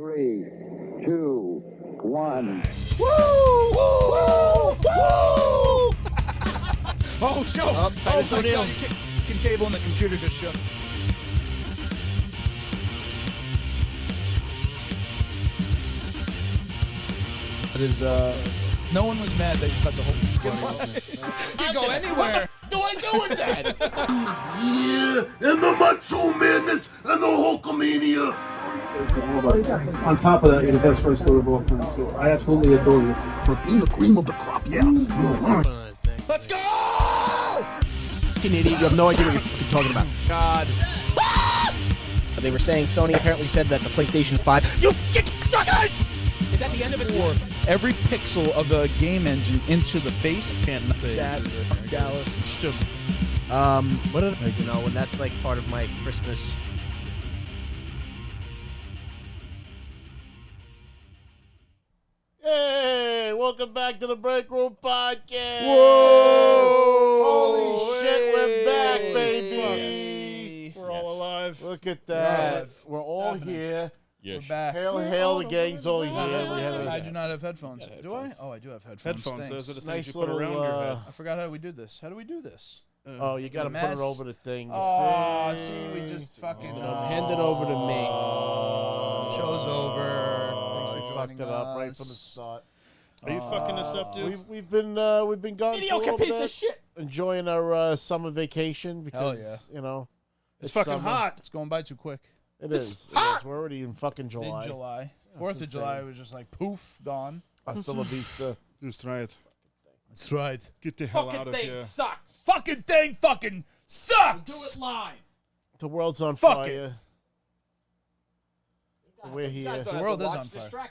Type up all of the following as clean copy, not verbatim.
3, 2, 1. Woo! Woo! Woo! Oh, show! Oh, Titus my O'Neil. God, you can table and the computer just shook. It is, no one was mad that you cut the whole You can go anywhere. What do I do with that? Yeah, and the Macho Madness and the Hulkamania. On top of that, you're the best wrestler of all time. So I absolutely adore you. For being the cream of the crop, yeah. Let's go! Fucking idiot, you have no idea what you're fucking talking about. God. They were saying Sony apparently said that the PlayStation 5. You fucking suckers! Is that the end of it? Or every pixel of the game engine into the face. Can't say That Dallas. Stupid. What did I, you know, when that's like part of my Christmas. Hey, welcome back to the Breakroom Podcast. Whoa! Holy shit, we're back, Hey. baby. We're all alive. Look at that. alive. We're all Happening. here. We're back. Hail, the gang's all here. We have I a do not have headphones. Yeah, Do I? headphones. Oh, I do have headphones. Headphones, Thanks. those are the things nice you put little, around your head. I forgot how we do this. How do we do this? Oh, you got to put it mess. over the thing. Oh, see, we just fucking Hand it over to me. Show's over. Thanks We for fucked joining it up right us. from the start. Are you fucking this up, dude? We've been gone for a Mediocre little piece bit, of shit. enjoying our summer vacation Hell because you know It's fucking summer. hot. It's going by too quick. It is. It is. We're already in fucking July. In July. 4th of July was just like poof, gone. Hasta la vista. That's right. That's right. Get the hell out of here. sucks. Fucking thing fucking sucks! live. The world's on Fuck fire. We're here. The world is on fire.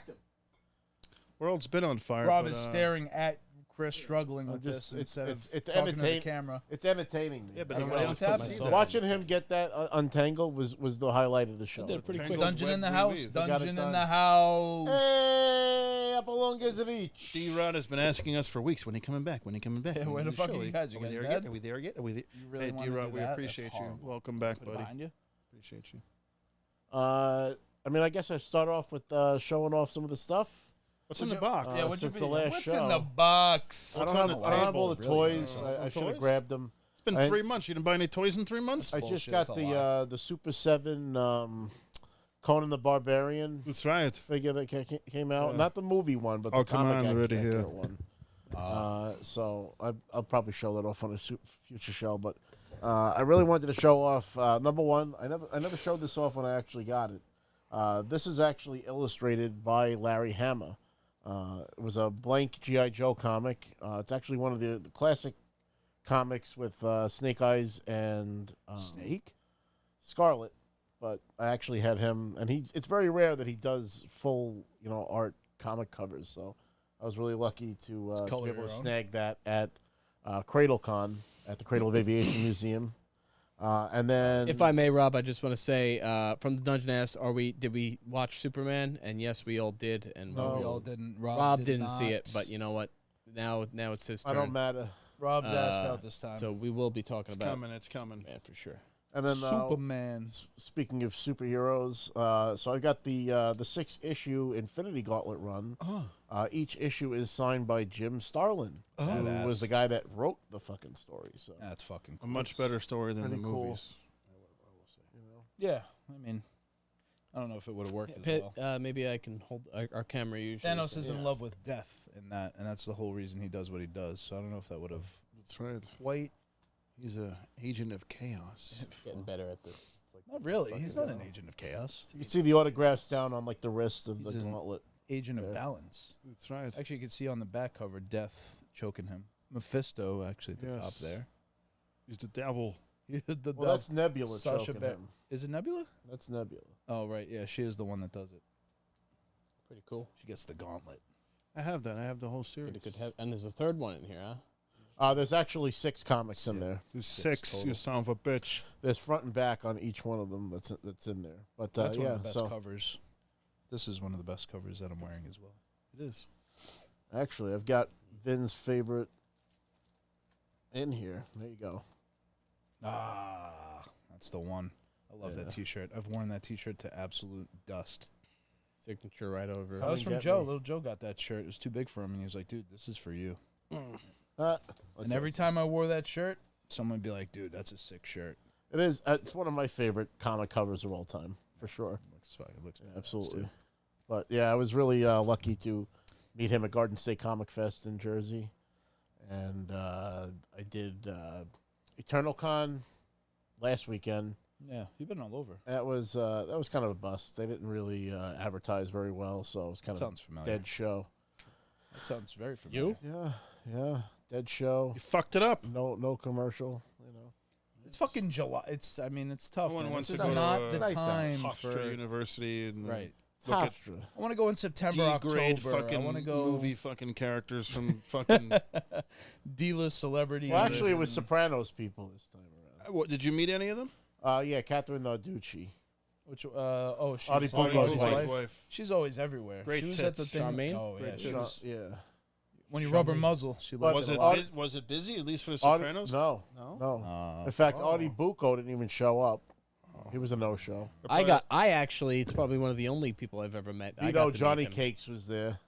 World's been on fire. Rob but, is staring at Chris struggling with just- this instead it's of talking to the entertain- camera. It's entertaining me. Yeah, but I don't nobody know. else what's can happening. see that. Watching him get that untangled was the highlight of the show. Did pretty quick. Tangled Dungeon web in the we house. weave. got it Dungeon in done. the house. Hey, up along as it each. D-Rod has been asking us for weeks, when he coming back? When he coming back? Yeah, When where he the do fuck show? are you guys? You Are we guys there dead? yet? Are we there yet? Are we there? You really Hey, wanna D-Rod, do we that? appreciate That's you. horrible. Welcome back, Put it buddy. behind you. Appreciate you. I mean, I guess I start off with showing off some of the stuff. What's in the box? Yeah, what'd you since be? the last What's show. in the box? I What's don't on have, the I don't have all the table, really? toys. Oh, I should have toys? grabbed them. It's been I- 3 months. You didn't buy any toys in 3 months? I just bullshit, got that's a the Super 7 Conan the Barbarian That's right. figure that came out. Yeah. Not the movie one, but the Oh, come comic on, already accurate here. one. So I'll probably show that off on a future show. But I really wanted to show off. Number one, I never showed this off when I actually got it. This is actually illustrated by Larry Hama. It was a blank G.I. Joe comic. It's actually one of the classic comics with Snake Eyes and Snake? Scarlet. But I actually had him, and it's very rare that he does full, art comic covers. So I was really lucky to be color able to your own. snag that at CradleCon at the Cradle of Aviation Museum. And then, If I may, Rob, I just want to say, from the Dungeon Ass, did we watch Superman? And yes, we all did. And No. We all didn't. Rob did didn't see not. it, but you know what? Now it's his I turn. don't matter. Rob's assed out this time. So we will be talking It's about coming. It's coming. man for sure. And then, Superman. speaking of superheroes, so I got the 6-issue Infinity Gauntlet run. Oh. Each issue is signed by Jim Starlin, who Badass. was the guy that wrote the fucking story. So That's fucking A cool. much better story than the pretty cool. movies. Yeah, I mean, I don't know if it would have worked as Pitt, well. maybe I can hold our camera usually. Thanos is in love with death in that, and that's the whole reason he does what he does. So I don't know if that would have That's right. quite. He's a agent of chaos. Getting better at this. It's like Not really. He's not an agent of chaos. you can see the autographs down on like the wrist of the He's an- gauntlet. Agent of Yeah. balance. That's right. Actually, you can see on the back cover Death choking him. Mephisto actually at the top Yes. there. He's the devil. the Well, that's Nebula Sasha choking Baron- him. Is it Nebula? That's Nebula. Oh right, yeah, she is the one that does it. pretty cool. She gets the gauntlet. I have that. I have the whole series. And there's a third one in here, huh? There's actually 6 comics in there. There's 6, total. you son of a bitch. There's front and back on each one of them that's in there. But That's one yeah, of the best so covers. This is one of the best covers that I'm wearing as well. It is. actually I've got Vin's favorite in here. There you go. Ah, that's the one. I love Yeah. that T-shirt. I've worn that T-shirt to absolute dust. Signature right over. That was from get Joe. me. Little Joe got that shirt. It was too big for him, and he was like, "Dude, this is for you." And Every time I wore that shirt, someone would be like, "Dude, that's a sick shirt." it is. It's one of my favorite comic covers of all time, for sure. It looks badass, Absolutely. too. But yeah, I was really lucky to meet him at Garden State Comic Fest in Jersey, and I did Eternal Con last weekend. Yeah, you've been all over. That was kind of a bust. They didn't really advertise very well, so it was kind Sounds of familiar. a dead show. That sounds very familiar. Yeah, dead show. You fucked it up. No commercial. You know, It's fucking July. It's tough. No one man. wants This to is go not to the nice time Hofstra for University and right. look at Hofstra. I want to go in September, D-grade October. I fucking want to go movie fucking characters from fucking. D-list celebrity. Well, actually, it was Sopranos people this time around. What, did you meet any of them? Yeah, Catherine Narducci. Which she's Audie Bunko's wife. She's always everywhere. Great she was at the tits. thing. Charmaine? Oh yeah, Great she was, Yeah. when you rub her muzzle, she But loves Was it. it was it busy at least for the Audie, Sopranos? no. In fact, Audie Bucco didn't even show up. He was a no-show. I actually, it's probably one of the only people I've ever met. I You got know, to Johnny meet him. Cakes was there.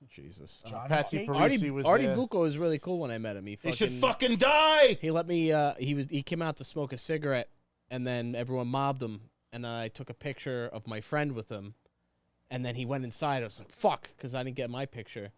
Jesus. Patsy Cakes? Parisi was Artie there. Bucco was really cool when I met him. They should fucking die. He let me. He came out to smoke a cigarette, and then everyone mobbed him. And I took a picture of my friend with him, and then he went inside. I was like, "Fuck," because I didn't get my picture.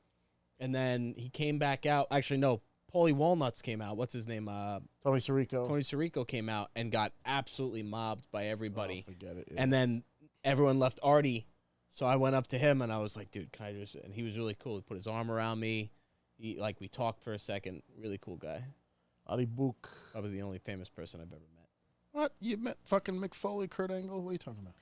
And then he came back out. Actually, no. Paulie Walnuts came out. What's his name? Tony Sirico. Tony Sirico came out and got absolutely mobbed by everybody. Forget it. And then everyone left Artie. So I went up to him and I was like, dude, can I just... And he was really cool. He put his arm around me. We talked for a second. Really cool guy. Audie Buc. Probably the only famous person I've ever met. What? You met fucking Mick Foley, Kurt Angle? What are you talking about?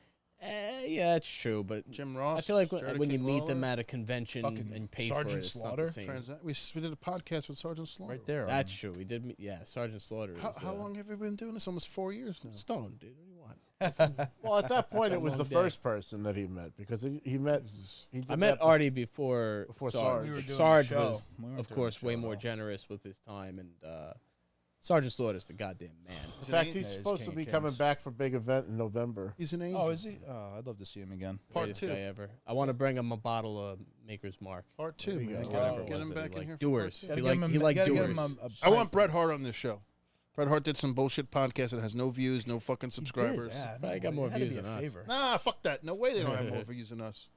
Yeah, it's true, but Jim Ross? I feel like Jared when you King meet them Lawler? at a convention Fucking and pay Sergeant for it, it's not Slaughter? the same. We did a podcast with Sergeant Slaughter. right there. That's true. We did meet, Sergeant Slaughter. How long have you been doing this? Almost 4 years now. Stone, dude. What do you want? Well, at that point, it was the long day. first person that he met because he met. He did I met that Artie before Before Sarge. Sarge. We were doing Sarge the show. was, We weren't of doing course, the way show, more though. generous with his time, and Sergeant Slaughter's the goddamn man. In fact, he's Yeah, he's supposed to King be of coming Kings. back for a big event in November. He's an angel. Oh, is he? Oh, I'd love to see him again. Part Greatest 2. guy ever. I want to bring him a bottle of Maker's Mark. Part 2, There you man. go. Whatever it Get was him that back he in here liked. for part Doers. 2. Gotta He get him liked a- doers. gotta get him a I want Bret Hart on this show. Bret Hart did some bullshit podcast that has no views, no fucking subscribers. Probably got more views than us. Nah, fuck that. No way they don't have more views than us.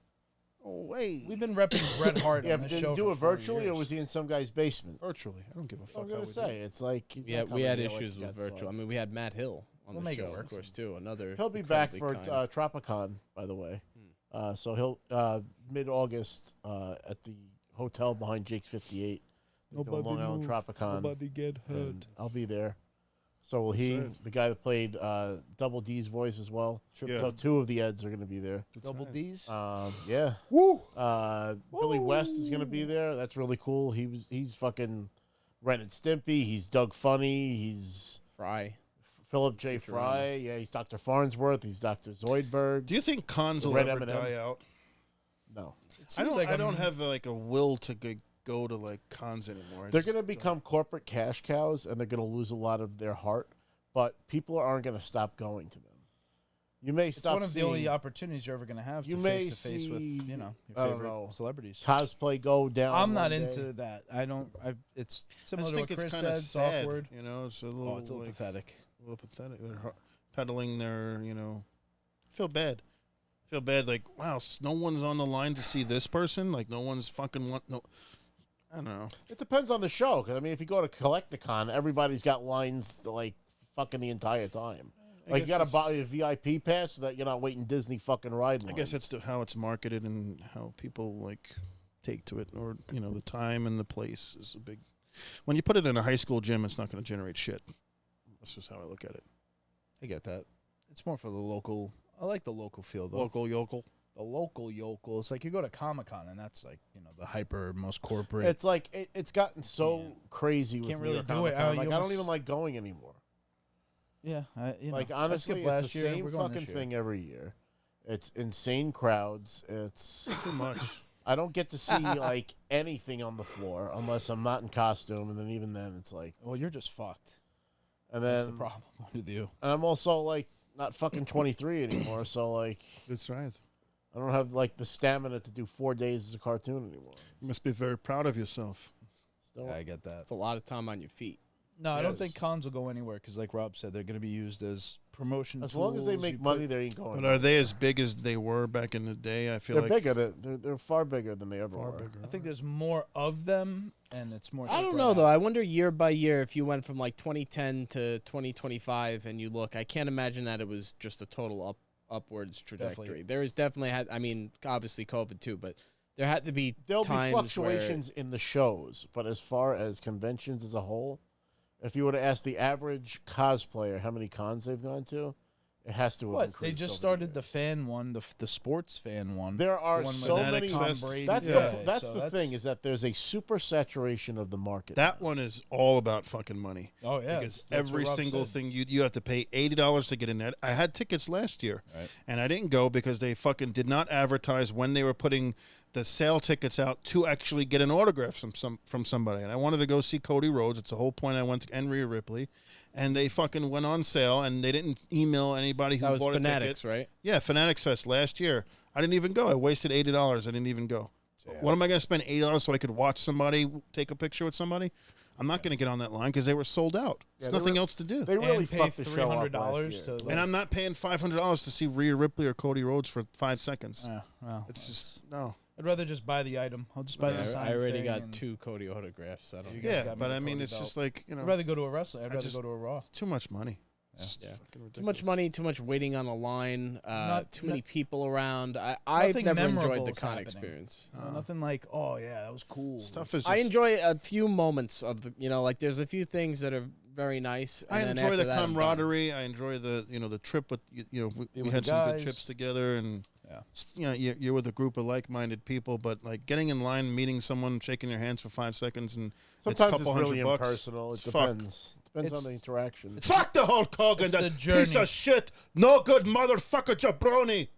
Oh, way. We've been repping Bret Hart Yeah, on but this did show he do for it 4 virtually, or years. was he in some guy's basement? Virtually. I don't give a fuck. I'm how gonna we say do it. it's like he's Yeah, not we coming had here like issues he with got virtual. I Sarge. mean, we had Matt Hill on We'll the make it show, work. of course, too. Another. He'll be back for incredibly kind. Tropicon, by the way. So he'll mid-August at the hotel behind Jake's 58. They're doing Long Island Tropicon. get and I'll be there. So will he, the guy that played Double D's voice as well. Yeah. So 2 of the Eds are going to be there. Double D's. Yeah. Woo! Billy West is going to be there. That's really cool. He's fucking Ren and Stimpy. He's Doug Funny. He's Fry. Philip J. Fry. Yeah, he's Dr. Farnsworth. He's Dr. Zoidberg. Do you think cons will Red ever M&M. die out? No. I don't have like a will to go to like cons anymore. They're going to become corporate cash cows, and they're going to lose a lot of their heart, but people aren't going to stop going to them. You may It's stop one of the seeing only opportunities you're ever going to have You to may face with, see- your I don't favorite know. celebrities. cosplay go down. I'm not one day. into that. I don't. It's I similar just to think what it's Chris kind said. of It's sad. awkward. You know, it's a little, Oh, it's a little like, pathetic. a little pathetic. They're peddling their, I feel bad. Like, wow, no one's on the line to see this person. Like, no one's fucking I don't know. It depends on the show. 'Cause, I mean, if you go to Collecticon, everybody's got lines like fucking the entire time. Like, you got to buy a VIP pass so that you're not waiting Disney fucking ride I lines. guess that's how it's marketed and how people like take to it, or the time and the place is a big. When you put it in a high school gym, it's not going to generate shit. That's just how I look at it. I get that. It's more for the local. I like the local feel though. Local yokel. The local yokel. It's like you go to Comic-Con and that's like the hyper most corporate. It's like it's gotten so crazy with Can't New really York do it. Comic-Con. You Like, I almost- don't even like going anymore. yeah. Like, I honestly, skipped it's last the year. same We're going fucking this year. thing every year. It's insane crowds. It's Too much. I don't get to see like anything on the floor unless I'm not in costume, and then even then it's like, Well, you're just fucked. and That's the then problem with you. and I'm also like not fucking 23 anymore, so like That's right. I don't have like the stamina to do 4 days as a cartoon anymore. You must be very proud of yourself. Still, Yeah, I get that. It's a lot of time on your feet. No, I don't Yes. think cons will go anywhere because, like Rob said, they're going to be used as promotion as long as they tools. make You money, put- they ain't going. But are they as big as they were back in the day? I feel They're like bigger. They're far bigger than they ever far were. bigger. I think there's more of them, and it's more. I don't spread know out. though. I wonder year by year if you went from like 2010 to 2025 and you look. I can't imagine that it was just a total upwards trajectory. Definitely. There is definitely had. I mean, obviously COVID too, but there had to be There'll be times fluctuations in the shows, but as far as conventions as a whole, if you were to ask the average cosplayer how many cons they've gone to, it has to have What? increased. They just over started the years. fan one, the sports fan one. There are The one with so Fanatics many. Fest. Tom Brady. That's Yeah, that's so the thing is that there's a super saturation of the market. that one is all about fucking money. Oh yeah, Because that's what every Rob single said. thing you have to pay $80 to get in there. I had tickets last year, Right. and I didn't go because they fucking did not advertise when they were putting the sale tickets out to actually get an autograph from somebody. And I wanted to go see Cody Rhodes. It's the whole point. I went to Rhea Ripley, and they fucking went on sale, and they didn't email anybody who That was bought a Fanatics, ticket. right? Yeah, Fanatics Fest last year. I didn't even go. I wasted $80. I didn't even go. What am I going to spend $80 so I could watch somebody take a picture with somebody? I'm not going to get on that line because they were sold out. Yeah, There's they nothing were- else to do. They really and pay fucked the show up $300 last to. year. And I'm not paying $500 to see Rhea Ripley or Cody Rhodes for 5 seconds. Well, It's just no. I'd rather just buy the item. I'll just buy the Yeah, sign I already thing got and 2 Cody autographs. I don't. You guys Yeah, got me but the I mean, Cody it's belt. just like I'd I'd rather go to a wrestler. I'd rather just- go to a Raw. too much money. It's Yeah. fucking Too ridiculous. much money, too much waiting on a line, too many not- people around. I've Nothing never enjoyed memorable the is con happening. experience. Nothing like, oh yeah, that was cool. Stuff is. I Just, enjoy a few moments of the, like there's a few things that are very nice. And I then enjoy after the that, I'm done. camaraderie. I enjoy the the trip with we with had the some good guys. trips together, and Yeah. you're with a group of like-minded people. But like getting in line, meeting someone, shaking their hands for 5 seconds, and Sometimes it's, a couple really $100. impersonal. It It's fuck. depends. Depends on the It's- interaction. Fuck the Hulk Hogan, It's that the piece journey. of shit, no good motherfucker jabroni.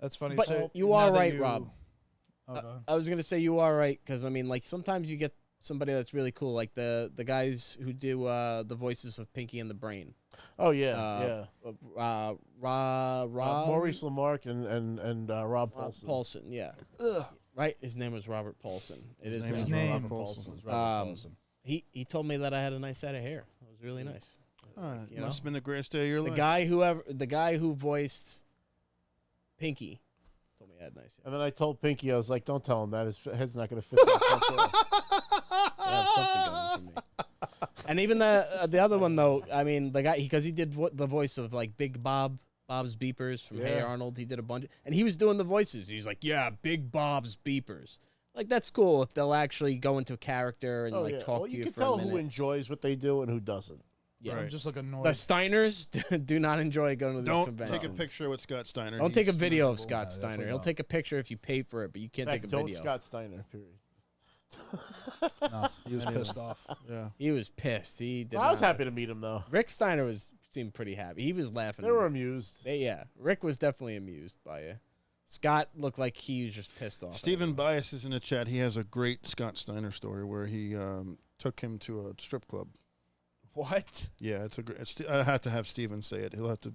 That's funny. But so you now are that right, you- Rob. Oh, go ahead. I was gonna say you are right because I mean, like sometimes you get somebody that's really cool, like the guys who do the voices of Pinky and the Brain. Oh yeah, Rob Maurice LaMarche and Rob Paulson. Paulson, yeah. Right, his name was Robert Paulson. It is His named name Robert was Paulson. Robert Paulson. He told me that I had a nice head of hair. It was really nice. It You must know? have been the greatest day of your The life. guy who voiced Pinky told me I had nice hair. And then I told Pinky, I was like, "Don't tell him that. His head's not going to fit." in the front door." I have something going for me. And even the other one though, I mean, the guy because he did the voice of like Big Bob's Beepers from Hey Yeah. Arnold. He did a bunch, and he was doing the voices. He's like, yeah, Big Bob's Beepers. Like that's cool if they'll actually go into character and Oh, like yeah. talk Well, to you can for tell a minute. who enjoys what they do and who doesn't. Yeah. I'm Right. just like annoyed. The Steiners do not enjoy going to these Don't conventions. take a picture with Scott Steiner. Don't take a He's video of miserable. Scott No, Steiner. definitely He'll not. take a picture if you pay for it, but you can't In take fact, a don't video. Scott Steiner. Period. No, he was pissed off. Yeah. He was pissed. He did. I was not- happy to meet him though. Rick Steiner seemed pretty happy. He was laughing. They were amused. Yeah, Rick was definitely amused by it. Scott looked like he was just pissed off. Stephen Bias is in the chat. He has a great Scott Steiner story where he took him to a strip club. What? Yeah, it's a great. I have to have Steven say it. He'll have to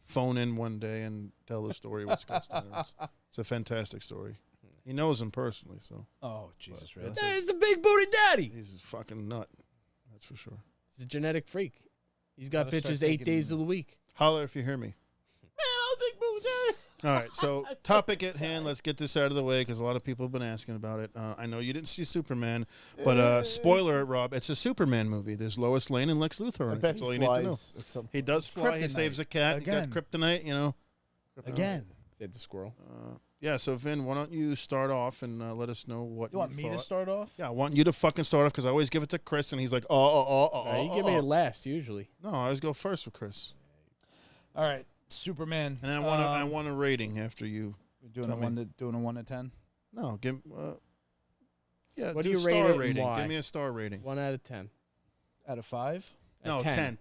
phone in one day and tell the story with Scott Steiner. It's a fantastic story. He knows him personally, so Oh, Jesus, really? There's the big booty daddy. he's a fucking nut. That's for sure. He's a genetic freak. He's got Gotta start bitches 8 taking- days of the week. Holler if you hear me. Big booty daddy. All right, so topic at hand. Let's get this out of the way because a lot of people have been asking about it. I know you didn't see Superman, but spoiler, Rob, it's a Superman movie. There's Lois Lane and Lex Luthor. I in it. bet That's all he you need to know. flies at some He does fly. He Kryptonite. saves a cat. Again. He got kryptonite. You know. Again. Said the squirrel. Yeah. So Vin, why don't you start off and let us know what You want me to thought. start off? Yeah, I want you to fucking start off because I always give it to Chris, and he's like, You give me it last usually. No, I always go first with Chris, All right. Superman. and I want a rating after you. doing tell a me. 1 to 10. No, give. Yeah, What do do you star rate it and rating. why? Give me a star rating. 1 out of 10. Out of 5. No, 10.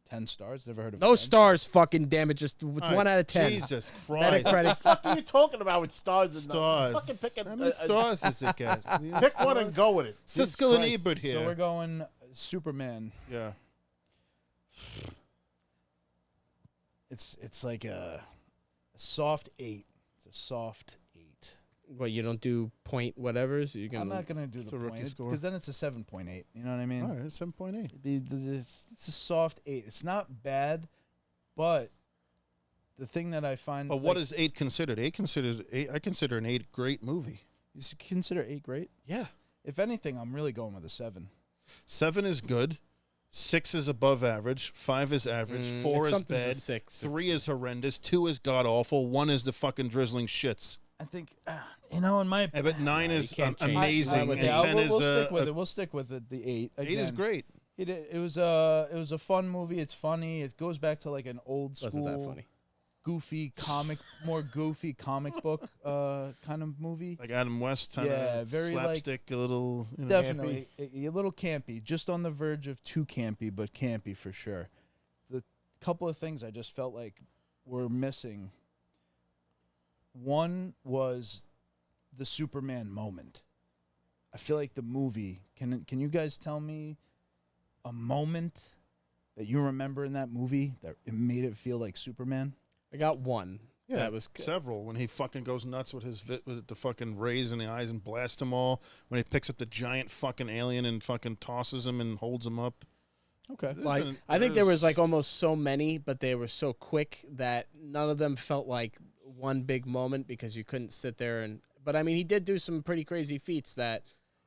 10 stars. Never heard of No 10 stars, fucking damn it. Just with All right, 1 out of 10. Jesus Metacritic. Christ. What are you talking about with stars and Stars. Fucking pick How many stars is it, guys? pick one and go with it. Jesus Siskel and Christ. Ebert here. So we're going Superman. Yeah. It's like a soft 8. It's a soft 8. Well, you don't do point whatevers. You I'm can. not gonna do It's the a rookie point score. because then it's a 7.8. You know what I mean? All right, 7.8. It's a soft 8. It's not bad, but the thing that I find. But what is 8 considered? 8 considered 8. I consider an 8 great movie. you consider 8 great? Yeah. If anything, I'm really going with a 7. 7 is good. 6 is above average. 5 is average. 4 is something's a bad. 6. 3 is horrendous. 2 is god awful. 1 is the fucking drizzling shits. I think in my Yeah, but 9 is can't change amazing. that. And yeah, 10 we'll is stick with it. We'll stick with it. The 8. 8 is Again, great. It was a fun movie. It's funny. It goes back to like an old Wasn't school, that funny? more goofy comic book kind of movie. Like Adam West, kind Yeah, of very, like, slapstick, a little. You know, Definitely a little campy, just on the verge of too campy, but campy for sure. The couple of things I just felt like were missing. One was the Superman moment. I feel like the movie. Can you guys tell me a moment that you remember in that movie that it made it feel like Superman? I got one. Yeah, That was several. When he fucking goes nuts with with the fucking rays in the eyes and blasts them all. When he picks up the giant fucking alien and fucking tosses him and holds him up. Okay. like I think there was like almost so many, but they were so quick that none of them felt like one big moment because you couldn't sit there and. But I mean, he did do some pretty crazy feats that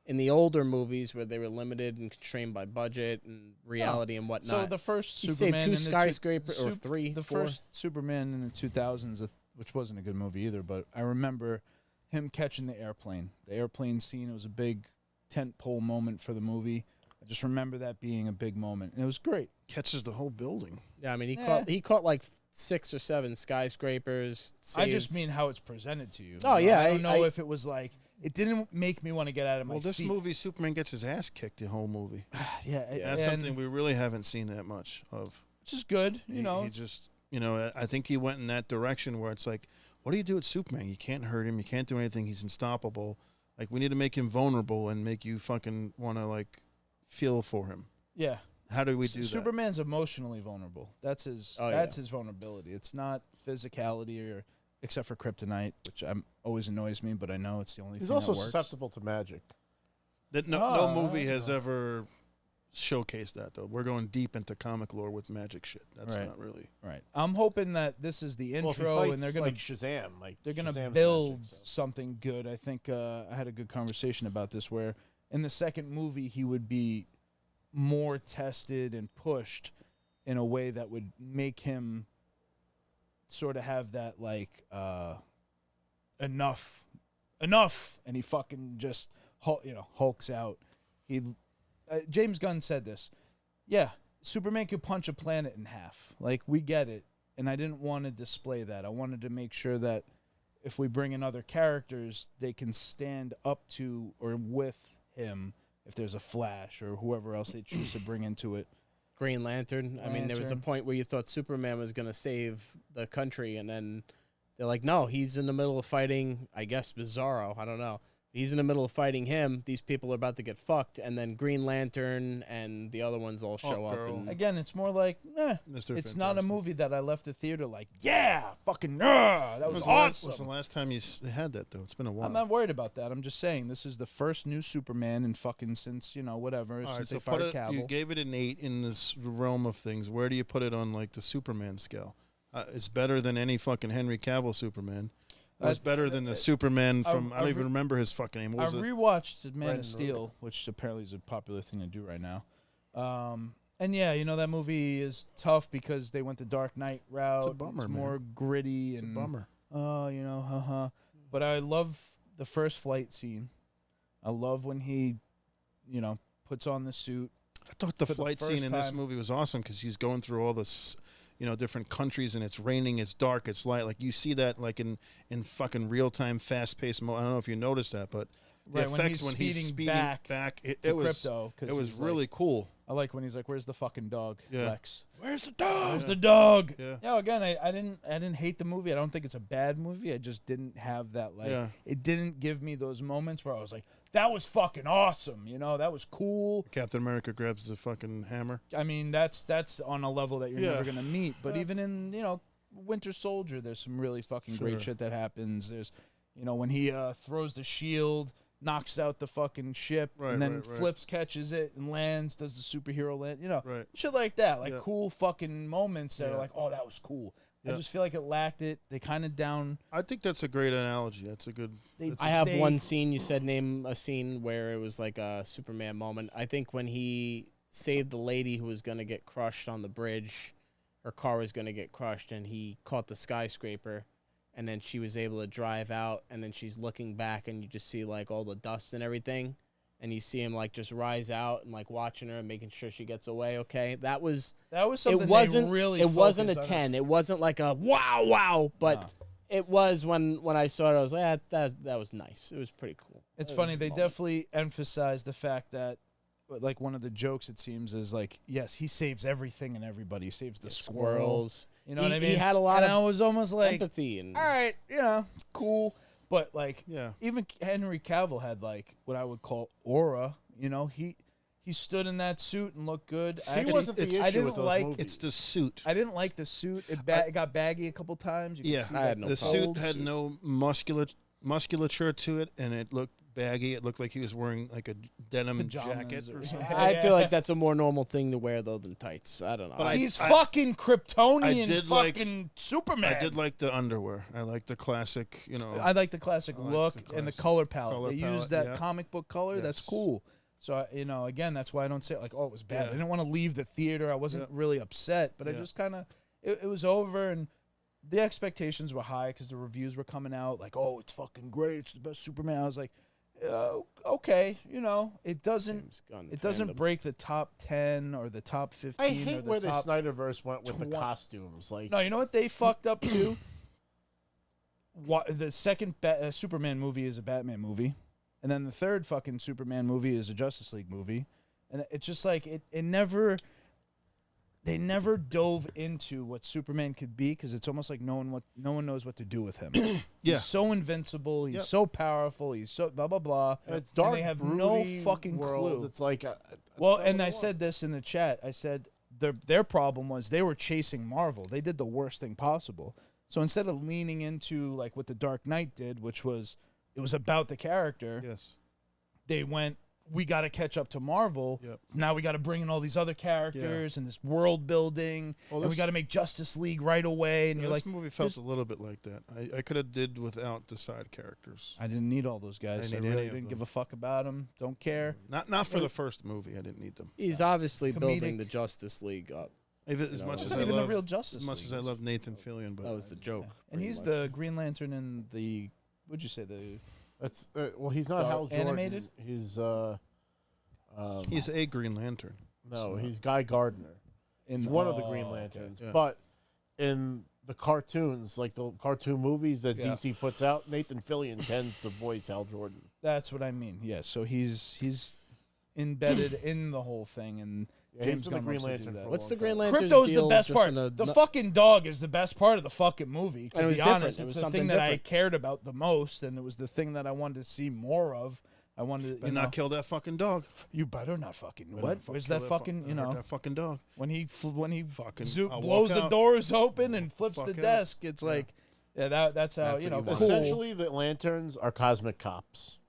in the older movies where they were limited and constrained by budget and reality and whatnot. So the first he Superman saved 2 in the skyscrapers or 3. The 4. first Superman in the 2000s, which wasn't a good movie either, but I remember him catching the airplane. The airplane scene, it was a big tentpole moment for the movie. I just remember that being a big moment, and it was great. Catches the whole building. Yeah, I mean, Yeah. he caught like 6 or 7 skyscrapers. I just saved- mean how it's presented to you. Oh, You know, yeah, I don't know I- if it was like it didn't make me want to get out of my Well, this seat. movie, Superman gets his ass kicked the whole movie. yeah, That's and- something we really haven't seen that much of. which is good. He, You know, he just, I think he went in that direction where it's like, what do you do with Superman? You can't hurt him. You can't do anything. He's unstoppable. Like, we need to make him vulnerable and make you fucking want to, like, feel for him. yeah. How do we do that? Superman's emotionally vulnerable. That's his. Oh, that's yeah. his vulnerability. It's not physicality or except for kryptonite, which always annoys me. But I know it's the only. He's thing also that works. susceptible to magic. That no Oh, movie that's has ever showcased that, though. We're going deep into comic lore with magic shit. That's Right. not really. Right. I'm hoping that this is the Well, if he intro, and fights they're gonna like Shazam. Like they're gonna Shazam's build magic, so. something good. I think I had a good conversation about this where in the second movie he would be more tested and pushed in a way that would make him sort of have that like enough, and he fucking just hulks out. He James Gunn said this. Yeah, Superman could punch a planet in half. Like, we get it. And I didn't want to display that. I wanted to make sure that if we bring in other characters, they can stand up to or with him if there's a Flash or whoever else they choose to bring into it. Green Lantern. I mean, there was a Lantern. point where you thought Superman was going to save the country, and then they're like, no, he's in the middle of fighting, I guess, Bizarro. I don't know. He's in the middle of fighting him. These people are about to get fucked, and then Green Lantern and the other ones all show up. Girl. And Again, it's more like, Mr. it's not a Fantastic. movie that I left the theater like, yeah, fucking, that was awesome. When's the last time you had that, though? It's been a while. I'm not worried about that. I'm just saying this is the first new Superman in fucking since, whatever, All right, since so they fired you Cavill. gave it an 8 in this realm of things. Where do you put it on, like, the Superman scale? It's better than any fucking Henry Cavill Superman. It's better than the Superman from, I don't even remember his fucking name. What I was it? rewatched Man Brendan of Steel, which apparently is a popular thing to do right now. And yeah, that movie is tough because they went the Dark Knight route. It's a bummer, man. more gritty It's a and bummer. haha. But I love the first flight scene. I love when he, puts on the suit. I thought the for the flight scene first in this time- movie was awesome because he's going through all this, different countries, and it's raining, it's dark, it's light. Like, you see that like in fucking real time, fast paced mode. I don't know if you noticed that, but the Right, when effects he's when he's speeding speeding back, to it was Crypto, 'cause it was he's really like, cool. I like when he's like, "Where's the fucking dog, Yeah. Lex? Where's the dog? Where's the dog?" Yeah. Again, I didn't hate the movie. I don't think it's a bad movie. I just didn't have that Yeah. It didn't give me those moments where I was like, "That was fucking awesome." That was cool. Captain America grabs the fucking hammer. I mean, that's on a level that you're Yeah. never gonna meet. But even in Winter Soldier, there's some really fucking great Sure. shit that happens. There's, when he throws the shield, knocks out the fucking ship, Right, and then right, right. flips, catches it, and lands, does the superhero land, Right. shit like that. Like Yeah. cool fucking moments that are Yeah. like, oh, that was cool. I Yeah. just feel like it lacked it. They kind of down. I think that's a great analogy. That's a good. They- that's I a- have They- one scene. You said name a scene where it was like a Superman moment. I think when he saved the lady who was going to get crushed on the bridge, her car was going to get crushed, and he caught the skyscraper, and then she was able to drive out, and then she's looking back, and you just see like all the dust and everything, and you see him like just rise out and like watching her and making sure she gets away. Okay, that was something it. Wasn't they really. it wasn't a focused on. 10. It wasn't like a wow, but. No. It was when I saw it. I was like, that was nice. It was pretty cool. It's That funny. was a They moment. definitely emphasize the fact that, like, one of the jokes, it seems, is like, yes, he saves everything and everybody. He saves the squirrel. Squirrels. You know He- what I mean? he had a lot and of I was almost like, empathy and all right, cool. But like, Yeah. even Henry Cavill had like what I would call aura. He stood in that suit and looked good. I He actually- wasn't the it's- I issue didn't with those like movies. It's the suit. I didn't like the suit. It got baggy a couple times. You could Yeah, see, I like, had no the problem. suit had no musculature to it, and it looked baggy. It looked like he was wearing like a denim Pajamas jacket or or something. something. I feel like that's a more normal thing to wear though than tights. I don't know. But He's I- fucking Kryptonian, I did like- fucking Superman. I did like the underwear. I like the classic, I like the classic I like look the and the classic color palette. color They palette, used that yeah. comic book color. That's Yes. cool. So again, that's why I don't say like, oh, it was bad. Yeah. I didn't want to leave the theater. I wasn't Yeah. really upset, but I Yeah. just kind of it was over, and the expectations were high because the reviews were coming out like, oh, it's fucking great. It's the best Superman. I was like, okay, it doesn't. James Gunn It doesn't fandom. break the top 10 or the top 15. I or hate the where the top... Snyderverse went with the 20. costumes. Like, No, you know what they fucked up too? The second Superman movie is a Batman movie, and then the third fucking Superman movie is a Justice League movie, and it's just like it never. They never dove into what Superman could be because it's almost like no one knows what to do with him. Yeah. He's so invincible. He's Yep. so powerful. He's so blah blah blah. and it's dark. And they have no broody fucking world. clue. It's like, Well, not and what I want. said this in the chat. I said their problem was they were chasing Marvel. They did the worst thing possible. So instead of leaning into like what the Dark Knight did, which was it was about the character, Yes. they went, we got to catch up to Marvel. Yep. Now we got to bring in all these other characters and this world building, Well, and we this- got to make Justice League right away. And Yeah, you're this like, movie felt this- a little bit like that. I could have did without the side characters. I didn't need all those guys. I I didn't need really any of didn't them. give a fuck about them. Don't care. Not for the first movie. I didn't need them. He's obviously Comedic. building the Justice League up. As No, much it as wasn't I even love, the real Justice as much League. as I love Nathan Fillion, but That was the joke. And pretty he's much. the Green Lantern in the. What'd you say the? That's well, he's not Dark Hal Jordan. animated? He's he's a Green Lantern. no, he's Guy Gardner. In He's one of the oh, Green okay. Lanterns. Yeah. But in the cartoons, like the cartoon movies that Yeah. DC puts out, Nathan Fillion tends to voice Hal Jordan. That's what I mean. Yeah. So he's embedded in the whole thing, and Yeah, James he's been the Gunn Green loves to do Lantern that. for a What's long the time. Green Lantern's Crypto's the deal best just part. in a The nu- fucking dog is the best part of the fucking movie. To And it was be different. honest, It it's was the something thing that I different. cared about the most, and it was the thing that I wanted to see more of. I wanted, But not kill that fucking dog. you better not fucking Better what? not Where's kill that fucking that fucking dog. when he Fucking- I'll blows walk the out. doors open and flips the Fuck out. desk? It's like that's how That's you what know you want. cool. Essentially, the Lanterns are cosmic cops.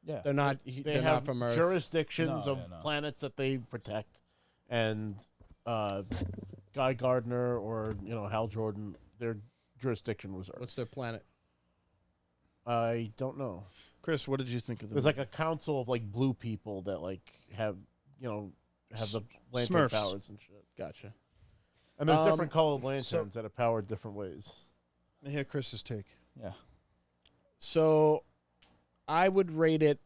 Yeah, They're not. They They're have not from Earth. jurisdictions No, of yeah, no. planets that they protect, and Guy Gardner or Hal Jordan, their jurisdiction was Earth. What's their planet? I don't know. Chris, what did you think of the There's like a council of like blue people that like have the lantern Smurfs. powers and shit. Gotcha. And there's Um, different colored lanterns that are powered different ways. I hear Chris's take. yeah. So, I would rate it.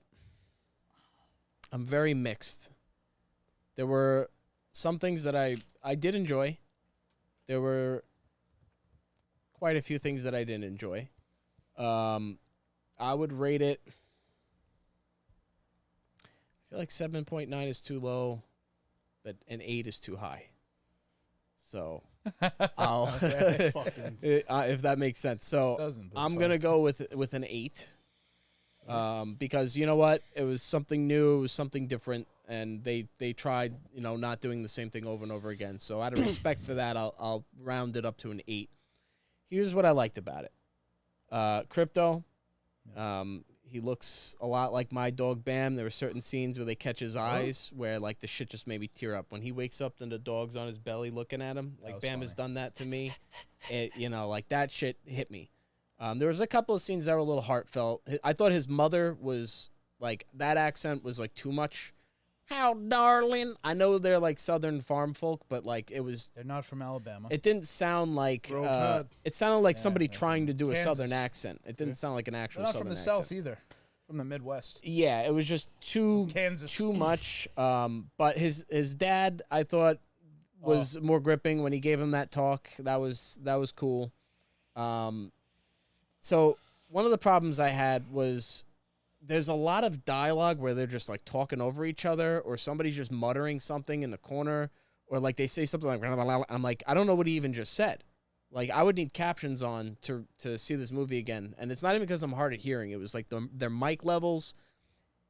I'm very mixed. There were some things that I did enjoy. There were quite a few things that I didn't enjoy. I would rate it. I feel like 7.9 is too low, but an 8 is too high. So I'll if that makes sense. So Doesn't, but it's I'm fine. gonna go with an 8. Because you know what, it was something new, it was something different, and they tried not doing the same thing over and over again. So out of respect for that, I'll round it up to an 8. Here's what I liked about it. Crypto, he looks a lot like my dog Bam. There were certain scenes where they catch his eyes where like the shit just made me tear up. When he wakes up and the dog's on his belly looking at him, like Bam has done that to me. It, you know, like that shit hit me. There was a couple of scenes that were a little heartfelt. I thought his mother was like, that accent was like too much. How darling. I know they're like Southern farm folk, but like it was. They're not from Alabama. It didn't sound like. It sounded like somebody trying to do a Southern accent. It didn't sound like an actual They're not Southern from the accent. South either. From the Midwest. Yeah, it was just too much. But his dad, I thought, was more gripping when he gave him that talk. That was cool. So one of the problems I had was there's a lot of dialogue where they're just like talking over each other, or somebody's just muttering something in the corner, or like they say something like, I'm like, I don't know what he even just said. Like, I would need captions on to see this movie again. And it's not even because I'm hard at hearing. It was like their mic levels.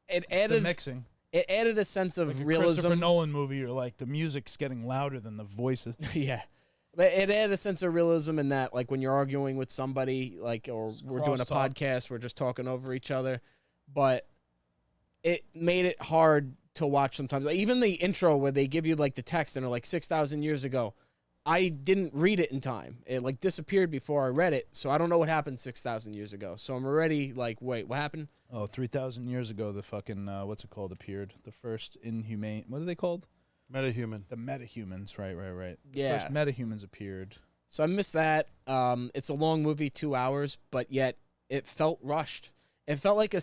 It added the mixing. It added a sense of like a realism. Christopher Nolan movie, you're like, the music's getting louder than the voices. Yeah. But it added a sense of realism in that, like, when you're arguing with somebody, like, or we're doing a podcast, we're just talking over each other. But it made it hard to watch sometimes. Like, even the intro where they give you, like, the text and they're like 6,000 years ago, I didn't read it in time. It, like, disappeared before I read it, so I don't know what happened 6,000 years ago. So I'm already like, wait, what happened? Oh, 3,000 years ago, the fucking, what's it called, appeared. The first inhumane, what are they called? Metahuman. The metahumans, right. Yeah. The first metahumans appeared. So I missed that. It's a long movie, 2 hours, but yet it felt rushed. It felt like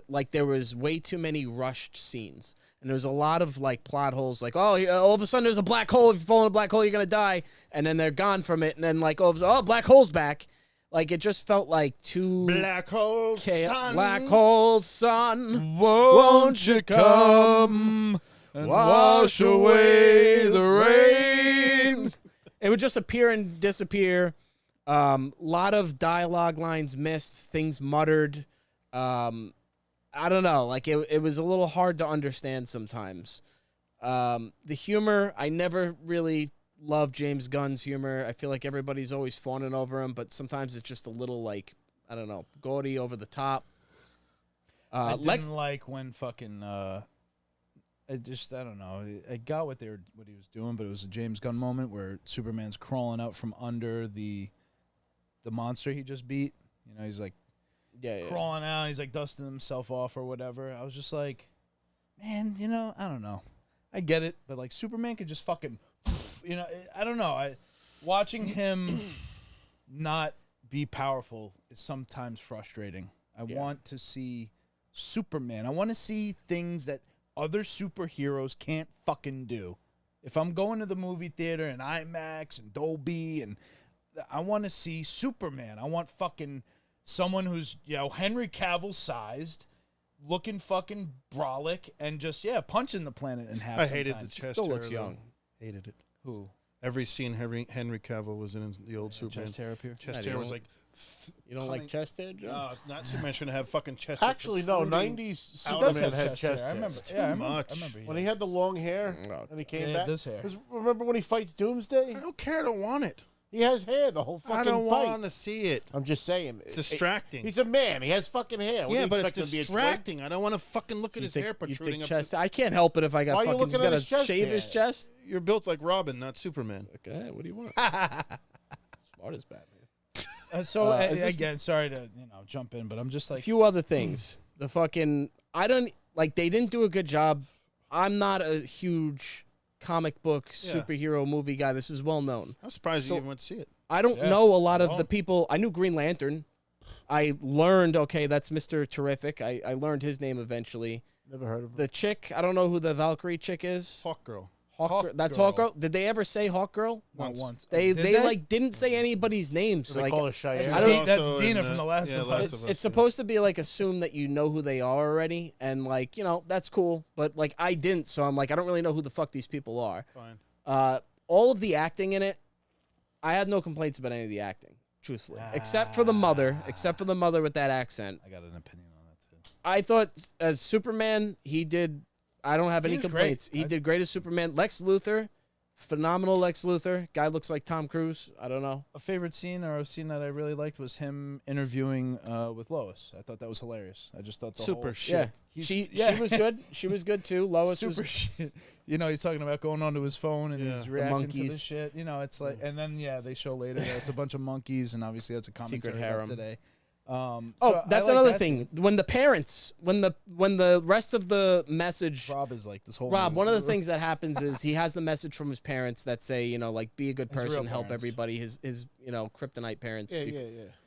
like there was way too many rushed scenes. And there was a lot of, like, plot holes, like, oh, all of a sudden there's a black hole. If you fall in a black hole, you're going to die. And then they're gone from it. And then, like, all of a sudden, oh, black hole's back. Like, it just felt like too... Black hole sun. Black hole sun, won't you come and wash away the rain? It would just appear and disappear. Lot of dialogue lines missed, things muttered. I don't know. Like, it was a little hard to understand sometimes. The humor, I never really loved James Gunn's humor. I feel like everybody's always fawning over him, but sometimes it's just a little, like, I don't know, gaudy, over the top. I didn't like when fucking, I don't know. I got what he was doing, but it was a James Gunn moment where Superman's crawling out from under the monster he just beat. You know, he's like, crawling out. He's like dusting himself off or whatever. I was just like, man, you know, I don't know. I get it, but like Superman could just fucking, you know, I don't know. Watching him not be powerful is sometimes frustrating. I want to see Superman. I want to see things that other superheroes can't fucking do. If I'm going to the movie theater and IMAX and Dolby, and I want to see Superman. I want fucking someone who's, you know, Henry Cavill sized, looking fucking brolic, and just, punching the planet in half. I hated the chest Still hair. looks young. Hated it. Who? Every scene Henry Cavill was in the old Superman. Chest hair up here? Chest hair was like... You don't like chest hair, Joe? No, not Superman shouldn't have fucking chest Actually, no. protruding 90s out of Superman his had chest I hair. remember. Too I remember. much. I remember. When he had the long hair and he came back. This hair. Remember when he fights Doomsday? I don't care. I don't want it. He has hair the whole fucking I don't fight. want to see it. I'm just saying. It's distracting. He's a man. He has fucking hair. What do Yeah, you but it's expect him to be a twig? distracting. I don't want to fucking look at his hair You protruding think up chest? to... I can't help it if I got Why are you fucking. He's looking at got his to chest shave hair? his chest. You're built like Robin, not Superman. Okay, what do you want? Smart as Batman. Again, sorry to jump in, but I'm just like A few other things. The fucking they didn't do a good job. I'm not a huge comic book superhero movie guy. This is well known. I'm surprised you even went to see it. I don't know a lot of the people. I knew Green Lantern. I learned, okay, that's Mr. Terrific. I learned his name eventually. Never heard of him. The chick, I don't know who the Valkyrie chick is. Hawk Girl. That's Girl. Hawk Girl. Did they ever say Hawk Girl? not once. They Did like didn't say anybody's name. So They like call her Cheyenne. That's, I don't- that's Also Dina in, from The Last of Us. it's supposed to be like assume that you know who they are already, and like that's cool. But like I didn't, so I'm like I don't really know who the fuck these people are. Fine. All of the acting in it, I had no complaints about any of the acting, truthfully, except for the mother with that accent. I got an opinion on that too. I thought as Superman, he did. I don't have any was complaints. great. He did great as Superman. Lex Luthor, phenomenal Lex Luthor. Guy looks like Tom Cruise. I don't know. A favorite scene or a scene that I really liked was him interviewing with Lois. I thought that was hilarious. I just thought the Super whole, shit. Yeah, she was good. She was good too. Lois super was shit. You know, he's talking about going onto his phone and he's reacting to the monkeys. shit. You know, it's like, and then they show later that it's a bunch of monkeys, and obviously that's a commentary about harem. today. That's another thing. When the parents, when the rest of the message, Rob is like this whole. Rob, movie. one of the things that happens is he has the message from his parents that say, you know, like be a good His real person, help parents. everybody. His kryptonite parents. Yeah.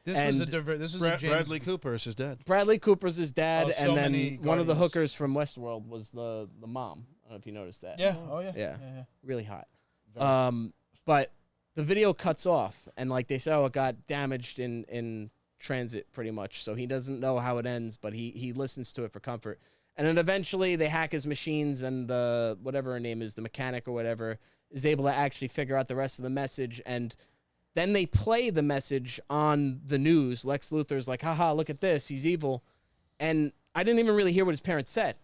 This was a and this is a James. Bradley Cooper is his dad. Bradley Cooper's his dad, Oh, so and then many one of the Guardians. hookers from Westworld was the mom. I don't know if you noticed that. Yeah. Oh yeah. Yeah. Really hot. Very. But the video cuts off, and like they say, it got damaged in transit pretty much, so he doesn't know how it ends, but he listens to it for comfort. And then eventually they hack his machines, and the whatever her name is, the mechanic or whatever, is able to actually figure out the rest of the message, and then they play the message on the news. Lex Luthor's like, haha, look at this, he's evil. And I didn't even really hear what his parents said,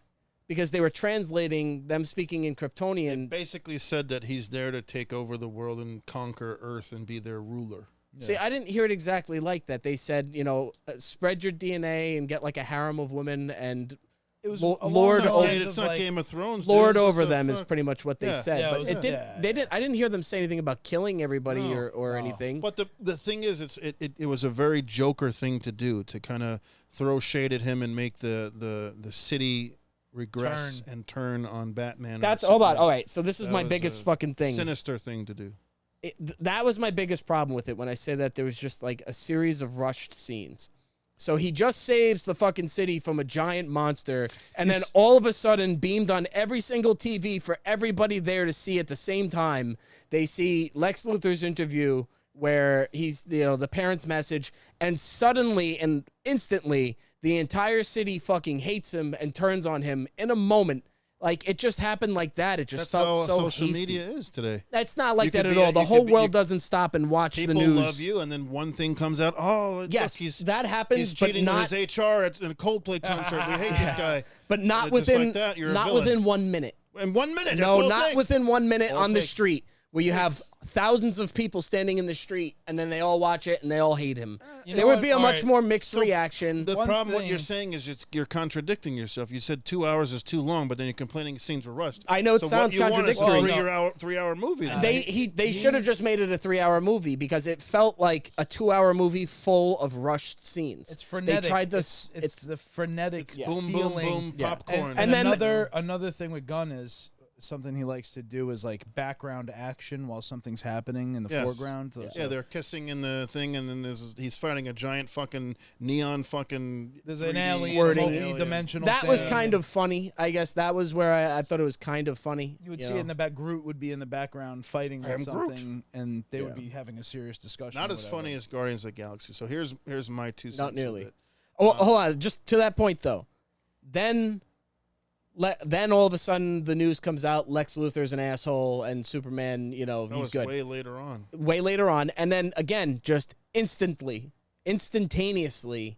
because they were translating them speaking in Kryptonian. Basically said that he's there to take over the world and conquer Earth and be their ruler. See, I didn't hear it exactly like that. They said, you know, spread your DNA and get like a harem of women, and It was Lord along the over- lines It's of, not like, Game of Thrones. lord dude. over It's the them is fuck- pretty much what they Yeah. said. Yeah, it but was- it didn't. yeah, They didn't. I didn't hear them say anything about killing everybody No, or anything. But the thing is, it was a very Joker thing to do, to kind of throw shade at him and make the city regress and turn on Batman. or That's hold on. something. All right. So this is That my was biggest a fucking thing. Sinister thing to do. That was my biggest problem with it when I say that there was just like a series of rushed scenes. So he just saves the fucking city from a giant monster, and then all of a sudden, beamed on every single TV for everybody there to see at the same time, they see Lex Luthor's interview where he's, you know, the parents' message, and suddenly and instantly, the entire city fucking hates him and turns on him in a moment. Like, it just happened like that. It just That's how felt so social hasty. media is today. That's not like You that could at be- all. The you whole could be- world you- doesn't stop and watch the People news. love you, and then one thing comes out. Oh, Yes, look, that happens, he's but cheating not with his HR at a Coldplay concert. We hate this guy. but not Just within like that, you're a not villain. within 1 minute. In 1 minute. No, that's all it not takes. within 1 minute All it on the takes. street where you have thousands of people standing in the street and then they all watch it and they all hate him. You There know would what? be a All much right. more mixed So reaction. The One problem, what you're thing- saying is you're contradicting yourself. You said 2 hours is too long, but then you're complaining scenes were rushed. I know it so sounds what you want is a contradictory. 3-hour movie. then. They should have just made it a 3-hour movie because it felt like a 2-hour movie full of rushed scenes. It's frenetic. They tried to. It's the frenetic boom, boom, feeling. boom, popcorn. And then- another thing with Gunn is something he likes to do is like background action while something's happening in the Yes. foreground. Yeah, they're kissing in the thing, and then he's fighting a giant fucking neon fucking. There's an 3D alien, wording. multi-dimensional. That was thing. kind of funny. I guess that was where I thought it was kind of funny. You would see it in the back. Groot would be in the background fighting with am Groot. something, and they would be having a serious discussion. Not or as whatever. funny as Guardians of the Galaxy. So here's my 2 cents. Not with nearly. it. Oh, hold on. Just to that point, though. Then all of a sudden the news comes out. Lex Luthor's an asshole, and Superman, you know, That he's was good. way later on. Way later on, and then again, just instantaneously,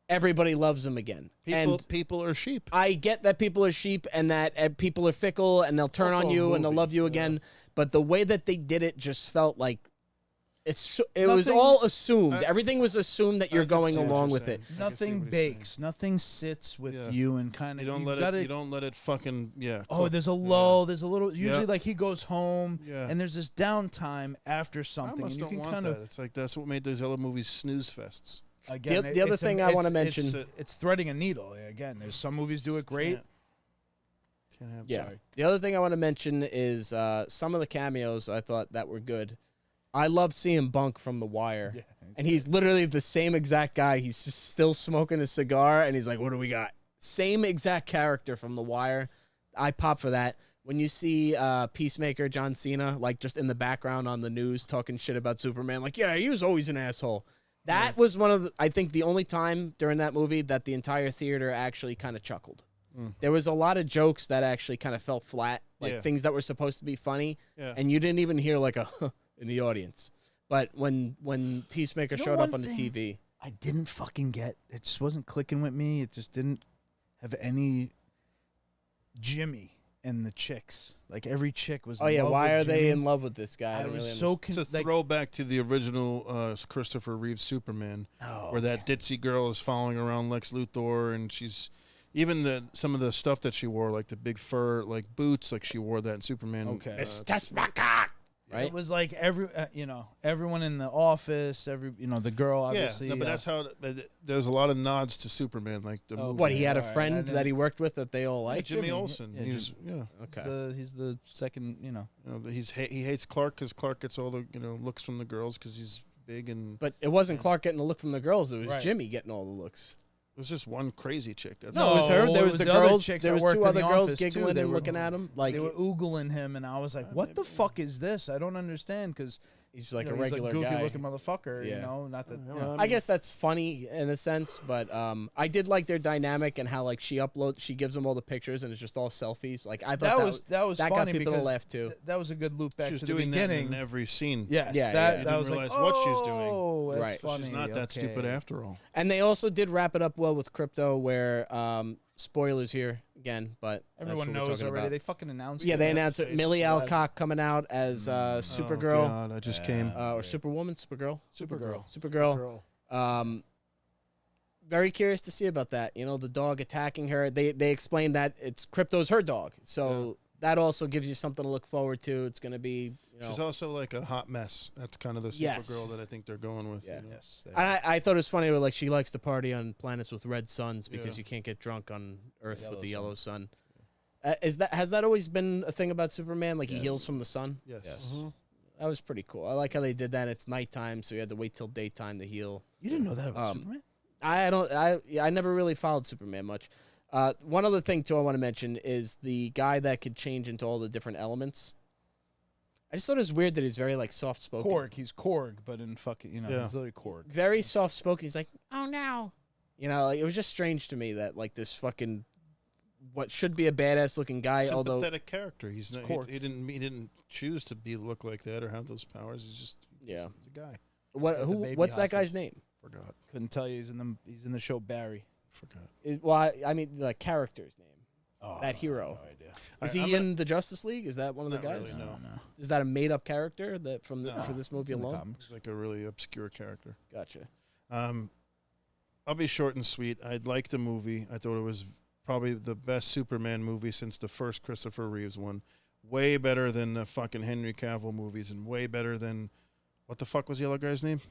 everybody loves him again. And People are sheep. I get that people are sheep and that people are fickle and they'll turn Also on a you and they'll movie, love you again. But the way that they did it just felt like it was Nothing- all assumed. Everything was assumed that you're I can going see what along you're with saying. it. I can see Nothing what he's saying. bakes. Nothing sits with Yeah. you and kind of You don't let it. You don't let it fucking Oh, cook. there's a lull. There's a little. Usually, Yeah. like he goes home, Yeah. and there's this downtime after I something, and almost you don't can want kind that. of It's like that's what made those other movies snooze fests. again. The other it's thing I wanna mention- it's threading a needle. Again, there's some movies do it great. Can't have Yeah. Sorry. The other thing I want to mention is some of the cameos I thought that were good. I love seeing Bunk from The Wire. Yeah. And he's literally the same exact guy. He's just still smoking a cigar, and he's like, what do we got? Same exact character from The Wire. I pop for that. When you see Peacemaker John Cena, like, just in the background on the news talking shit about Superman, like, yeah, he was always an asshole. That was one of I think, the only time during that movie that the entire theater actually kind of chuckled. There was a lot of jokes that actually kind of fell flat, like Yeah. things that were supposed to be funny, Yeah. and you didn't even hear, like, a in the audience. But when Peacemaker You know showed one up on the thing TV, I didn't fucking get. It just wasn't clicking with me. It just didn't have any Jimmy and the chicks. Like every chick was. Oh in yeah, love why with are they Jimmy. in love with this guy? I don't was really so It's a like, throwback to the original Christopher Reeve Superman, where that ditzy girl is following around Lex Luthor, and she's even some of the stuff that she wore, like the big fur like boots, like she wore that in Superman. Okay. Right? It was like everyone in the office, the girl obviously. Yeah, no, but that's how there's a lot of nods to Superman, like the movie. What, he had a All right, friend I didn't- that he worked with that they all Yeah, liked? Jimmy Olsen. Yeah, He's Okay. He's the second. you know, he hates Clark because Clark gets all the looks from the girls because he's big and. But it wasn't Clark getting a look from the girls. It was Right. Jimmy getting all the looks. It was just one crazy chick. That's No, all. it was her. There it was the other girls. chicks There that was worked two in other the girls office, too. giggling They and were- looking at him. Like They were oogling him, and I was like, "What the fuck is this? I don't understand." Because he's like he's a regular a goofy guy. looking motherfucker. Yeah. Not that. I guess that's funny in a sense, but I did like their dynamic and how like she gives them all the pictures and it's just all selfies. Like I thought that was that funny got people to because laugh too. that was a good loop back She was to the doing that beginning. in every scene. Yes, Yeah, that yeah. that You was didn't like, realize what she's doing. oh, that's Right. funny. She's not that stupid okay. after all. And they also did wrap it up well with Crypto, where spoilers here again, but that's Everyone what we're knows talking already. about. They fucking announced. Yeah, it. they That's announced to it. say Millie it's Alcock coming out as Oh, Supergirl, God, I just came. or Superwoman, Supergirl. Supergirl. Girl. Very curious to see about that. The dog attacking her. They explained that it's Crypto's her dog, so that also gives you something to look forward to. It's going to be, She's also like a hot mess. That's kind of the Yes. Supergirl that I think they're going with. Yeah. you know? Yes. I thought it was funny. Like she likes to party on planets with red suns because Yeah. you can't get drunk on Earth with the Yellow yellow sun. Has that always been a thing about Superman? Like he Yes. heals from the sun. Yes. That was pretty cool. I like how they did that. It's nighttime, so you had to wait till daytime to heal. You didn't know that about Superman? I never really followed Superman much. One other thing too I want to mention is the guy that could change into all the different elements. I just thought it was weird that he's very like soft spoken. Korg. He's Korg, but in fucking Yeah. he's literally Korg. Very soft spoken. He's like, oh no. Like it was just strange to me that like this fucking what should be a badass looking guy, although Sympathetic character. He's not. Korg. He didn't choose to look like that or have those powers. He's Yeah. He's a guy. the baby what's that hostage. guy's name? Forgot. Couldn't tell you. He's in the show Barry. Forgot. I mean the character's name. Oh, That hero. No idea. Is I'm he gonna- in the Justice League? Is that one of the Not guys? really, no. Is that a made up character that for this movie It's in the alone? comics. He's like a really obscure character. Gotcha. I'll be short and sweet. I liked the movie. I thought it was probably the best Superman movie since the first Christopher Reeves one. Way better than the fucking Henry Cavill movies, and way better than what the fuck was the other guy's name?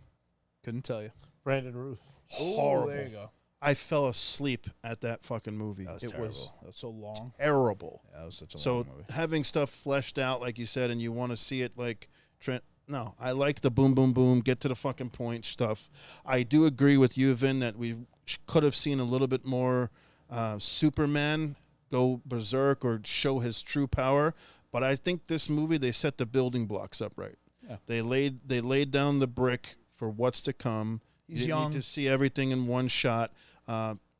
Couldn't tell you. Brandon Ruth. Horrible. There you go. I fell asleep at that fucking movie. That was It terrible. was That was so long. terrible. Yeah, that was such a So long movie. having stuff fleshed out, like you said, and you want to see it like no, I like the boom, boom, boom, get to the fucking point stuff. I do agree with you, Vin, that we could have seen a little bit more Superman go berserk or show his true power. But I think this movie, they set the building blocks up right. Yeah. They laid down the brick for what's to come. He's you didn't young. need to see everything in one shot.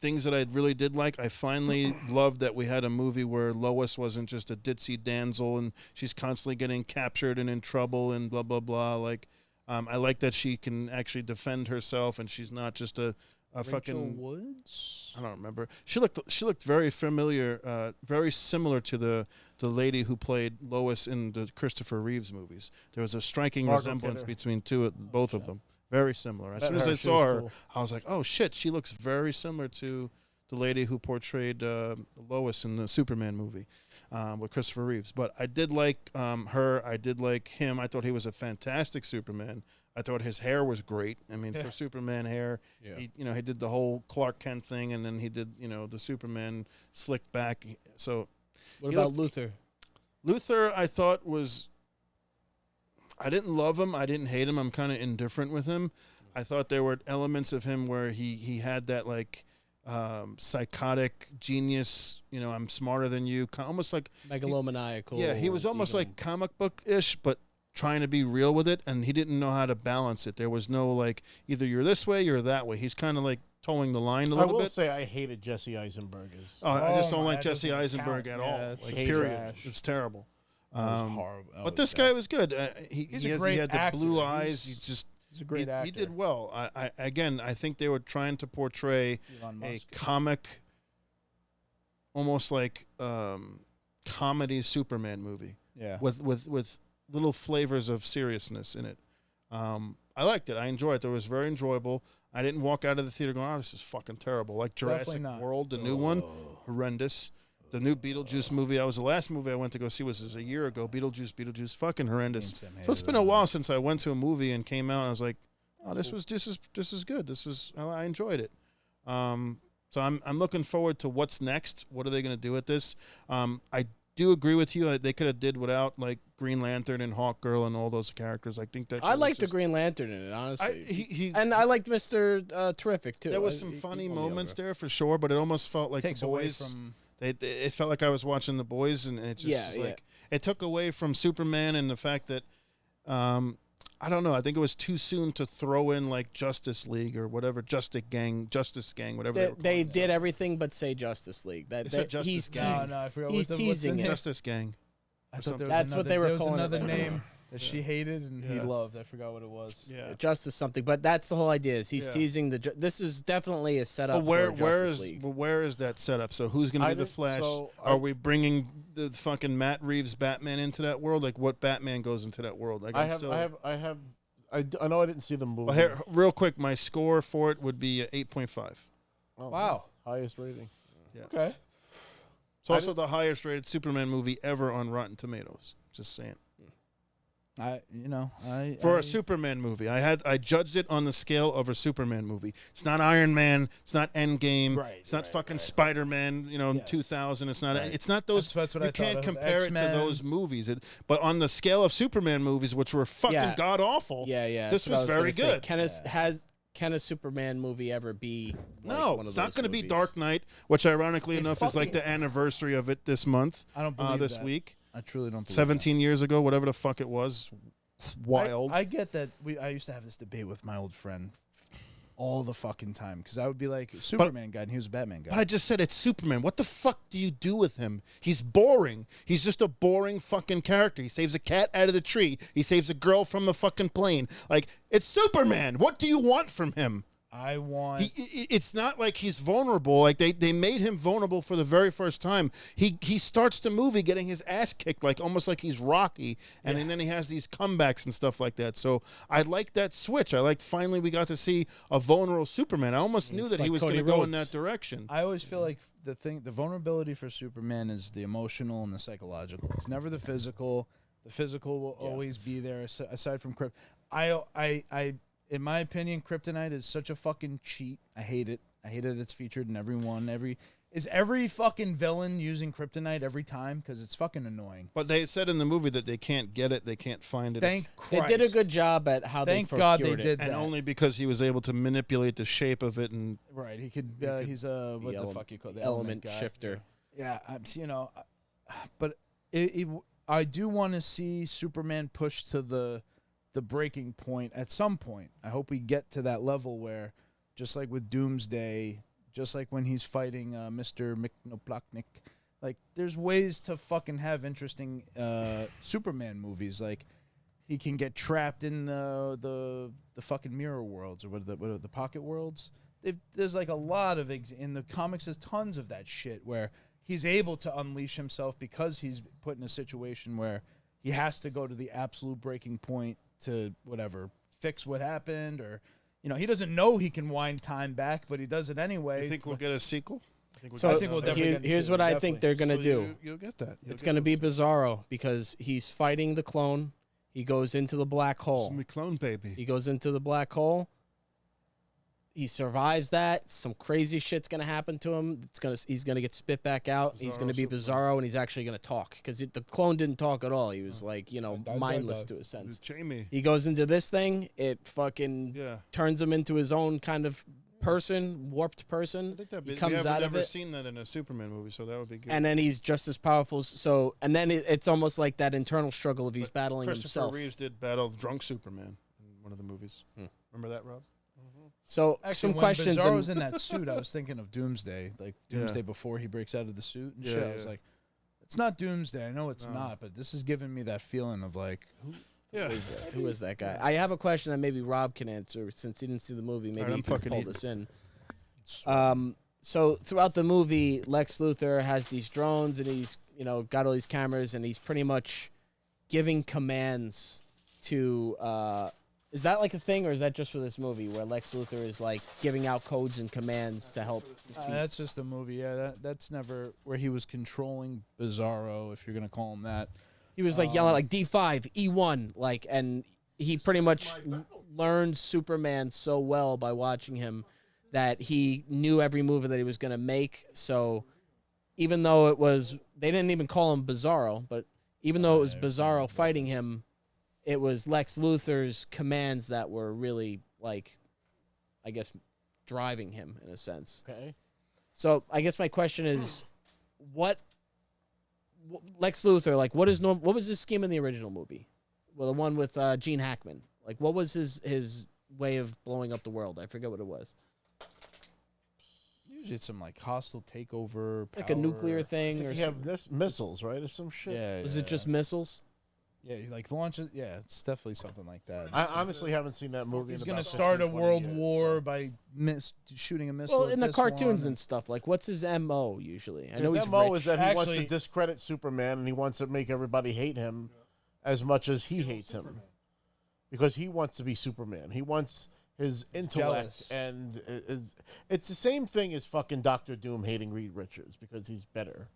Things that I really did like. I finally loved that we had a movie where Lois wasn't just a ditzy damsel and she's constantly getting captured and in trouble and blah, blah, blah. Like, I like that she can actually defend herself and she's not just a Rachel fucking Woods. I don't remember. She looked very familiar, very similar to the lady who played Lois in the Christopher Reeves movies. There was a striking Margot resemblance Kidder. between both of them. Very similar. As Met soon as her, I she saw was her, cool. I was like, "Oh shit, she looks very similar to the lady who portrayed Lois in the Superman movie with Christopher Reeves." But I did like her. I did like him. I thought he was a fantastic Superman. I thought his hair was great. I mean, for Superman hair, he did the whole Clark Kent thing, and then he did the Superman slicked back. So What He about looked- Luthor? Luthor, I thought was. I didn't love him. I didn't hate him. I'm kind of indifferent with him. I thought there were elements of him where he had that like psychotic genius. I'm smarter than you. Almost like Megalomaniacal. yeah, he was almost even- like comic book ish, but trying to be real with it, and he didn't know how to balance it. There was no like either you're this way or that way. He's kind of like towing the line a I little will bit. say I hated Jesse Eisenberg. I just don't my, like that Jesse doesn't Eisenberg count. at Yeah, all. it's Like hate period, trash. it's terrible. That was horrible. That But was this bad. guy was good. He's He a great had the actor. blue eyes. He's a great actor. He did well. I think they were trying to portray Elon a Musk. comic, almost like comedy Superman movie. Yeah. With little flavors of seriousness in it. I liked it. I enjoyed it. It was very enjoyable. I didn't walk out of the theater going, "Oh, this is fucking terrible." Like Jurassic not. World, the new one, horrendous. The new Beetlejuice movie. The last movie I went to go see was a year ago. Beetlejuice, fucking horrendous. So it's been a while since I went to a movie and came out and I was like, "Oh, this is good. I enjoyed it." So I'm looking forward to what's next. What are they going to do with this? I do agree with you. They could have did without like Green Lantern and Hawkgirl and all those characters. I think that I liked the Green Lantern in it, honestly. And I liked Mr. Terrific too. There was some funny moments there for sure, but it almost felt like Takes the boys. away from. It felt like I was watching The Boys, and it just was like it took away from Superman and the fact that I don't know. I think it was too soon to throw in like Justice League or whatever, Justice Gang, whatever. They did everything but say Justice League. Justice Gang. No, I forgot he's teasing it. Justice Gang. I thought That's what they were calling it. There was another right? name that she hated and he loved. I forgot what it was. Yeah. Justice something, but that's the whole idea. Is he's teasing this is definitely a setup for Justice League. Where is that setup? So who's going to be the Flash? Are we bringing the fucking Matt Reeves Batman into that world? Like what Batman goes into that world? Like I know I didn't see the movie. Well, here, real quick, my score for it would be 8.5. Oh, Wow. Highest rating. Yeah. Okay. It's also the highest rated Superman movie ever on Rotten Tomatoes. Just saying. For a Superman movie, I judged it on the scale of a Superman movie. It's not Iron Man. It's not Endgame. It's not fucking Spider-Man. 2000. It's not. It's not those. That's what you I can't thought of. compare it to X-Men. those movies. But on the scale of Superman movies, which were fucking god awful. Yeah. This was very good. Can a Superman movie ever be? Like No, one of it's not those going to be movies? Dark Knight, which ironically enough is like the anniversary of it this month. I don't believe this that. week. I truly don't believe 17 years ago, whatever the fuck it was. Wild. I get that. I used to have this debate with my old friend all the fucking time because I would be like Superman guy and he was a Batman guy. But I just said it's Superman. What the fuck do you do with him? He's boring. He's just a boring fucking character. He saves a cat out of the tree. He saves a girl from the fucking plane. Like, it's Superman. What do you want from him? I want. It's not like he's vulnerable. Like they made him vulnerable for the very first time. He starts the movie getting his ass kicked, like almost like he's Rocky, and then he has these comebacks and stuff like that. So I like that switch. I liked finally we got to see a vulnerable Superman. I almost knew that he was going to go in that direction. I always feel like the vulnerability for Superman is the emotional and the psychological. It's never the physical. The physical will always be there. Aside from Kryptonite, I in my opinion, Kryptonite is such a fucking cheat. I hate it. I hate it. It's featured in every fucking villain using Kryptonite every time because it's fucking annoying. But they said in the movie that they can't get it, they can't find it. Thank Christ. They did a good job at how Thank they God they procured it. did that. And only because he was able to manipulate the shape of it and Right, he could. He's a what the fuck you call it? The element guy. shifter. Yeah, but I do want to see Superman push to the breaking point at some point. I hope we get to that level where, just like with Doomsday, just like when he's fighting Mr. Micnoplachnik, like there's ways to fucking have interesting Superman movies. Like he can get trapped in the fucking mirror worlds or what are the pocket worlds. There's like a lot of in the comics. There's tons of that shit where he's able to unleash himself because he's put in a situation where he has to go to the absolute breaking point to whatever fix what happened, or he doesn't know he can wind time back, but he does it anyway. You think we'll get a sequel? I think we'll definitely get here's what I think they're gonna do. You'll get that. It's gonna be Bizarro because he's fighting the clone. He goes into the black hole. The clone baby. He goes into the black hole. He survives that. Some crazy shit's gonna happen to him. He's gonna get spit back out. He's gonna be Bizarro, and he's actually gonna talk because the clone didn't talk at all. He was like, mindless to a sense. Jamie. He goes into this thing. It fucking turns him into his own kind of person, warped person. I think that'd be, he comes out of it. Never seen that in a Superman movie, so that would be good. And then he's just as powerful. So, and then it's almost like that internal struggle of he's battling himself. Christopher Reeves did battle drunk Superman in one of the movies. Remember that, Rob? So Actually, some when questions. Bizarro's in that suit, I was thinking of Doomsday, like Doomsday before he breaks out of the suit and shit. I was like, it's not Doomsday. I know it's not, but this is giving me that feeling of like, who is that guy? I have a question that maybe Rob can answer since he didn't see the movie. Maybe he can pull this in. So throughout the movie, Lex Luthor has these drones and he's got all these cameras, and he's pretty much giving commands to. Is that like a thing, or is that just for this movie where Lex Luthor is like giving out codes and commands to help? That's just a movie. Yeah, that's never where he was controlling Bizarro, if you're gonna call him that. He was like yelling like D5, E1, like, and he pretty much learned Superman so well by watching him that he knew every move that he was gonna make. So even though they didn't even call him Bizarro, but even though it was Bizarro fighting him, it was Lex Luthor's commands that were really, like, I guess, driving him in a sense. Okay. So I guess my question is, Lex Luthor, like, what was his scheme in the original movie? Well, the one with Gene Hackman. Like, what was his way of blowing up the world? I forget what it was. Usually it's some like hostile takeover, Like a nuclear thing, or You have missiles, right, or some shit. Yeah, was it just missiles? Yeah, he like launches. Yeah, it's definitely something like that. I honestly haven't seen that movie. He's in gonna about start 15, a 20 world years, war so. by shooting a missile. Well, at in the this cartoons one. and stuff, like, what's his MO usually? I know His he's MO rich. is that he wants to Actually- discredit Superman and he wants to make everybody hate him as much as he hates him. Because he wants to be Superman. He wants his intellect Jealous. and it's the same thing as fucking Dr. Doom hating Reed Richards because he's better.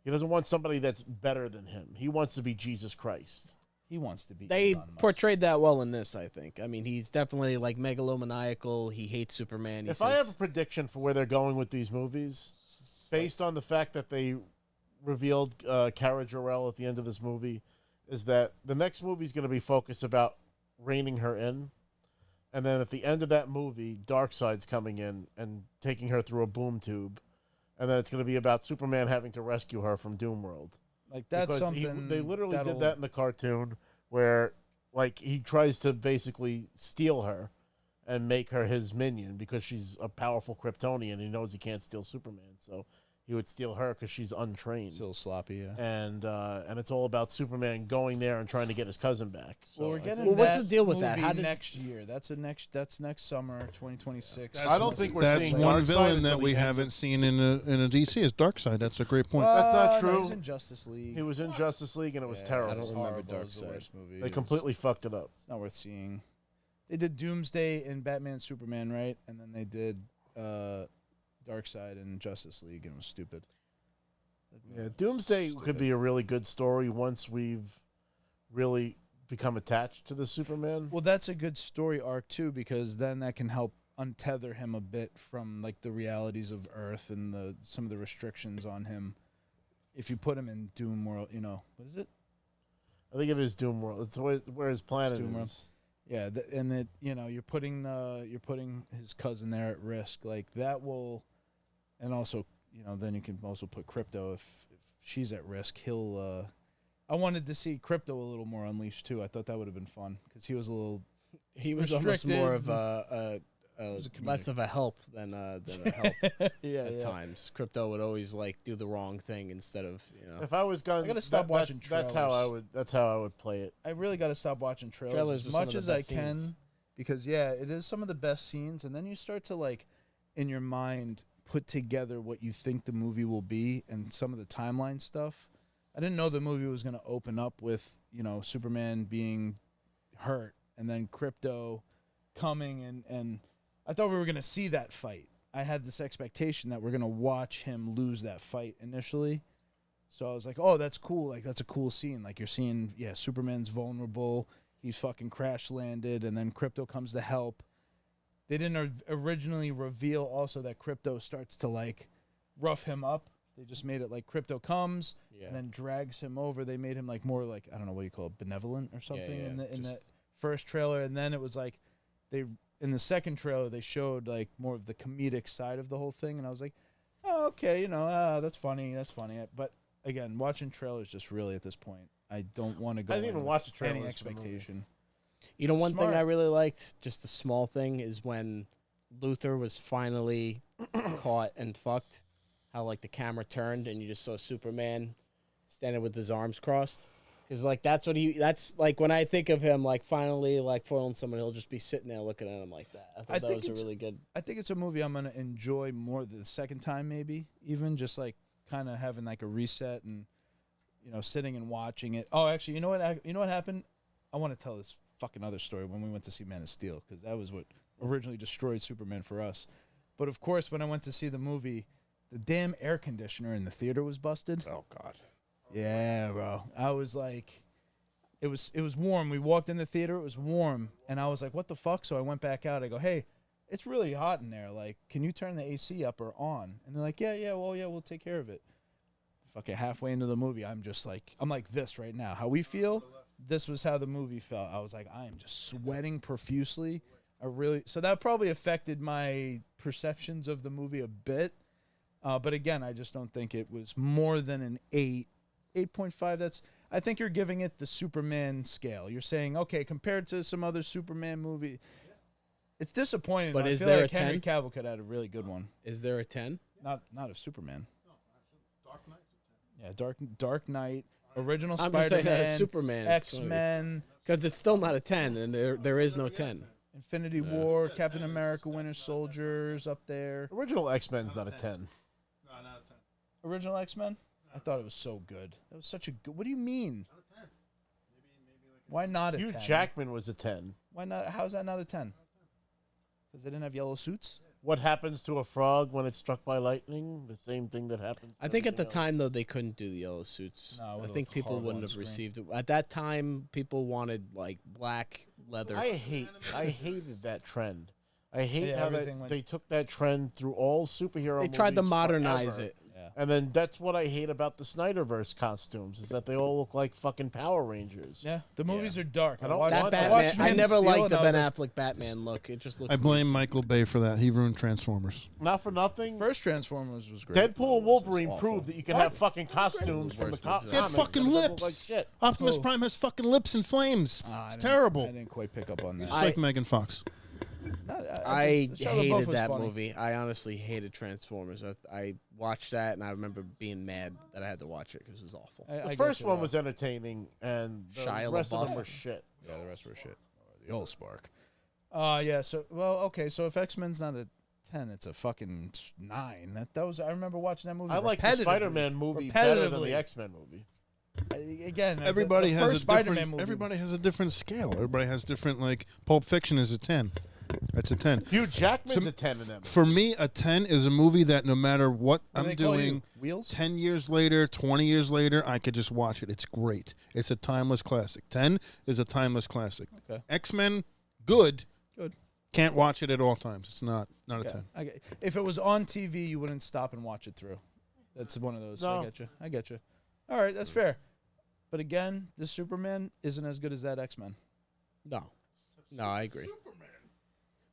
He doesn't want somebody that's better than him. He wants to be Jesus Christ. He wants to be. They Elon Musk. portrayed that well in this, I think. I mean, he's definitely like megalomaniacal. He hates Superman. He If says, I have a prediction for where they're going with these movies, based on the fact that they revealed Kara Jor-El at the end of this movie, is that the next movie is going to be focused about reining her in. And then at the end of that movie, Darkseid's coming in and taking her through a boom tube. And then it's going to be about Superman having to rescue her from Doomworld. Like that's Because something. they literally that'll- did that in the cartoon where, like, he tries to basically steal her and make her his minion because she's a powerful Kryptonian. He knows he can't steal Superman, so he would steal her because she's untrained. Still sloppy, yeah. And it's all about Superman going there and trying to get his cousin back. So Well, we're I getting. think- Well, what's that the deal with that? movie How did- next year? That's next summer, 2026. I don't think we're That's seeing one Darkseid villain until that the we end. haven't seen in a DC is Darkseid. That's a great point. That's not No, true. he's in Justice League. He was in Justice League and it was terrible. I don't remember Horrible. It was the Darkseid. worst movie. They It completely fucked it up. It's not worth seeing. They did Doomsday and Batman Superman, right? And then they did Darkseid and Justice League, and it was stupid. Yeah, Doomsday could be a really good story once we've really become attached to the Superman. Well, that's a good story arc too, because then that can help untether him a bit from like the realities of Earth and some of the restrictions on him. If you put him in Doom World, what is it? I think it is Doomworld. It's where his planet Doomworld. is. Yeah, and it you're putting his cousin there at risk, like that will, and also then you can also put Crypto if she's at risk. He'll. I wanted to see Crypto a little more unleashed too. I thought that would have been fun because he was a little. He was almost restricted. more of a less of a help than a help yeah, at times. Crypto would always like do the wrong thing instead of If I was going, I gotta stop watching That's how I trailers. would. That's how I would play it. I really got to stop watching trailers Trailers as are some much of as the I best can scenes. because it is some of the best scenes, and then you start to like in your mind put together what you think the movie will be and some of the timeline stuff. I didn't know the movie was going to open up with Superman being hurt and then Crypto coming and I thought we were going to see that fight. I had this expectation that we're going to watch him lose that fight initially. So I was like, oh, that's cool. Like, that's a cool scene. Like, you're seeing, Superman's vulnerable. He's fucking crash landed, and then Crypto comes to help. They didn't originally reveal also that Crypto starts to, like, rough him up. They just made it like Crypto comes and then drags him over. They made him, like, more like, I don't know what you call it, benevolent or something in the first trailer. And then it was like in the second trailer, they showed, like, more of the comedic side of the whole thing. And I was like, oh, okay, that's funny. That's funny. But again, watching trailers just really at this point, I don't want to go. I didn't even watch the trailers Any for the movie. expectation. one Smart. thing I really liked, just a small thing, is when Luthor was finally caught and fucked. How like the camera turned and you just saw Superman standing with his arms crossed. Because like that's like when I think of him like finally like foiling someone, he'll just be sitting there looking at him like that. I thought that was a really good. I think it's a movie I'm gonna enjoy more the second time, maybe even just like kind of having like a reset and sitting and watching it. Oh, actually, you know what happened? I want to tell this fucking other story when we went to see Man of Steel, because that was what originally destroyed Superman for us. But of course, when I went to see the movie, the damn air conditioner in the theater was busted. Oh God. Yeah, bro. I was like, it was warm. We walked in the theater, it was warm, and I was like, what the fuck? So I went back out. I go, hey, it's really hot in there. Like, can you turn the AC up or on? And they're like, yeah, we'll take care of it. Fucking halfway into the movie, I'm like this right now. How we feel, this was how the movie felt. I was like, I am just sweating profusely. So that probably affected my perceptions of the movie a bit. But again, I just don't think it was more than an 8. 8.5, I think you're giving it the Superman scale. You're saying, okay, compared to some other Superman movie, it's disappointing. But I is feel there like a 10? Henry Cavill could have had a really good one. Is there a 10? Not of Superman. Yeah, Dark Knight, original I'm just saying Spider-Man, Superman. X-Men, Because it's still not a 10, and there is no 10. Infinity War, Captain America, Winter Soldier's up there. Original X-Men's not a 10. Original X-Men? I thought it was so good. That was such a good... What do you mean? Why not a 10? Hugh Jackman was a 10. Why not? How's that not a 10? Because they didn't have yellow suits? What happens to a frog when it's struck by lightning? The same thing that happens to I think at the everything time, else. though, they couldn't do the yellow suits. No, it I would've think looked people horrible wouldn't on have screen. received it. At that time, people wanted, like, black leather. I hated that trend. I hate Yeah, how everything went- they took that trend through all superhero They movies tried to modernize forever. it. Yeah. And then that's what I hate about the Snyderverse costumes, is that they all look like fucking Power Rangers. Yeah, the movies are dark. I don't watched- want That I watched Batman, Man I of never Steel liked and the I was Ben like, Affleck Batman look. It just looked. I blame Michael Bay for that. He ruined Transformers. Not for nothing. First Transformers was great. Deadpool and Wolverine awful. proved that you can have fucking costumes from the comics. He had fucking that look lips. like shit. Optimus Oh. Prime has fucking lips and flames. I It's didn't- terrible. I didn't quite pick up on that. It's like Megan Fox. I Shia LaBeouf hated was that funny. movie. I honestly hated Transformers. I watched that, and I remember being mad that I had to watch it because it was awful. I The get first you, one though. was entertaining, and the Shia rest of LaBeouf. them were shit. Yeah, the rest were shit. The old spark. Yeah. So okay. So if X-Men's not a 10, it's a fucking 9. That was. I remember watching that movie. I like the repetitively. Spider-Man movie better than Repetitively. the X-Men movie. Again, Everybody the has first a Spider-Man different. movie. Everybody has a different scale. Everybody has different. Like Pulp Fiction is a 10. That's a 10. Hugh Jackman's So- a 10 in that movie. For me, a 10 is a movie that no matter what What do I'm they call you? doing, Wheels. 10 years later, 20 years later, I could just watch it. It's great. It's a timeless classic. 10 is a timeless classic. Okay. X-Men, good. Good. Can't watch it at all times. It's not a Okay. 10. If it was on TV, you wouldn't stop and watch it through. That's one of those. No. I get you. All right, that's fair. But again, this Superman isn't as good as that X-Men. No, I agree.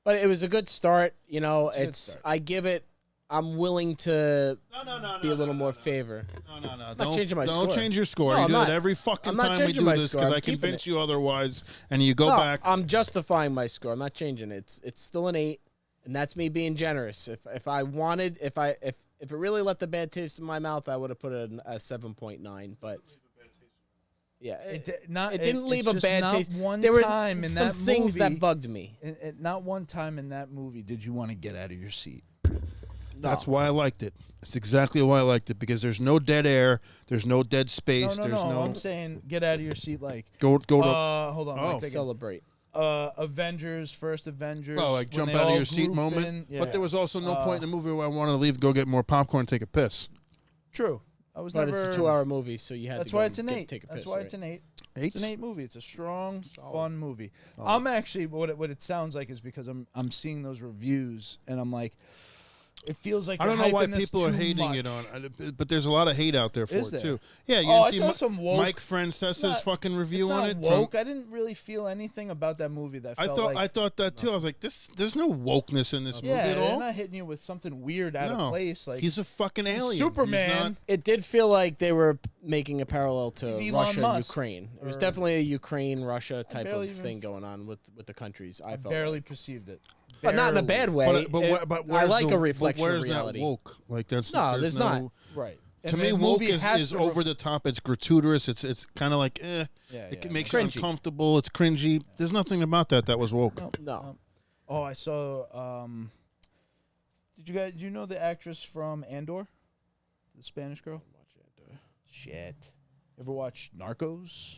But it was a good start. You know, It's a good it's. start. I give it. I'm willing to No. be a little more favor. No. not changing my Don't score. change your score. No, you I'm do not. it every fucking I'm not time we changing do my this score. because I'm I keeping convince it. you otherwise, and you go No, back. I'm justifying my score. I'm not changing it. It's still an 8, and that's me being generous. If I wanted, if it really left a bad taste in my mouth, I would have put it a 7.9. But yeah, it didn't leave a it's just bad not taste. One There were time in some that things movie, that bugged me. Not one time in that movie did you want to get out of your seat. That's why I liked it. That's exactly why I liked it because there's no dead air, there's no dead space, No. there's no I'm saying get out of your seat. Like go to hold on. Oh. I'm thinking, Celebrate. Avengers, first Avengers. like when jump they out of all your seat group moment. in. Yeah. But there was also no point in the movie where I wanted to leave, go get more popcorn, and take a piss. True. I was But never. it's a 2-hour movie, so you had That's to go why it's an and 8. take a That's piss, why right? it's an 8. Eight. It's an 8 movie. It's a strong, fun movie. I'm actually what it sounds like is because I'm seeing those reviews and I'm like, it feels like I don't you're know why hyping this people are too hating it much. on, but there's a lot of hate out there for Is it there? too. Yeah, you I didn't saw some woke. Mike Francesa's not- fucking review it's on not it. woke. I didn't really feel anything about that movie that I felt thought like, I thought that too. I was like, there's no wokeness in this movie yeah, at they're all. not hitting you with something weird out No. of place. Like He's a fucking alien. He's Superman. not- It did feel like they were making a parallel to He's Elon Russia and Musk. Ukraine. It was Or- definitely a Ukraine-Russia type barely of even thing going on with the countries. I felt barely like. perceived it. But not in a bad way. But I where's like the, a reflection but of where's reality. that woke? Like that's No, there's not. Right. To And me, the woke movie has is to over the top. It's gratuitous. It's kind of like Yeah, it yeah. makes you Cringy. uncomfortable. It's cringy. There's nothing about that was woke. No. Oh, I saw. Did you know the actress from Andor, the Spanish girl? Shit. Ever watch Narcos?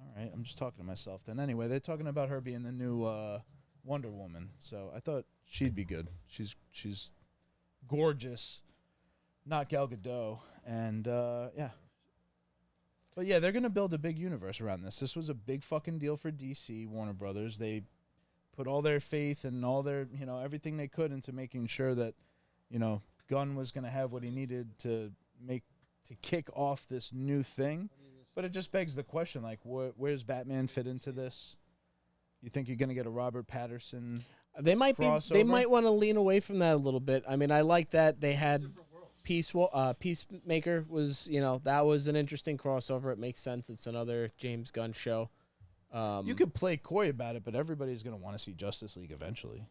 All right, I'm just talking to myself then. Anyway, they're talking about her being the new Wonder Woman, so I thought she'd be good. She's gorgeous, not Gal Gadot, and yeah. But yeah, they're gonna build a big universe around this. This was a big fucking deal for DC, Warner Brothers. They put all their faith and all their, everything they could into making sure that, Gunn was gonna have what he needed to kick off this new thing. But it just begs the question, like, where's Batman fit into this? You think you're gonna get a Robert Pattinson? They might crossover? They might want to lean away from that a little bit. I mean, I like that they had Peacemaker was, that was an interesting crossover. It makes sense. It's another James Gunn show. You could play coy about it, but everybody's going to want to see Justice League eventually.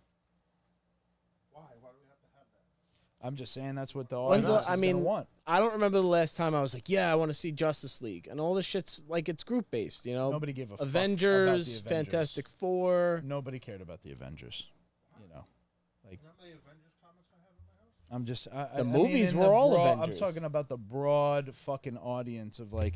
Why? Why do we have to have that? I'm just saying that's what the audience is going to want. I don't remember the last time I was like, yeah, I want to see Justice League. And all this shit's like, it's group based, Nobody gave a fuck about the Avengers, Avengers. Fantastic Four. Nobody cared about the Avengers. Like, You know how many Avengers comics I have in my house? I'm just The movies were all Avengers. I'm talking about the broad fucking audience of like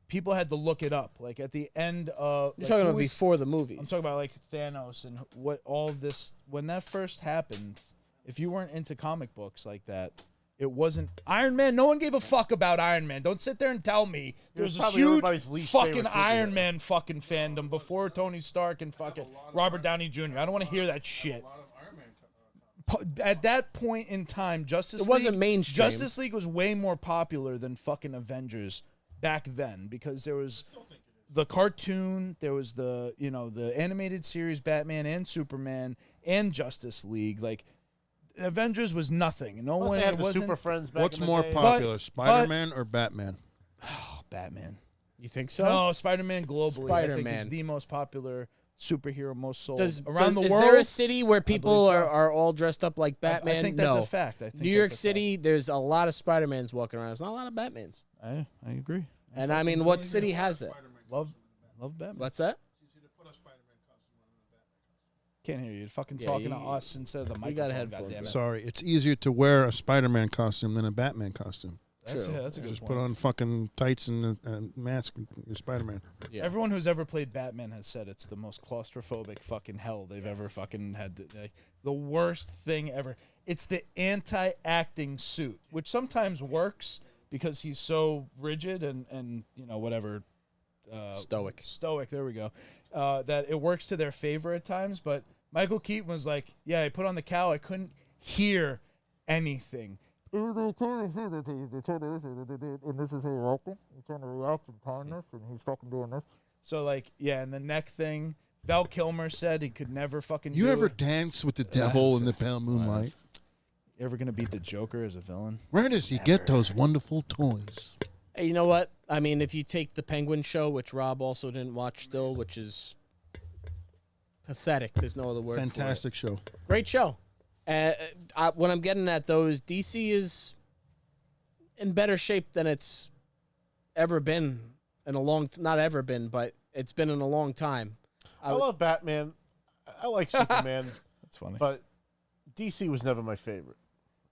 people had to look it up. Like at the end of You're talking about before the movies. I'm talking about like Thanos and what all of this when that first happened. If you weren't into comic books like that, it wasn't Iron Man. No one gave a fuck about Iron Man. Don't sit there and tell me there's a huge fucking Iron Man fucking fandom before Tony Stark and fucking Robert Downey Jr. I don't want to hear that shit. At that point in time, Justice League wasn't mainstream. Justice League was way more popular than fucking Avengers back then because there was the cartoon, there was the the animated series Batman and Superman and Justice League. Like Avengers was nothing. No Plus one. they had It the wasn't. Super Friends back What's in the more day. popular, Spider-Man or Batman? Oh, Batman. You think so? No, Spider-Man globally. I think Spider-Man. is the most popular superhero, most sold Is around the is world. there a city where people believe so. are all dressed up like Batman? I think that's no. a fact. I think New York that's a City, there's a lot of Spider-Mans walking around. There's not a lot of Batmans. fact. I agree. And I mean, what city has that? Love Batman. What's that? Can't hear you. You're fucking Yeah, talking to you- us instead of the microphone. you got headphones goddammit. in. Sorry, it's easier to wear a Spider-Man costume than a Batman costume. That's, True. yeah, that's a good Just point. put on fucking tights and a mask and you're Spider-Man. Yeah. Everyone who's ever played Batman has said it's the most claustrophobic fucking hell they've ever fucking had. The worst thing ever. It's the anti-acting suit, which sometimes works because he's so rigid and whatever. Stoic. Stoic, there we go. That it works to their favor at times, but Michael Keaton was like, yeah, I put on the cowl, I couldn't hear anything. And this is how you're acting. You're trying to react and turn this, and he's fucking doing this. So like, yeah, and the neck thing. Val Kilmer said he could never fucking You do ever it. dance with the devil in the pale moonlight? You ever gonna beat the Joker as a villain? Where does he get those wonderful toys? Hey, you know what? I mean, if you take the Penguin show, which Rob also didn't watch still, which is pathetic. There's no other word Fantastic show. for it. Great show. What I'm getting at, though, is DC is in better shape than it's ever been in a long... Not ever been, but it's been in a long time. I love Batman. I like Superman. That's funny. But DC was never my favorite.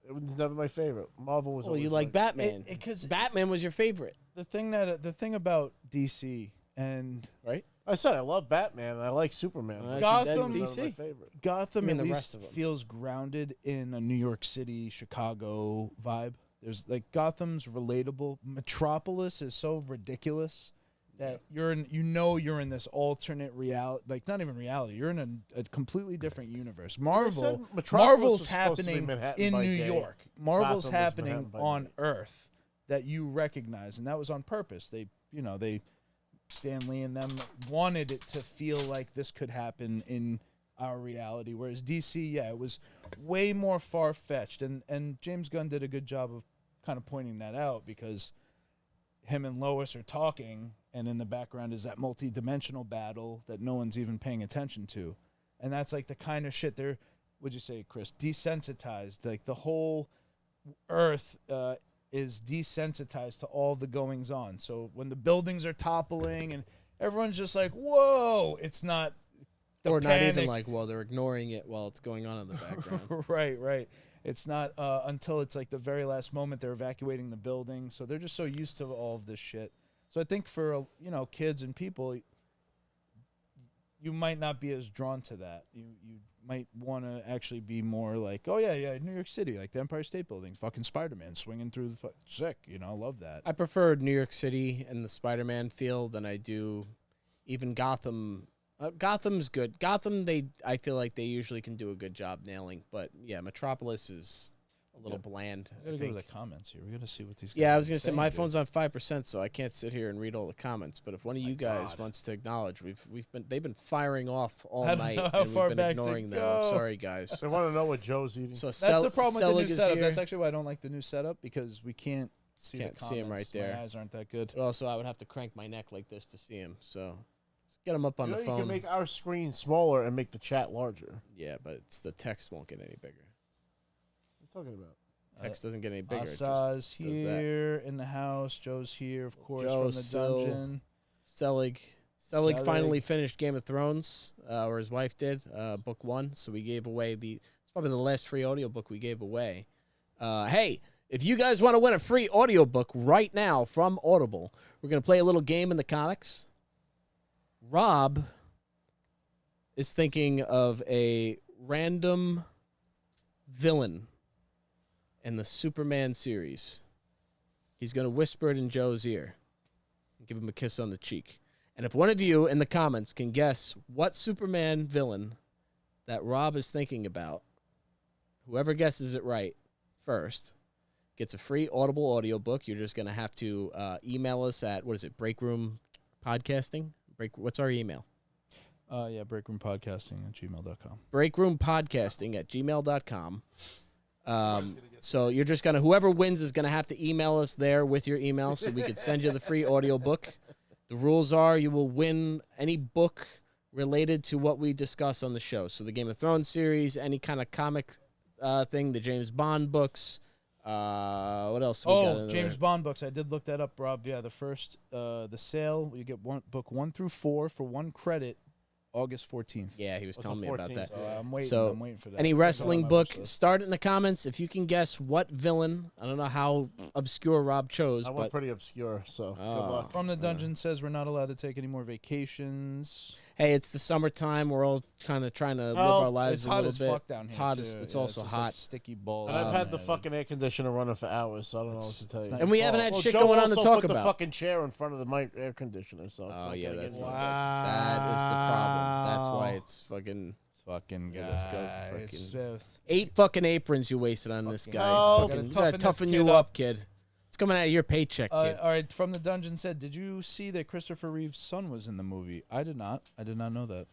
It was never my favorite. Marvel was Well, always you like my- Batman. Because Batman was your favorite, the thing about DC and right? I said I love Batman. And I like Superman. That's Gotham- Never my DC. favorite. Gotham I mean, at the least rest of 'em. feels grounded in a New York City, Chicago vibe. There's like Gotham's relatable. Metropolis is so ridiculous that you're in this alternate reality, like not even reality. You're in a completely different universe. Marvel's Metropolis was supposed to be happening Manhattan in by New day. York. Marvel's Gotham was happening Manhattan by on night. Earth that you recognize, and that was on purpose. They Stan Lee and them wanted it to feel like this could happen in our reality, whereas DC, yeah, it was way more far-fetched, and James Gunn did a good job of kind of pointing that out because him and Lois are talking, and in the background is that multi-dimensional battle that no one's even paying attention to, and that's like the kind of shit they're, what'd you say, Chris? Desensitized, like the whole Earth is desensitized to all the goings on. So when the buildings are toppling and everyone's just like, whoa, it's not the Or not even panic. like, well, they're ignoring it while it's going on in the background. Right. It's not until it's like the very last moment they're evacuating the building. So they're just so used to all of this shit. So I think for kids and people, you might not be as drawn to that. You might want to actually be more like, oh yeah, New York City, like the Empire State Building, fucking Spider-Man swinging through the sick. I love that. I prefer New York City and the Spider-Man feel than I do even Gotham. Gotham's good. Gotham, I feel like they usually can do a good job nailing. But yeah, Metropolis is a little bland. I gotta go to the comments here. We gotta see what these. Yeah, guys I was are gonna say saying, my dude. phone's on 5%, so I can't sit here and read all the comments. But if one of you guys wants to acknowledge, they've been firing off all I don't night, know how and far we've been back to ignoring them. go. I'm sorry, guys. They want to know what Joe's eating. So That's Sel- the problem with the Selig new is setup. here. That's actually why I don't like the new setup, because we can't see Can't the comments. see 'em right there. My eyes aren't that good. But also, I would have to crank my neck like this to see him. So just get him up on You the know, phone. you can make our screen smaller and make the chat larger. Yeah, but the text won't get any bigger. What are you talking about? Text doesn't get any bigger. It just Asa's does that. here in the house. Joe's here, of course, Joe, from the Sil, dungeon. Selig Selig. finally finished Game of Thrones, or his wife did, book 1. So we gave away it's probably the last free audiobook we gave away. Hey, if you guys want to win a free audiobook right now from Audible, we're going to play a little game in the comics. Rob is thinking of a random villain in the Superman series. He's going to whisper it in Joe's ear and give him a kiss on the cheek. And if one of you in the comments can guess what Superman villain that Rob is thinking about, whoever guesses it right first gets a free Audible audiobook. You're just going to have to email us at, breakroom podcasting? What's our email? Breakroompodcasting at gmail.com. Breakroom podcasting at gmail.com. So you're just going to, whoever wins is going to have to email us there with your email so we could send you the free audiobook. The rules are you will win any book related to what we discuss on the show. So the Game of Thrones series, any kind of comic thing, the James Bond books. What else we got in James there? Bond books. I did look that up, Rob. Yeah, the first, the sale, you get book 1 through 4 for 1 credit, August 14th. Yeah, he was What's telling the me about 14th? that. So I'm waiting. So, I'm waiting for that. Any That's wrestling on my book, wish list. start it in the comments. If you can guess what villain, I don't know how obscure Rob chose, I went but pretty obscure, so good Oh. luck. From the dungeon says we're not allowed to take any more vacations. hey, it's the summertime. We're all kind of trying to live Well, our lives It's a hot little as bit. fuck down It's here. hot. Too. It's Yeah, also just hot. Like sticky balls. And I've had the man. fucking air conditioner running for hours, so I don't know what It's to tell you. not And we haven't fault. had Well, shit Joe going on to also talk put about. the fucking chair in front of the air conditioner, so it's Oh not yeah, gonna that's get not no good. That is the problem. That's why it's fucking fucking guy. Yeah, let's go It's fucking- just- 8 fucking aprons you wasted on this Fucking guy. hell. Fucking, Gotta we gotta toughen this toughen kid you up. up, kid. It's coming out of your paycheck, kid. all right, from the dungeon said, did you see that Christopher Reeve's son was in the movie? I did not. I did not know that.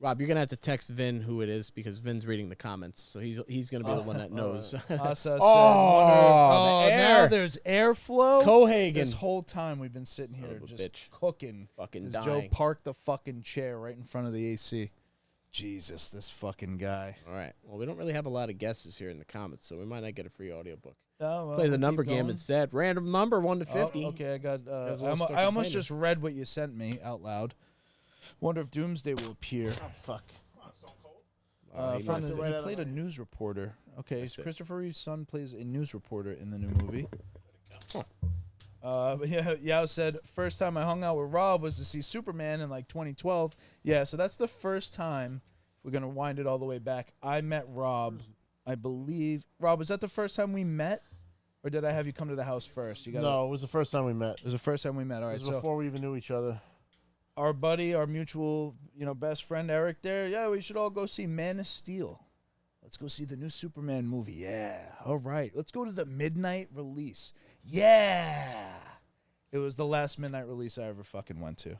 Rob, you're gonna have to text Vin who it is because Vin's reading the comments, so he's gonna be the one that knows. Asa said, Oh, the now air. there's airflow. Cohagen, This whole time we've been sitting Son here of a just bitch. cooking. fucking As dying. Joe parked the fucking chair right in front of the AC. Jesus, this fucking guy. All right. Well, we don't really have a lot of guesses here in the comments, so we might not get a free audiobook. Oh, well, Play the we'll number keep game going. instead. Random number 1 to 50. Oh, okay, I got. guys wanna start I almost complaining? just read what you sent me out loud. Wonder if Doomsday will appear. Oh, fuck. He From must the, have- right he out played a of the news reporter. Okay, That's it. Christopher Reeve's son plays a news reporter in the new movie. But yeah, Yao said first time I hung out with Rob was to see Superman in like 2012. Yeah, so that's the first time. If we're gonna wind it all the way back, I met Rob. I believe Rob, was that the first time we met, or did I have you come to the house first? You got No, it was the first time we met. It was the first time we met. All It right, was so before we even knew each other. our buddy, our mutual, best friend Eric there. Yeah, we should all go see Man of Steel. Let's go see the new Superman movie. Yeah. All right. Let's go to the midnight release. Yeah. It was the last midnight release I ever fucking went to.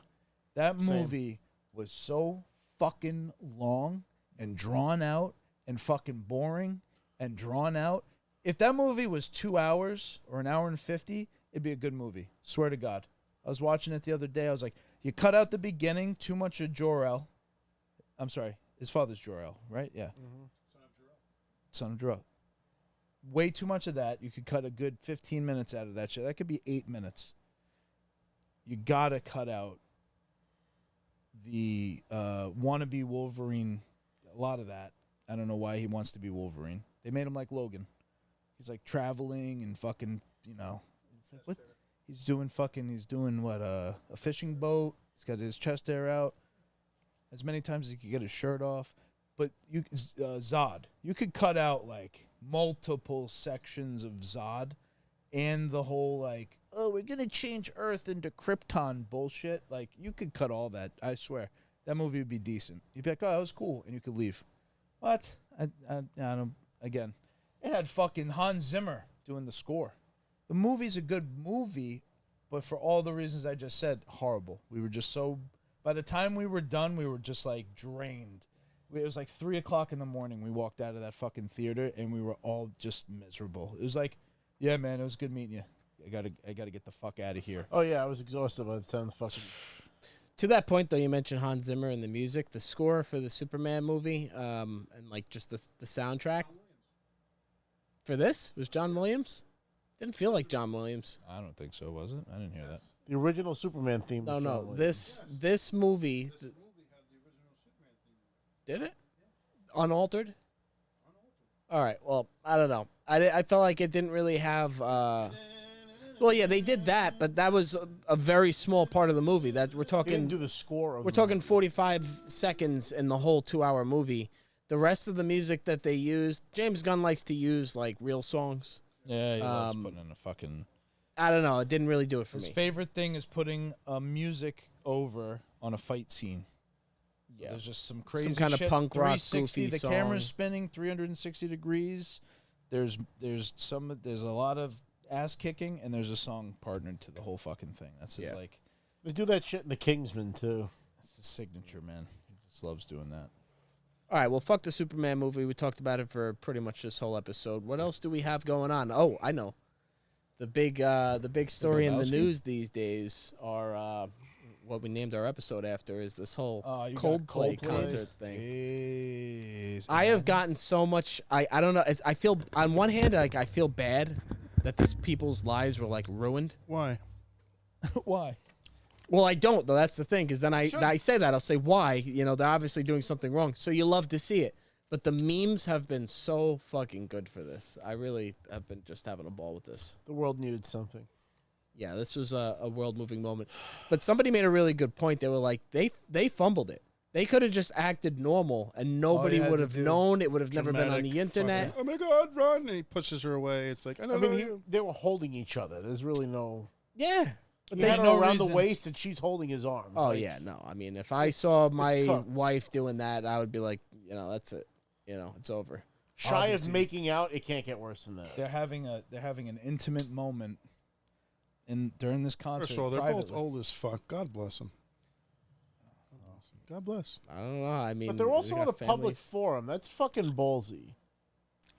That Same. movie was so fucking long and drawn out and fucking boring and drawn out. If that movie was 2 hours or an hour and 50, it'd be a good movie. Swear to God. I was watching it the other day. I was like, you cut out the beginning, too much of Jor-El. I'm sorry, his father's Jor-El, right? Yeah. Son of Jor-El. Way too much of that. You could cut a good 15 minutes out of that shit. That could be 8 minutes. You gotta cut out the wannabe Wolverine. A lot of that. I don't know why he wants to be Wolverine. They made him like Logan. He's like traveling and fucking, you know. It's like, what? He's doing what? A fishing boat. He's got his chest hair out. As many times as he could get his shirt off. But Zod. You could cut out like multiple sections of Zod and the whole like, oh, we're going to change Earth into Krypton bullshit. Like, you could cut all that. I swear. That movie would be decent. You'd be like, oh, that was cool. And you could leave. What? I don't. Again, it had fucking Hans Zimmer doing the score. The movie's a good movie, but for all the reasons I just said, horrible. We were just so. By the time we were done, we were just like drained. It was like 3 o'clock in the morning. We walked out of that fucking theater, and we were all just miserable. It was like, yeah, man, it was good meeting you. I gotta get the fuck out of here. Oh yeah, I was exhausted by the time the fucking. To that point, though, you mentioned Hans Zimmer and the music, the score for the Superman movie, and like just the soundtrack. For this was John Williams. Didn't feel like John Williams. I don't think so, was it? I didn't hear that. The original Superman theme. No, was no. John Williams. This movie. Did it? Unaltered? All right. Well, I don't know. I felt like it didn't really have. Well, yeah, they did that, but that was a very small part of the movie. That we're He talking. didn't do the score. Of We're the talking movie. 45 seconds in the whole 2-hour movie. The rest of the music that they used, James Gunn likes to use like real songs. Yeah, he loves putting in a fucking. I don't know. It didn't really do it for His me. favorite thing is putting music over on a fight scene. So Yeah. there's just some crazy kind of shit, punk rock 360. goofy The camera's song. spinning 360 degrees. There's a lot of ass kicking, and there's a song partnered to the whole fucking thing. That's his like. They do that shit in the Kingsman too. That's his signature, man. He just loves doing that. All right, well, fuck the Superman movie. We talked about it for pretty much this whole episode. What else do we have going on? Oh, I know. The big story in the Lebowski? news these days are what we named our episode after is this whole You got Coldplay Coldplay. concert thing. Jeez. I have gotten so much. I don't know. I feel on one hand like I feel bad that these people's lives were like ruined. Why? Why? Well, I don't though. That's the thing. Because then I say that I'll say why. You know, they're obviously doing something wrong. So you love to see it. But the memes have been so fucking good for this. I really have been just having a ball with this. The world needed something. Yeah, this was a world-moving moment. But somebody made a really good point. They were like, they fumbled it. They could have just acted normal, and nobody had would to have do known. It would have never been on Dramatic the internet. fucking, oh my God, run! And he pushes her away. It's like I I don't know. mean, they were holding each other. There's really no. Yeah. But They they had had her no around reason. the waist, and she's holding his arms. Oh, Like, yeah. No, I mean, if I saw my cooked. wife doing that, I would be like, you know, that's it. You know, it's over. Shy Obviously. of making out, it can't get worse than that. They're having an intimate moment during this concert. First of all, they're privately. both old as fuck. God bless them. God bless. I don't know. I mean, But they're also they on got a public families. forum. That's fucking ballsy.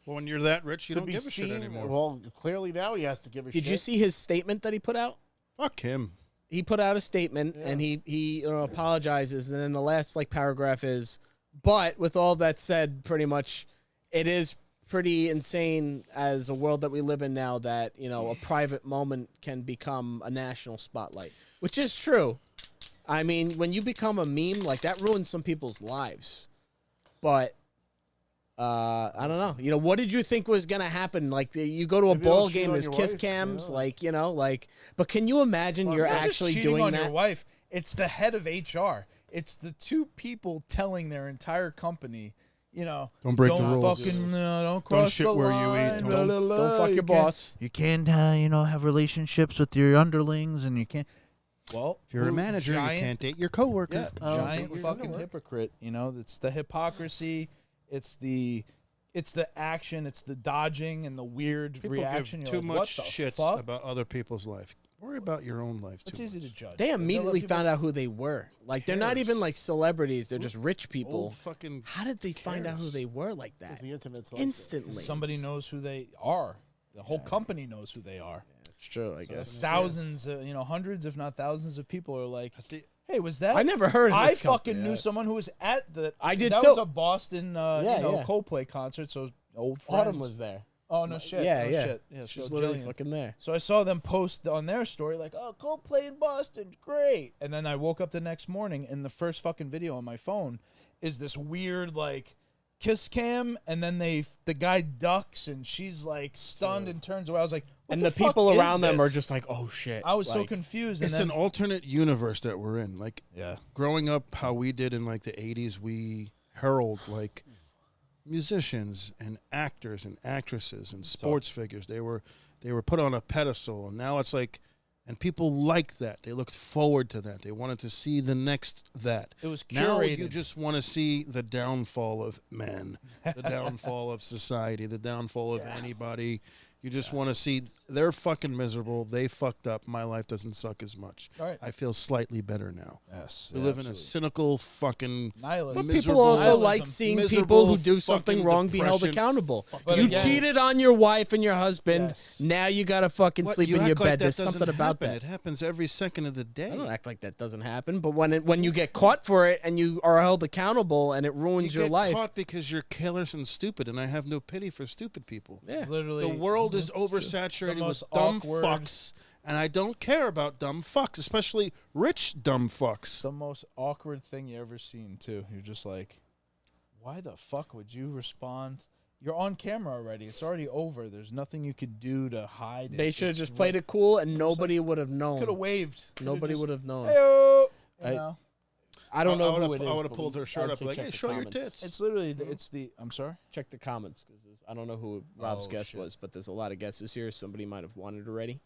Well, when you're that rich, you to don't be give a shit seen, anymore. well, clearly now he has to give a shit. Did you see his statement that he put out? Fuck him. He put out a statement and he apologizes, and then the last like paragraph is, but with all that said, pretty much, it is pretty insane as a world that we live in now that you know a private moment can become a national spotlight, which is true. I mean, when you become a meme, like that ruins some people's lives. But I don't know. You know, what did you think was gonna happen? Like you go to a Maybe they'll ball cheat game, on there's your kiss wife, cams, yeah. like you know, like. But can you imagine you're Not just actually cheating doing on that? your wife. It's the head of HR. It's the two people telling their entire company, you know, Don't break the rules. Fucking, don't cross shit the where you line. eat. blah, blah, Don't blah. fuck You your can't- boss. You can't, have relationships with your underlings, and you can't. Well, If you're a who- manager, giant, you can't date your coworker. Yeah, giant you're fucking gonna work. hypocrite. You know, it's the hypocrisy. It's the action. It's the dodging and the weird People reaction. give You're too like, much what the shits fuck? about other people's life. Worry about your own life It's too easy much. to judge. They immediately people- found out who they were. Like they're not even like celebrities; they're just rich people. Old fucking. How did they find out who cares? they were like that? Because the internet's like that. Instantly. Somebody knows who they are. The whole company knows who they are. It's true, I guess. Thousands, hundreds, if not thousands, of people are like, "Hey, was that?" I never heard of I this company. fucking knew someone who was at the. I did That too. was a Boston, Yeah. Coldplay concert. So old friends. Autumn was there. Oh no shit! Yeah, no yeah. Shit. Yeah, She was so literally Jillian. fucking there. So I saw them post on their story like, "Oh, Coldplay in Boston, great!" And then I woke up the next morning, and the first fucking video on my phone is this weird like kiss cam, and then the guy ducks, and she's like stunned and turns away. I was like, what And the the people fuck is around them are this? just like, oh shit. I was so Like, confused. It's And an then, alternate universe that we're in. Like, yeah, growing up, how we did in like the 80s, we herald like musicians and actors and actresses and sports figures. They were put on a pedestal, and now it's like, and people liked that. They looked forward to that. They wanted to see the next that. it was curated. Now you just want to see the downfall of man, the downfall of society, the downfall of anybody. You just want to see they're fucking miserable. They fucked up. My life doesn't suck as much. All right. I feel slightly better now. Yes, We live in a cynical fucking. nihilist. But Miserable- people also Nihilism. like seeing people Miserable who do something fucking wrong be held depression. accountable. But You again- cheated on your wife and your husband. Yes. Now you gotta fucking What? sleep You in your act like bed. that There's doesn't something about happen. that. It happens every second of the day. I don't act like that doesn't happen, but when you get caught for it and you are held accountable and it ruins You your get life, caught because you're careless and stupid, and I have no pity for stupid people. yeah. It's literally The world is The oversaturated with most dumb awkward- fucks, and I don't care about dumb fucks, especially rich dumb fucks. the most awkward thing you ever seen too. You're just like, why the fuck would you respond? You're on camera already. It's already over. There's nothing you could do to hide it. They should have just played it cool and nobody would have known. Could have waved. Nobody would have known. Hey-o, you I- know? I don't know who I it is. would have but pulled we- her shirt I'd up say like, check hey, the show your comments. tits. It's literally it's the. I'm sorry. Check the comments because I don't know who Rob's Oh, guest shit. was, but there's a lot of guesses here. Somebody might have won it already.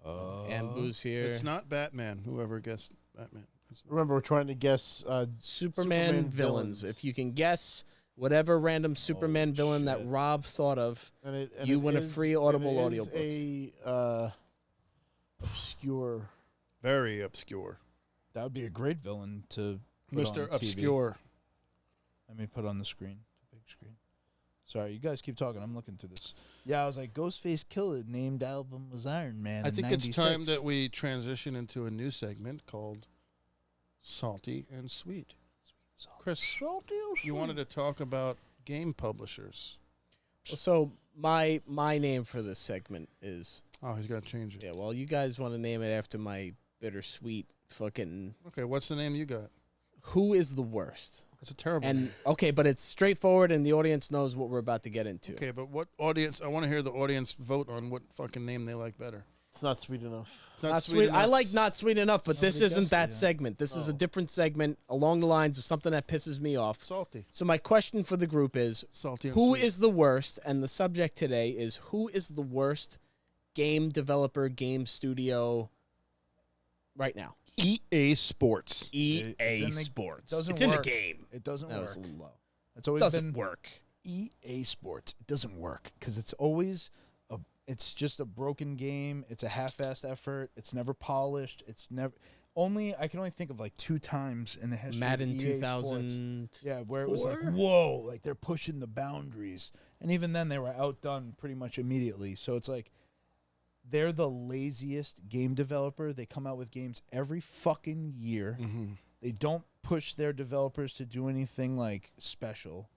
And Boo's here. It's not Batman. Whoever guessed Batman. It's not. Remember, we're trying to guess Superman villains. If you can guess whatever random Superman villain that shit. Rob thought of, and You it win a is- free and Audible it is audiobook. A obscure. Very obscure. That would be a great villain to put Mr. on TV. Obscure. Let me put on the screen, the big screen. Sorry, you guys keep talking. I'm looking through this. Yeah, I was like, Ghostface Killer named album was Iron Man. I in think it's time 96. that we transition into a new segment called Salty and Sweet. Chris, you wanted to talk about game publishers. so my name for this segment is Oh, he's got to change it. well, you guys want to name it after my bittersweet fucking Okay, what's the name you got? who is the worst? That's a terrible And okay, but it's straightforward and the audience knows what we're about to get into. Okay, but what audience? I want to hear the audience vote on what fucking name they like better. It's not sweet enough. It's Not sweet. I enough. like not sweet enough, but this Somebody isn't guessed that it, yeah. segment. This is a different segment along the lines of something that pisses me off. salty. So my question for the group is Salty. And who sweet. is the worst? And the subject today is who is the worst game developer, game studio right now? EA Sports? EA It's in the- Sports. doesn't It's in the work. game. It doesn't That was work. a little low. It's always Doesn't been work. EA Sports. It doesn't work because it's always it's just a broken game. It's a half-assed effort. It's never polished. It's never I can only think of like 2 times in the history Madden of EA Sports. 2000. Yeah, where it was like, 4? whoa, like they're pushing the boundaries. And even then they were outdone pretty much immediately. So it's like they're the laziest game developer. They come out with games every fucking year. Mm-hmm. They don't push their developers to do anything like special.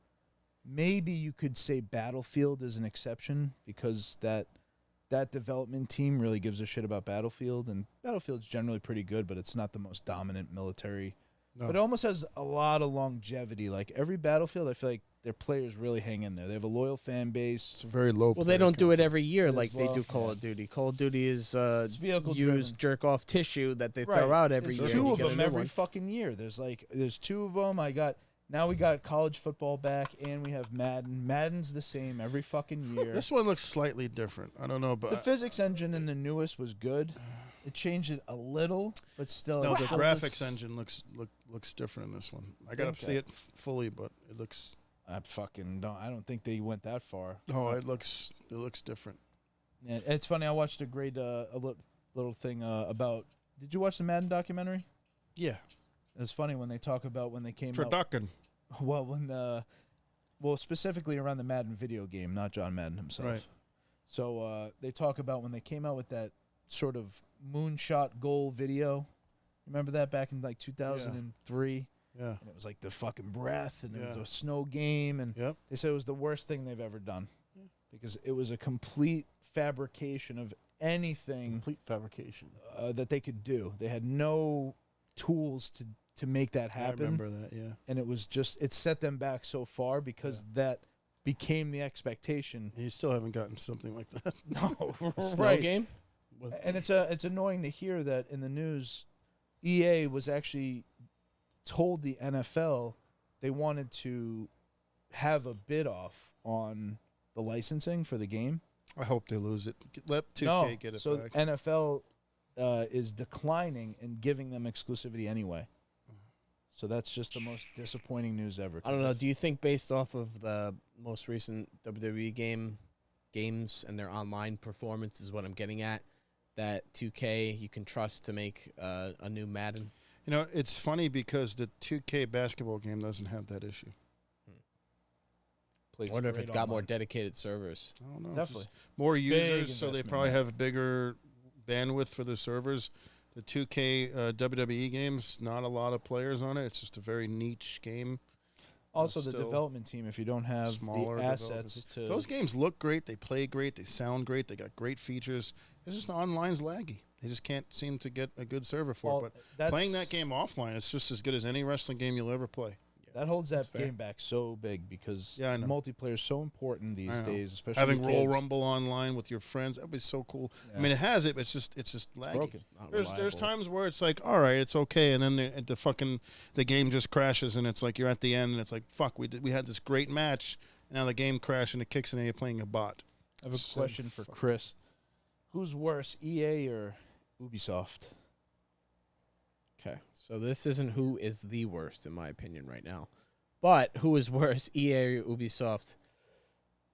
Maybe you could say Battlefield is an exception because that development team really gives a shit about Battlefield, and Battlefield's generally pretty good, but it's not the most dominant military. No. But it almost has a lot of longevity. Like every Battlefield, I feel like their players really hang in there. They have a loyal fan base. It's a very low. Well, they don't do it every year It like is they low, do Call yeah. of Duty. Call of Duty is It's vehicle used jerk off tissue that they Right. throw out every There's year. 2 You of get a them new every one. fucking year. There's 2 of them. Now we got college football back, and we have Madden. Madden's the same every fucking year. This one looks slightly different. I don't know, but The physics engine in the newest was good. It changed it a little, but still. no, it's the still graphics this- engine looks different in this one. I gotta Okay. see it fully, but it looks. I don't think they went that far. Oh, it looks different. Yeah, it's funny. I watched a great little thing about. Did you watch the Madden documentary? Yeah, It's funny when they talk about when they came out. Turducken. Well, specifically around the Madden video game, not John Madden himself. Right. So they talk about when they came out with that sort of moonshot goal video. Remember that back in like 2003? Yeah. And it was like the fucking breath, and it was Yeah. a snow game, and Yep. they said it was the worst thing they've ever done because it was a complete fabrication of anything Complete fabrication. that they could do. They had no tools to make that I happen. remember that. Yeah. And it was just it set them back so far because that became the expectation. You still haven't gotten something like that. No, Snow right. game. And it's annoying to hear that in the news, EA was actually told the NFL they wanted to have a bid off on the licensing for the game. I hope they lose it. Let 2K No, get it so back. NFL is declining and giving them exclusivity anyway. So that's just the most disappointing news ever. I don't know. Do you think based off of the most recent WWE games and their online performance is what I'm getting at, that 2K you can trust to make a new Madden? You know, it's funny because the 2K basketball game doesn't have that issue. I wonder if it's got more dedicated servers. I don't know. Definitely. More Big users, so they investment, probably yeah. have bigger bandwidth for the servers. The 2K WWE games, not a lot of players on it. It's just a very niche game. Also, the Still development team, if you don't have Smaller the development assets team. to Those games look great. They play great. They sound great. They got great features. It's just online's laggy. They just can't seem to get a good server for Well, it. But that's- playing that game offline, it's just as good as any wrestling game you'll ever play. that holds that fair. game back so big because Yeah, I know. multiplayer is so important these I know. days, especially Having with Roll kids. Rumble online with your friends, that would be so cool. I Yeah. mean, it has it, but it's just laggy. broken. Not There's reliable. times where it's like, all right, it's okay, and then the game just crashes, and it's like you're at the end, and it's like, fuck, we had this great match, and now the game crashed and it kicks in, and you're playing a bot. I have a So question for fuck. Chris. Who's worse, EA or Ubisoft? Okay, so this isn't who is the worst in my opinion right now, but who is worse, EA or Ubisoft?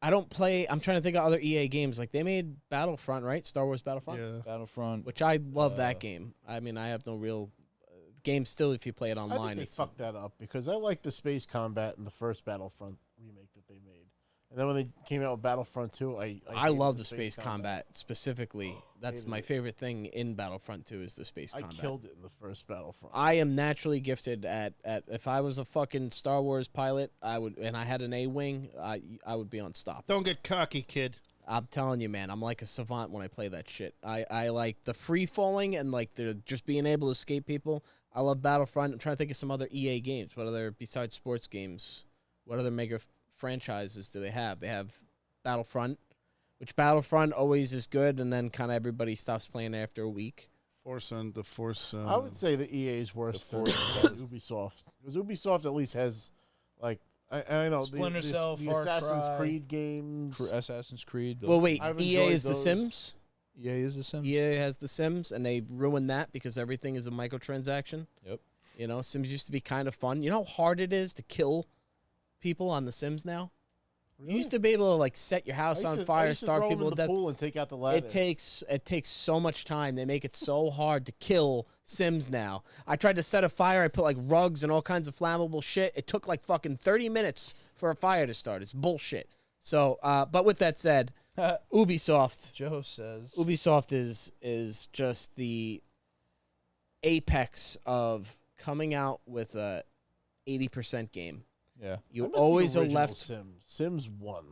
I don't play. I'm trying to think of other EA games. Like they made Battlefront, right? Star Wars Battlefront, Yeah. Battlefront. which I love that game. I mean, I have no real game still if you play it I online. think they it's fucked that up because I like the space combat in the first Battlefront remake that they made, and then when they came out with Battlefront 2, I I hated love the space combat specifically. That's Hated my it. favorite thing in Battlefront 2 is the space I combat. killed it in the first Battlefront. I am naturally gifted at if I was a fucking Star Wars pilot, and I had an A-wing, I would be unstoppable. Don't get cocky, kid. I'm telling you, man, I'm like a savant when I play that shit. I like the free falling and like the just being able to escape people. I love Battlefront. I'm trying to think of some other EA games. What other besides sports games? What other mega franchises do they have? They have Battlefront, which Battlefront always is good, and then kind of everybody stops playing after a week. The Force. I would say the EA is worse than Ubisoft because Ubisoft at least has like I know Splinter the Cell, the Far Assassin's Cry. Creed games. Assassin's Creed. Well, wait, I've EA enjoyed is The those. Sims. EA is the Sims. EA has The Sims, and they ruined that because everything is a microtransaction. Yep. You know, Sims used to be kind of fun. You know how hard it is to kill people on The Sims now? You used to be able to like set your house on I fire, used to start throw 'em people in to the death. pool and take out the ladder. It takes so much time. They make it so hard to kill Sims now. I tried to set a fire. I put like rugs and all kinds of flammable shit. It took like fucking 30 minutes for a fire to start. It's bullshit. So, but with that said, Ubisoft Joe says. Ubisoft is just the apex of coming out with a 80% game. Yeah. You I miss the always are original left. Sims 1.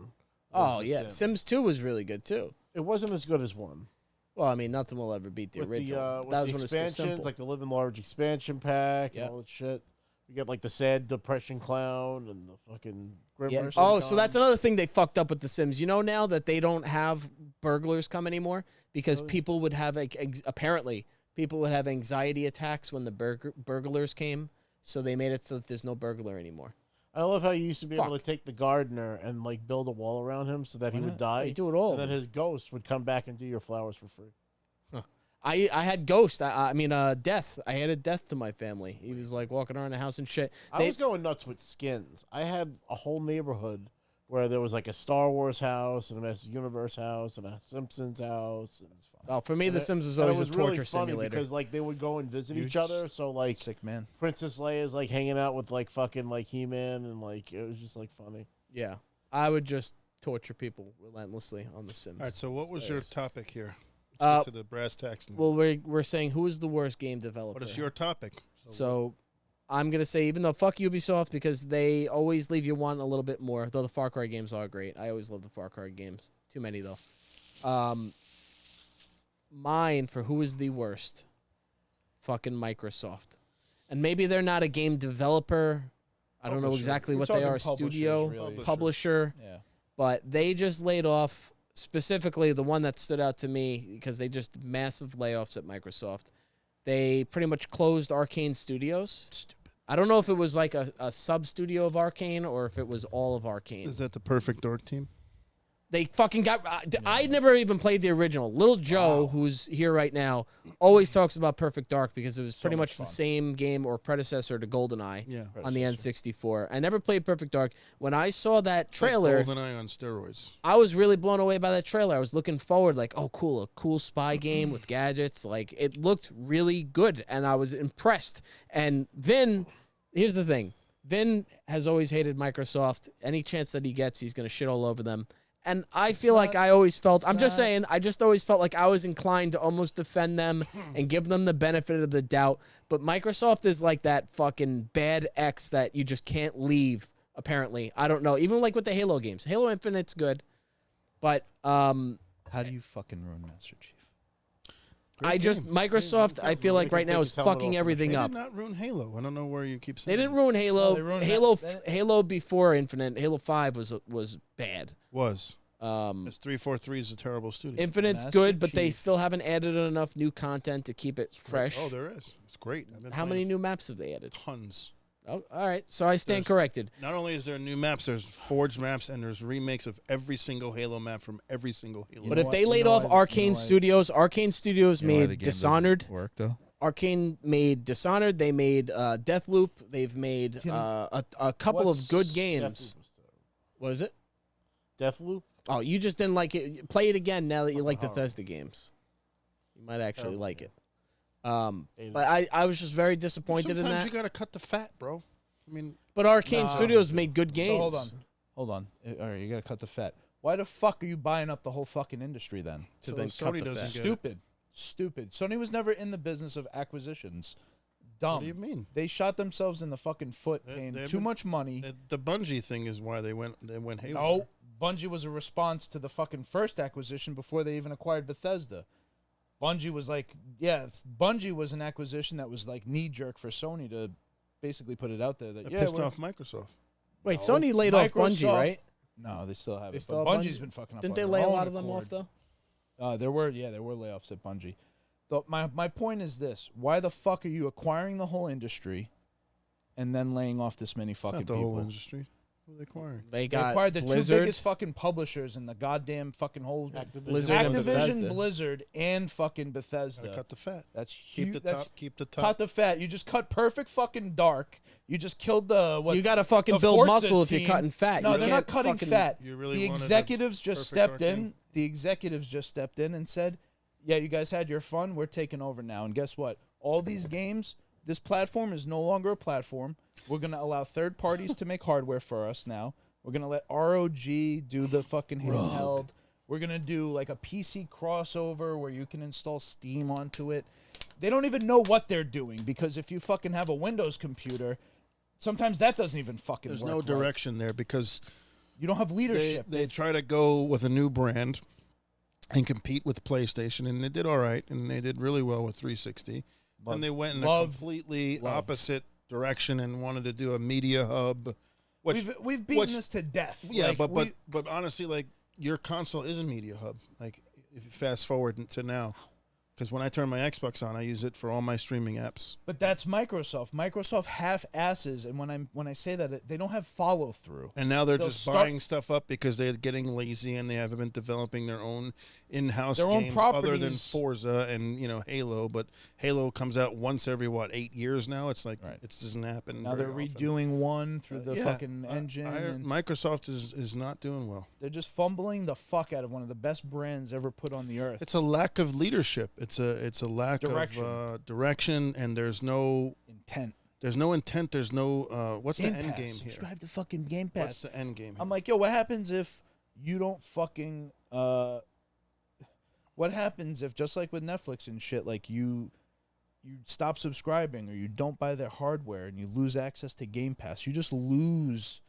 Oh was the yeah, Sims. Sims 2 was really good too. It wasn't as good as 1. Well, I mean, nothing will ever beat the With original. with that was the when it's still expansions, simple. like the Live and Large expansion pack Yep. and all that shit. You get like the sad depression clown and the fucking Grim Yeah. Reaper Oh, so gun. that's another thing they fucked up with The Sims. You know now that they don't have burglars come anymore because people would have apparently people would have anxiety attacks when the burglars came. So they made it so that there's no burglar anymore. I love how you used to be able Fuck. to take the gardener and like build a wall around him so that he would die. They do it all. And then his ghost would come back and do your flowers for free. I had Ghost. I mean, Death. I added Death to my family. He was like walking around the house and shit. I was going nuts with skins. I had a whole neighborhood where there was like a Star Wars house and a Master Universe house and a Simpsons house. And it's fun. Oh, for me, And The it- Sims was and it always a really torture funny simulator. because like they would go and visit You each other. So like Sick man. Princess Leia's like hanging out with like fucking like He-Man and like it was just like funny. Yeah, I would just torture people relentlessly on The Sims. All right, so what was your topic here? Uh, Let's get to the brass tacks now. Well, we're saying who is the worst game developer. What is your topic? So I'm gonna say even though fuck Ubisoft because they always leave you wanting a little bit more. Though the Far Cry games are great. I always love the Far Cry games. Too many though. Mine for who is the worst. Fucking Microsoft. and maybe they're not a game developer. I don't know Publisher. exactly We're what they talking are. publishers, Studio, really. publisher. Yeah. But they just laid off, specifically the one that stood out to me because they just massive layoffs at Microsoft. They pretty much closed Arcane Studios. Stupid. I don't know if it was like a sub-studio of Arcane or if it was all of Arcane. Is that the Perfect Dark team? They fucking got... I never even played the original. Little Joe, who's here right now, always talks about Perfect Dark because it was pretty much the same game or predecessor to GoldenEye Yeah. on the N64. I never played Perfect Dark. When I saw that trailer... GoldenEye on steroids. I was really blown away by that trailer. I was looking forward, like, oh, cool, a cool spy game with gadgets. Like, it looked really good, and I was impressed. And Vin, here's the thing. Vin has always hated Microsoft. Any chance that he gets, he's going to shit all over them. And I feel like I always felt, I'm just saying, I just always felt like I was inclined to almost defend them and give them the benefit of the doubt. But Microsoft is like that fucking bad ex that you just can't leave, apparently. I don't know. Even like with the Halo games. Halo Infinite's good. But How do you fucking ruin Master Chief? Microsoft, I feel like right now is fucking everything They up. did not ruin Halo. I don't know where you keep saying. They didn't ruin Halo. No, they ruined Halo before Infinite. Halo 5 was bad. Was. It's 343 is a terrible studio. Infinite's Master good, but they Chief. still haven't added enough new content to keep it fresh. Oh, there is. It's great. I've been How playing many it. new maps have they added? Tons. Oh, all right. So I stand There's- corrected. Not only is there new maps, there's forged maps, and there's remakes of every single Halo map from every single Halo. You But know if what- they you laid know off why- you know Arcane why- Studios, Arcane Studios You know why the made game doesn't Dishonored. work though. Arcane made Dishonored. They made Deathloop. They've made a couple of good games. What is it? Deathloop. Oh, you just didn't like it. Play it again now that you like Bethesda games. You might actually Terrible like game. it. But I was just very disappointed in Sometimes that. you gotta cut the fat, bro. I mean, But Arcane No. Studios made good games. So hold on. All right, you gotta cut the fat. Why the fuck are you buying up the whole fucking industry then? To So then Sony cut the doesn't fat. get- Stupid. Sony was never in the business of acquisitions. Dumb. what do you mean? They shot themselves in the fucking foot, They- paying they've too been- much money. The Bungie thing is why they went haywire. No, Bungie was a response to the fucking first acquisition before they even acquired Bethesda. Bungie was like, Bungie was an acquisition that was like knee jerk for Sony to basically put it out there that That yeah, pissed we're- off Microsoft. Wait, No. Sony laid off Bungie, Microsoft- right? No, they still have They it. still But have Bungie's Bungie? been fucking up. Didn't on they their lay a own lot of them accord. off though? There were layoffs at Bungie. My point is this: why the fuck are you acquiring the whole industry, and then laying off this many It's fucking not the people? whole industry. Who are they acquiring? They They got acquired the Blizzard. two biggest fucking publishers in the goddamn fucking whole Blizzard and Activision, Bethesda. Blizzard, and fucking Bethesda. Gotta cut the fat. That's Keep huge. the That's top. Keep the top. cut the fat. You just cut perfect fucking dark. You just killed the what? You got to fucking the build Forza muscle if you're team. cutting fat. No, You they're can't not cutting fucking- fat. You really The wanted a executives just perfect stepped in. Arcane? The executives just stepped in and said, "Yeah, you guys had your fun. We're taking over now." And guess what? All these games, this platform is no longer a platform. We're gonna allow third parties to make hardware for us now. We're gonna let ROG do the fucking handheld. We're gonna do like a PC crossover where you can install Steam onto it. They don't even know what they're doing because if you fucking have a Windows computer, sometimes that doesn't even fucking There's work. no right. direction there because You don't have they, leadership. they try to go with a new brand and compete with PlayStation, and they did all right, and they did really well with 360. And they went in a completely opposite direction and wanted to do a media hub. Which, We've beaten which- this to death. yeah, Like, but honestly, like your console is a media hub. Like if you fast forward to now, because when I turn my Xbox on, I use it for all my streaming apps. but that's Microsoft. Microsoft half asses, and when I say that, they don't have follow through. And now they're They'll just start- buying stuff up because they're getting lazy and they haven't been developing their own in-house Their own games other than properties. Forza and Halo. But Halo comes out once every 8 years now. It's like it doesn't happen. Now they're very often. redoing one through the Yeah, fucking engine. and Microsoft is not doing well. they're just fumbling the fuck out of one of the best brands ever put on the earth. It's a lack of leadership. It's a lack Direction. of direction, and there's no Intent. intent. There's no what's Game the end Pass. game here? Subscribe to fucking Game Pass. What's the end game? Here? I'm like, yo, what happens if you don't fucking what happens if just like with Netflix and shit, like you stop subscribing or you don't buy their hardware and you lose access to Game Pass, you just lose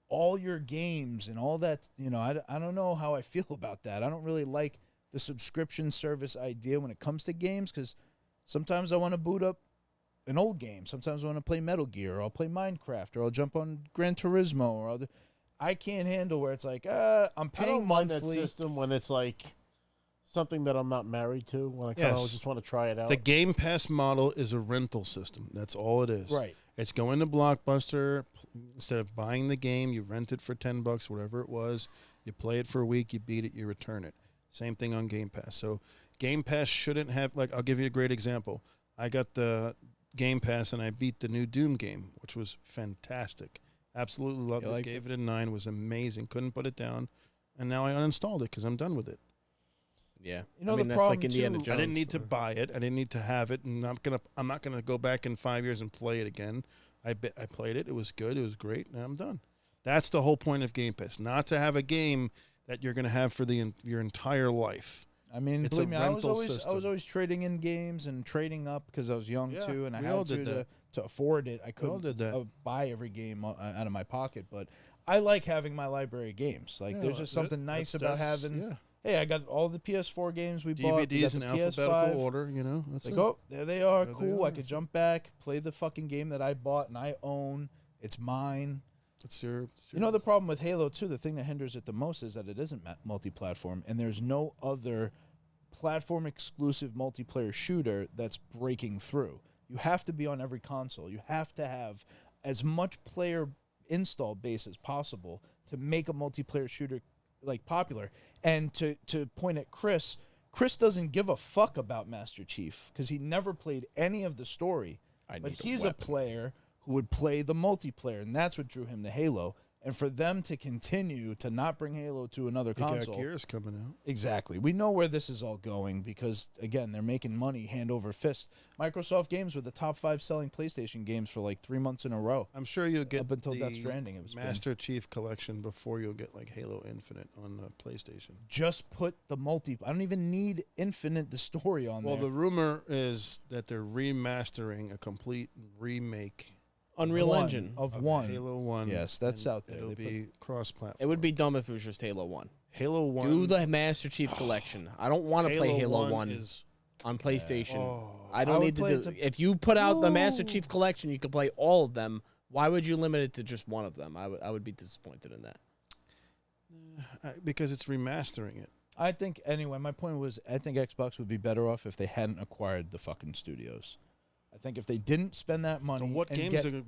all your games and all that. I don't know how I feel about that. I don't really like the subscription service idea when it comes to games because sometimes I want to boot up an old game. Sometimes I want to play Metal Gear, or I'll play Minecraft, or I'll jump on Gran Turismo, or I can't handle where it's like, I'm I paying don't mind that monthly. system when it's like something that I'm not married to. When I kind of Yes. just want to try it out. The Game Pass model is a rental system. That's all it is. Right. It's going to Blockbuster. Instead of buying the game, you rent it for $10, whatever it was. You play it for a week, you beat it, you return it. Same thing on Game Pass. So Game Pass shouldn't have, like, I'll give you a great example. I got the Game Pass and I beat the new Doom game, which was fantastic. Absolutely loved it. Gave it a 9. It was amazing. Couldn't put it down. And now I uninstalled it because I'm done with it. Yeah. You know, I mean, the that's like problem, Indiana too- Jones. I didn't need to buy it. I didn't need to have it, and I'm not gonna go back in 5 years and play it again. I played it. It was good. It was great. Now I'm done. That's the whole point of Game Pass, not to have a game that you're gonna have for your entire life. I mean, It's believe a me, I was rental always system. trading in games and trading up because I was young Yeah, too, and I we all had did to that. to afford it. I all couldn't did that. buy every game out of my pocket, but I like having my library of games. Like, Yeah, there's just something nice about that's- having. yeah. Hey, I got all the PS4 games we bought. We got DVDs in the alphabetical PS5. order. You know, that's It's like, it. oh, there they are. There they Cool. are. I could jump back, play the fucking game that I bought and I own. It's mine. It's your. You know, the problem with Halo 2, the thing that hinders it the most is that it isn't multi-platform, and there's no other platform-exclusive multiplayer shooter that's breaking through. You have to be on every console. You have to have as much player install base as possible to make a multiplayer shooter like popular. And to point at Chris doesn't give a fuck about Master Chief because he never played any of the story. But he's a player who would play the multiplayer, and that's what drew him to Halo. And for them to continue to not bring Halo to another You got console, Gears coming out. exactly. We know where this is all going because, again, they're making money hand over fist. Microsoft games were the top 5 selling PlayStation games for like 3 months in a row. I'm sure you'll get Up until the Death Stranding, it was big. Master Chief collection before you'll get like Halo Infinite on the PlayStation. Just put the I don't even need Infinite, the story on Well, there. the rumor is that they're remastering a complete remake Unreal One Engine. of of one. Halo 1. Yes, that's and out there. It'll They be cross-platform. It would be dumb if it was just Halo 1. Halo 1. Do the Master Chief Collection. I don't want to play Halo 1 is on PlayStation. I I don't would need to play do. it If you put out the Master Chief Collection, you could play all of them. Why would you limit it to just one of them? I would be disappointed in that. because it's remastering it. I think, anyway, my point was I think Xbox would be better off if they hadn't acquired the fucking studios. I think if they didn't spend that money, And what and games get, are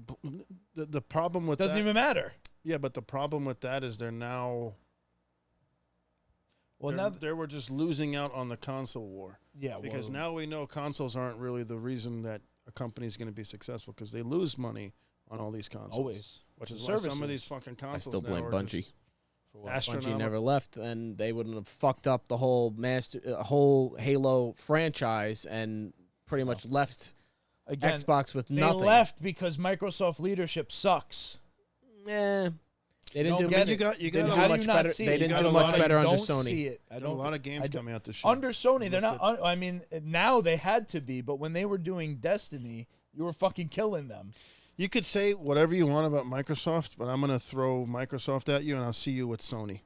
the problem with doesn't that? even matter. Yeah, but the problem with that is they're now Well, they're, now, they were just losing out on the console war. yeah, Because well, now we know consoles aren't really the reason that a company is going to be successful because they lose money on all these consoles. always. Which The is why some of services. these fucking consoles I still now blame are Bungie. just For what? Bungie astronomical. never left, and they wouldn't have fucked up the whole whole Halo franchise and pretty much left Again, Xbox with they nothing. left because Microsoft leadership sucks. Eh, they didn't Don't do. get You it. got you They got didn't a do How do lot, much you not better. see They it? didn't got do a much lot of- better under don't Sony. see it. I got a don't. lot of games coming out this year. Under Sony, they're not. Looked I mean, now they had to be, but when they were doing Destiny, you were fucking killing them. You could say whatever you want about Microsoft, but I'm going to throw Microsoft at you, and I'll see you with Sony.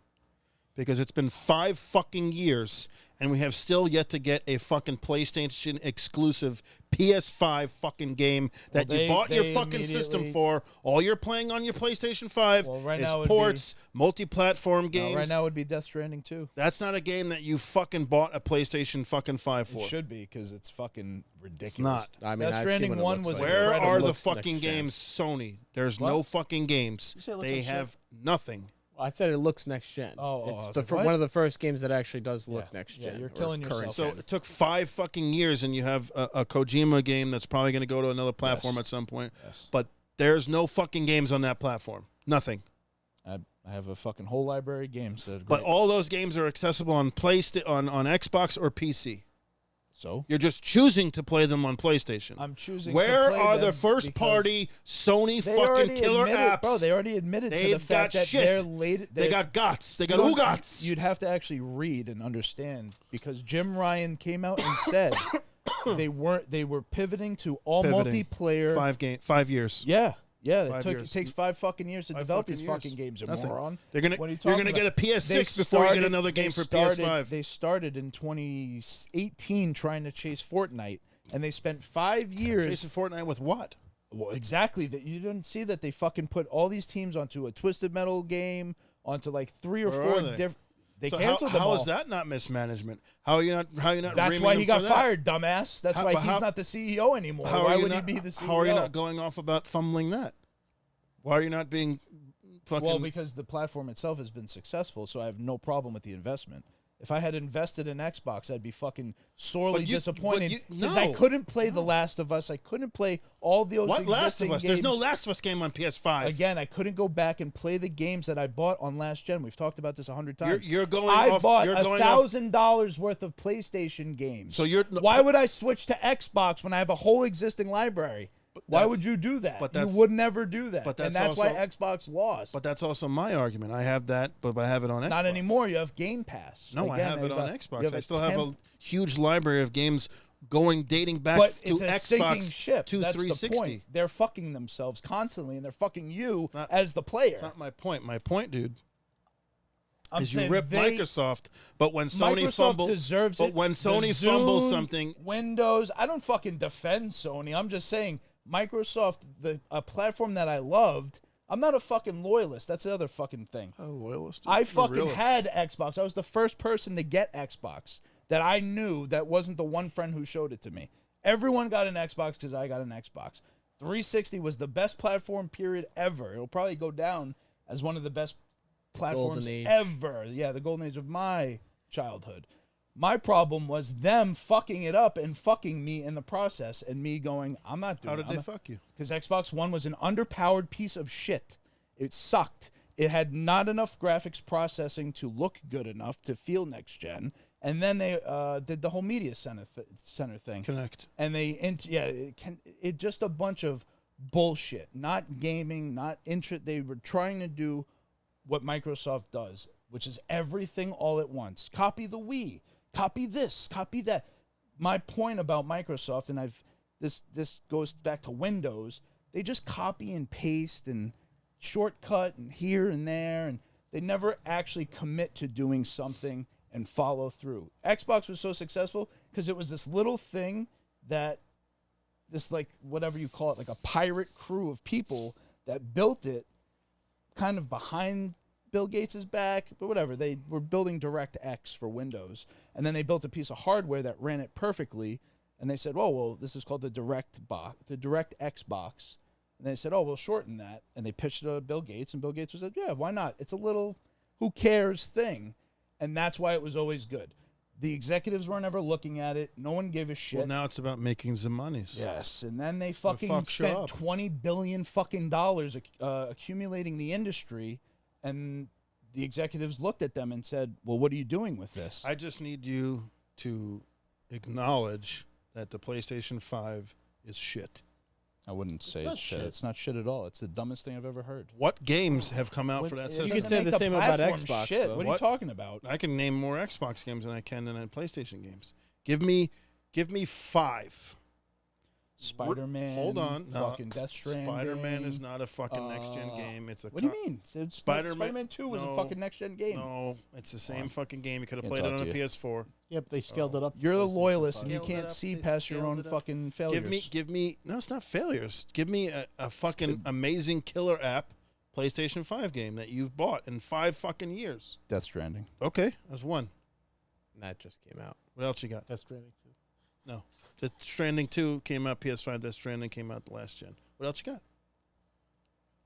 Because it's been 5 fucking years, and we have still yet to get a fucking PlayStation exclusive PS5 fucking game that Well, you bought your they fucking system immediately- for. All you're playing on your PlayStation 5 Well, right is now it would ports, multi-platform games. Right now would be Death Stranding 2. That's not a game that you fucking bought a PlayStation fucking 5 for. It should be because it's fucking ridiculous. It's not. I mean, Death I've Stranding seen what it 1 looks was like. Where incredible. are the Looks next fucking gen. games, Sony? There's What? no fucking games. You say it looks They like shit? have nothing. I said it looks next gen. Oh, I it's was the like, what? one of the first games that actually does look Yeah, next yeah, gen. you're or killing current yourself. So gen. it took 5 fucking years, and you have a Kojima game that's probably going to go to another platform Yes. at some point. Yes. But there's no fucking games on that platform. Nothing. I have a fucking whole library of games that are But great. all those games are accessible on on Xbox or PC. So You're just choosing to play them on PlayStation. I'm choosing. Where to play are them the first because party Sony they fucking already killer admitted, apps? bro. They already admitted to the They've fact got that shit. they're late. They got guts. They got You don't- guts. You'd have to actually read and understand because Jim Ryan came out and said they were pivoting to all Pivoting. multiplayer. 5 years. Yeah. Yeah, 5 it years. takes 5 fucking years to 5 develop fucking these years. fucking games, you Nothing. moron. They're gonna What are you you're talking gonna get a about? PS6 They before you get started- another game they for started- PS5. They started in 2018 trying to chase Fortnite. and they spent 5 years. Chasing Fortnite with what? Well, exactly. That you didn't see that they fucking put all these teams onto a Twisted Metal game, onto like 3 or Where 4 are they? different. They So canceled them how all. is that not mismanagement? How are you not? That's reaming why him he got for that? fired, dumbass. That's why but he's how- not the CEO anymore. How Why are you would not, he be the CEO? How are you not going off about fumbling that? Why are you not being fucking? Well, because the platform itself has been successful, so I have no problem with the investment. If I had invested in Xbox, I'd be fucking sorely But you- disappointed but you- because I no. couldn't play The Last of Us. I couldn't play all those what Last existing of Us? games. There's no Last of Us game on PS5. Again, I couldn't go back and play the games that I bought on last gen. We've talked about this 100 times. You're going I off. bought You're going off. $1,000 worth of PlayStation games. So you're- why would I switch to Xbox when I have a whole existing library? Why that's- would you do that? but You that's- would never do that. but and that's that's why also- Xbox lost. But that's also my argument. I have that, but I have it on Xbox. Not anymore. You have Game Pass. No, I Again, have it you on you Xbox. I still have a temp- huge library of games dating back But to it's a sinking Xbox ship. to That's 360. the point. They're fucking themselves constantly, and they're fucking you Not- as the player. That's not my point. My point, dude, I'm is you saying rip they- Microsoft, but when Sony Microsoft fumbles, deserves but it. when The Sony fumbles Zune, something, Windows. I don't fucking defend Sony. I'm just saying Microsoft, a platform that I loved. I'm not a fucking loyalist. That's the other fucking thing. a loyalist. I You're fucking realist. had Xbox. I was the first person to get Xbox that I knew that wasn't the one friend who showed it to me. Everyone got an Xbox because I got an Xbox. 360 was the best platform period ever. It'll probably go down as one of the best platforms Golden age. ever. Yeah, the golden age of my childhood. My problem was them fucking it up and fucking me in the process, and me going, I'm not doing How it. did they fuck you? Because Xbox One was an underpowered piece of shit. It sucked. It had not enough graphics processing to look good enough to feel next gen. And then they did the whole media center thing. Connect. And it just a bunch of bullshit. Not gaming, not interest. They were trying to do what Microsoft does, which is everything all at once. Copy the Wii. Copy this. Copy that. My point about Microsoft, and this goes back to Windows. They just copy and paste and shortcut and here and there, and they never actually commit to doing something and follow through. Xbox was so successful because it was this little thing that this, like, whatever you call it, like a pirate crew of people that built it kind of behind Bill Gates' back, but whatever. They were building DirectX for Windows, and then they built a piece of hardware that ran it perfectly, and they said, oh, well, this is called the DirectX box. And they said, oh, we'll shorten that. And they pitched it to Bill Gates, and Bill Gates was like, yeah, why not? It's a little who cares thing. And that's why it was always good. The executives weren't ever looking at it. No one gave a shit. Well, now it's about making some monies. Yes, and then they fucking fucks you spent up. $20 billion fucking dollars accumulating the industry, and the executives looked at them and said, well, what are you doing with this? I just need you to acknowledge that the PlayStation 5 is shit. I wouldn't say not it's shit. shit. It's not shit at all. It's the dumbest thing I've ever heard. What games have come out What- for that it system? You could doesn't say make the same about platform Xbox, Shit. though. What are you What? talking about? I can name more Xbox games than I can than PlayStation games. Give me 5. Spider-Man. Hold on. No, Fucking Death Stranding. Spider-Man is not a fucking next gen game. It's a What do you mean? Spider-Man 2 was a no, fucking next-gen game. No, it's the same fucking game. You could have Can't played it talk on a to you. PS4. Yep, they scaled it up. You're the PlayStation loyalist, 5. and you Scaled it can't up, see they past your scaled own it up. fucking failures. Give me. No, it's not failures. Give me a fucking amazing killer app PlayStation 5 game that you've bought in 5 fucking years. Death Stranding. Okay, that's one. That just came out. What else you got? Death Stranding too. No. Death Stranding 2 came out PS5. Death Stranding came out the last gen. What else you got?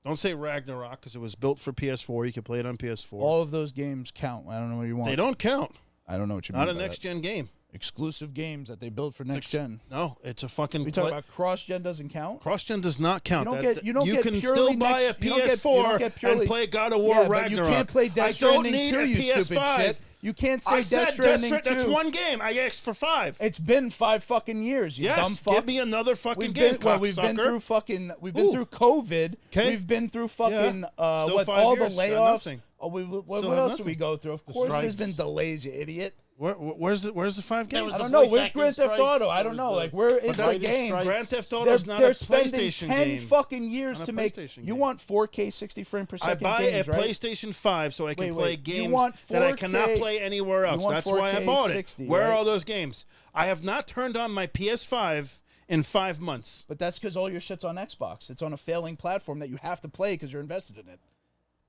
Don't say Ragnarok because it was built for PS4. You can play it on PS4. All of those games count. I don't know what you want. They don't count. I don't know what you Not mean a by next gen game. that. Exclusive games that they build for next gen. No, it's a fucking. We talk about cross-gen doesn't count? Cross-gen does not count. You don't get can purely still buy next- a you don't get- you don't PS4 get purely- and play God of War Yeah, but Ragnarok. you can't play Death I don't Stranding need 2, a you PS5. stupid shit. You can't say I Death said Stranding 2. That's one game. I asked for 5. It's been 5 fucking years, you dumb Yes, fuck. give me another fucking We've game, been, well, we've been cocksucker. through fucking. We've been Ooh. through COVID. 'Kay. We've been through fucking Still what 5 all years, the got layoffs, nothing. Oh, what Still have else do nothing. we go through? Of The course, there's strikes. been delays, you idiot. Where's the 5 games? I don't the know. voice Where's acting Grand Theft strikes, Auto? I there don't was know. the- Like, where is But the writers' game? strikes. Grand Theft Auto They're, is not they're a spending PlayStation 10 game. fucking years Not a to make. PlayStation You game. want 4K 60 frame per I second buy games, a right? PlayStation 5 so I can Wait, play wait. You games want that I 4K cannot play anywhere else. want That's why I 4K bought it. 60, Where are right? all those games? I have not turned on my PS5 in 5 months. But that's because all your shit's on Xbox. It's on a failing platform that you have to play because you're invested in it.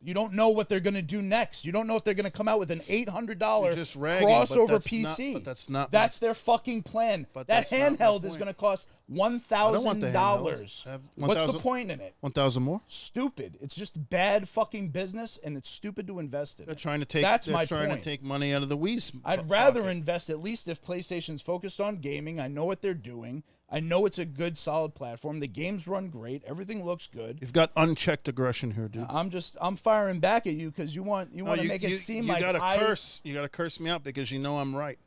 You don't know what they're going to do next. You don't know if they're going to come out with an $800 You're just ragging, but crossover that's PC. not- but that's not- That's their fucking plan. But That that's not my handheld is point. going to cost I don't want the $1,000. handheld. I have What's the 1,000 point in it? 1,000 more? Stupid. It's just bad fucking business, and it's stupid to invest in. They're it. trying to take. That's they're my trying point. to take money out of the Wii's. I'd rather invest at least if PlayStation's focused on gaming. I know what they're doing. I know it's a good, solid platform. The games run great. Everything looks good. You've got unchecked aggression here, dude. I'm firing back at you because you want to make it seem like gotta I curse. You got to curse me out because you know I'm right.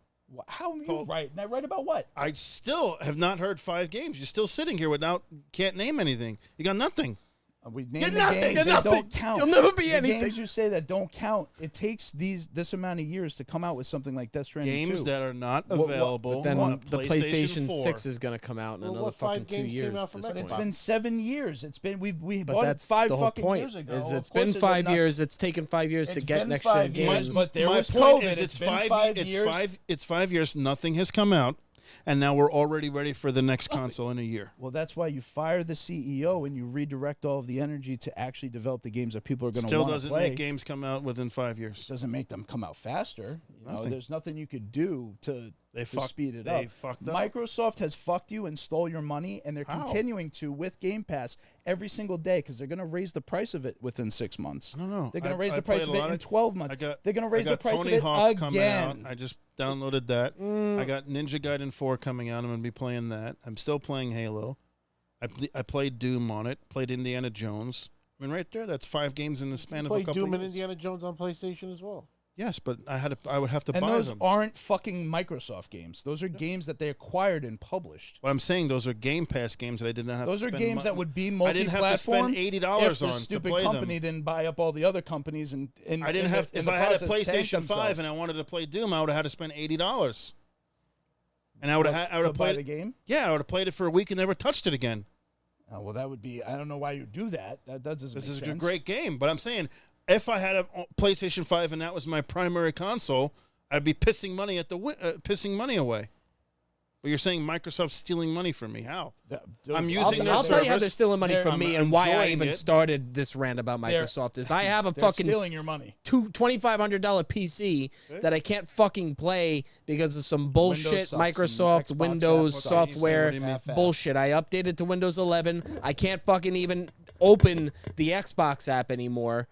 How are you right? And I right about what? I still have not heard 5 games. You're still sitting here without can't name anything. You got nothing. We You're name the nothing. games You're that nothing. don't count. You'll never be the anything. Games you say that don't count. It takes this amount of years to come out with something like Death Stranding Games 2. that are not What- available. Then on the PlayStation 4. 6 is going to come out in Well, another what 5 fucking 2 games came years. out at from this Xbox? point. It's been 7 years. It's been we But bought it that's 5 the whole fucking point. years ago. Is Of it's course been they're 5 not- years. It's taken 5 years to It's get been next gen 5 years, games. but there My was point COVID. is It's been 5 5 it's years. 5 it's 5 years. Nothing has come out, and now we're already ready for the next console in a year. Well, that's why you fire the CEO and you redirect all of the energy to actually develop the games that people are going to Still want to doesn't play. make games come out within 5 years. Doesn't make them come out faster. You know, Nothing. there's nothing you could do to speed it they up. fucked up. Microsoft has fucked you and stole your money, and they're How? continuing to with Game Pass every single day because they're going to raise the price of it within 6 months. I don't know. They're going to I- raise I the price played of a it lot in of- 12 months. They're going to raise the price Tony of it Hawk coming again. out. I just downloaded that. I got Ninja Gaiden 4 coming out. I'm going to be playing that. I'm still playing Halo. I played Doom on it. Played Indiana Jones. I mean, right there, that's 5 games in the span of a Play couple Doom of and years. Indiana Jones on PlayStation as well. Yes, but I would have to And buy those them. aren't fucking Microsoft games. Those are games that they acquired and published. What I'm saying, those are Game Pass games that I did not have Those to are spend games that mon- would be I didn't have to multi-platform. spend $80 if the on to stupid play company them. didn't buy up all the other companies and I didn't have. If I had a PlayStation 5 and I wanted to play Doom, I would have had to spend $80. And I would have. I would have buy played the game. Yeah, I would have played it for a week and never touched it again. Oh, well, that would be. I don't know why you do that. That doesn't. This make is a sense. great game, but I'm saying if I had a PlayStation 5 and that was my primary console, I'd be pissing money away. But you're saying Microsoft's stealing money from me? How? I'm using their I'll tell you how they're service. stealing money from I'm me and why I enjoying even it. started this rant about Microsoft is I have a They're fucking stealing your money. $2,500 PC that I can't fucking play because of some bullshit sucks and Microsoft Xbox Windows apps suck. software What do you mean? Half-assed. bullshit. I updated to Windows 11. I can't fucking even open the Xbox app anymore.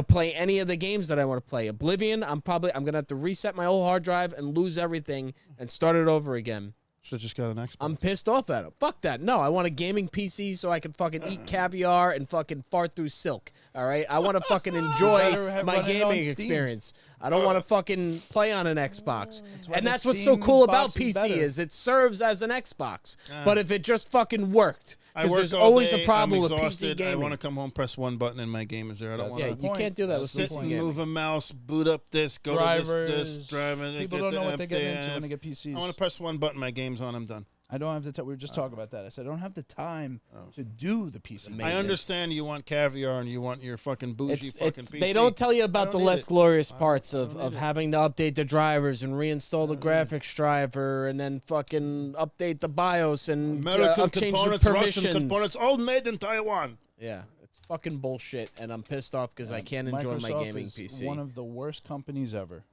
Play any of the games that I want to play. Oblivion, I'm gonna have to reset my whole hard drive and lose everything and start it over again. Should have just got an Xbox. I'm pissed off at him. Fuck that. No, I want a gaming PC so I can fucking eat caviar and fucking fart through silk. All right? I want to fucking better enjoy have my run it on gaming Steam. experience. I don't want to fucking play on an Xbox. why And the that's what's so Steam cool about box is PC better. is it serves as an Xbox. But if it just fucking worked, I because work there's all always day, a problem I'm with PC exhausted, I gaming. want to come home, press one button, and my game is there. I don't want Yeah, to you can't do that with sit PC and gaming. move a mouse, boot up this, go Drivers. to this, drive it. People get don't the know what they're getting into MDF. when they get PCs. I want to press one button, my game's on, I'm done. I don't have the time. We were just talking about that. I said I don't have the time to do the PC. Amazing. I understand you want caviar and you want your fucking bougie fucking PC. They don't tell you about the need less it. glorious parts of having to update the drivers and reinstall the graphics driver and then fucking update the BIOS and American change the components, Russian permissions. components, all made in Taiwan. Yeah, it's fucking bullshit, and I'm pissed off because I can't enjoy my Microsoft gaming is PC. one of the worst companies ever.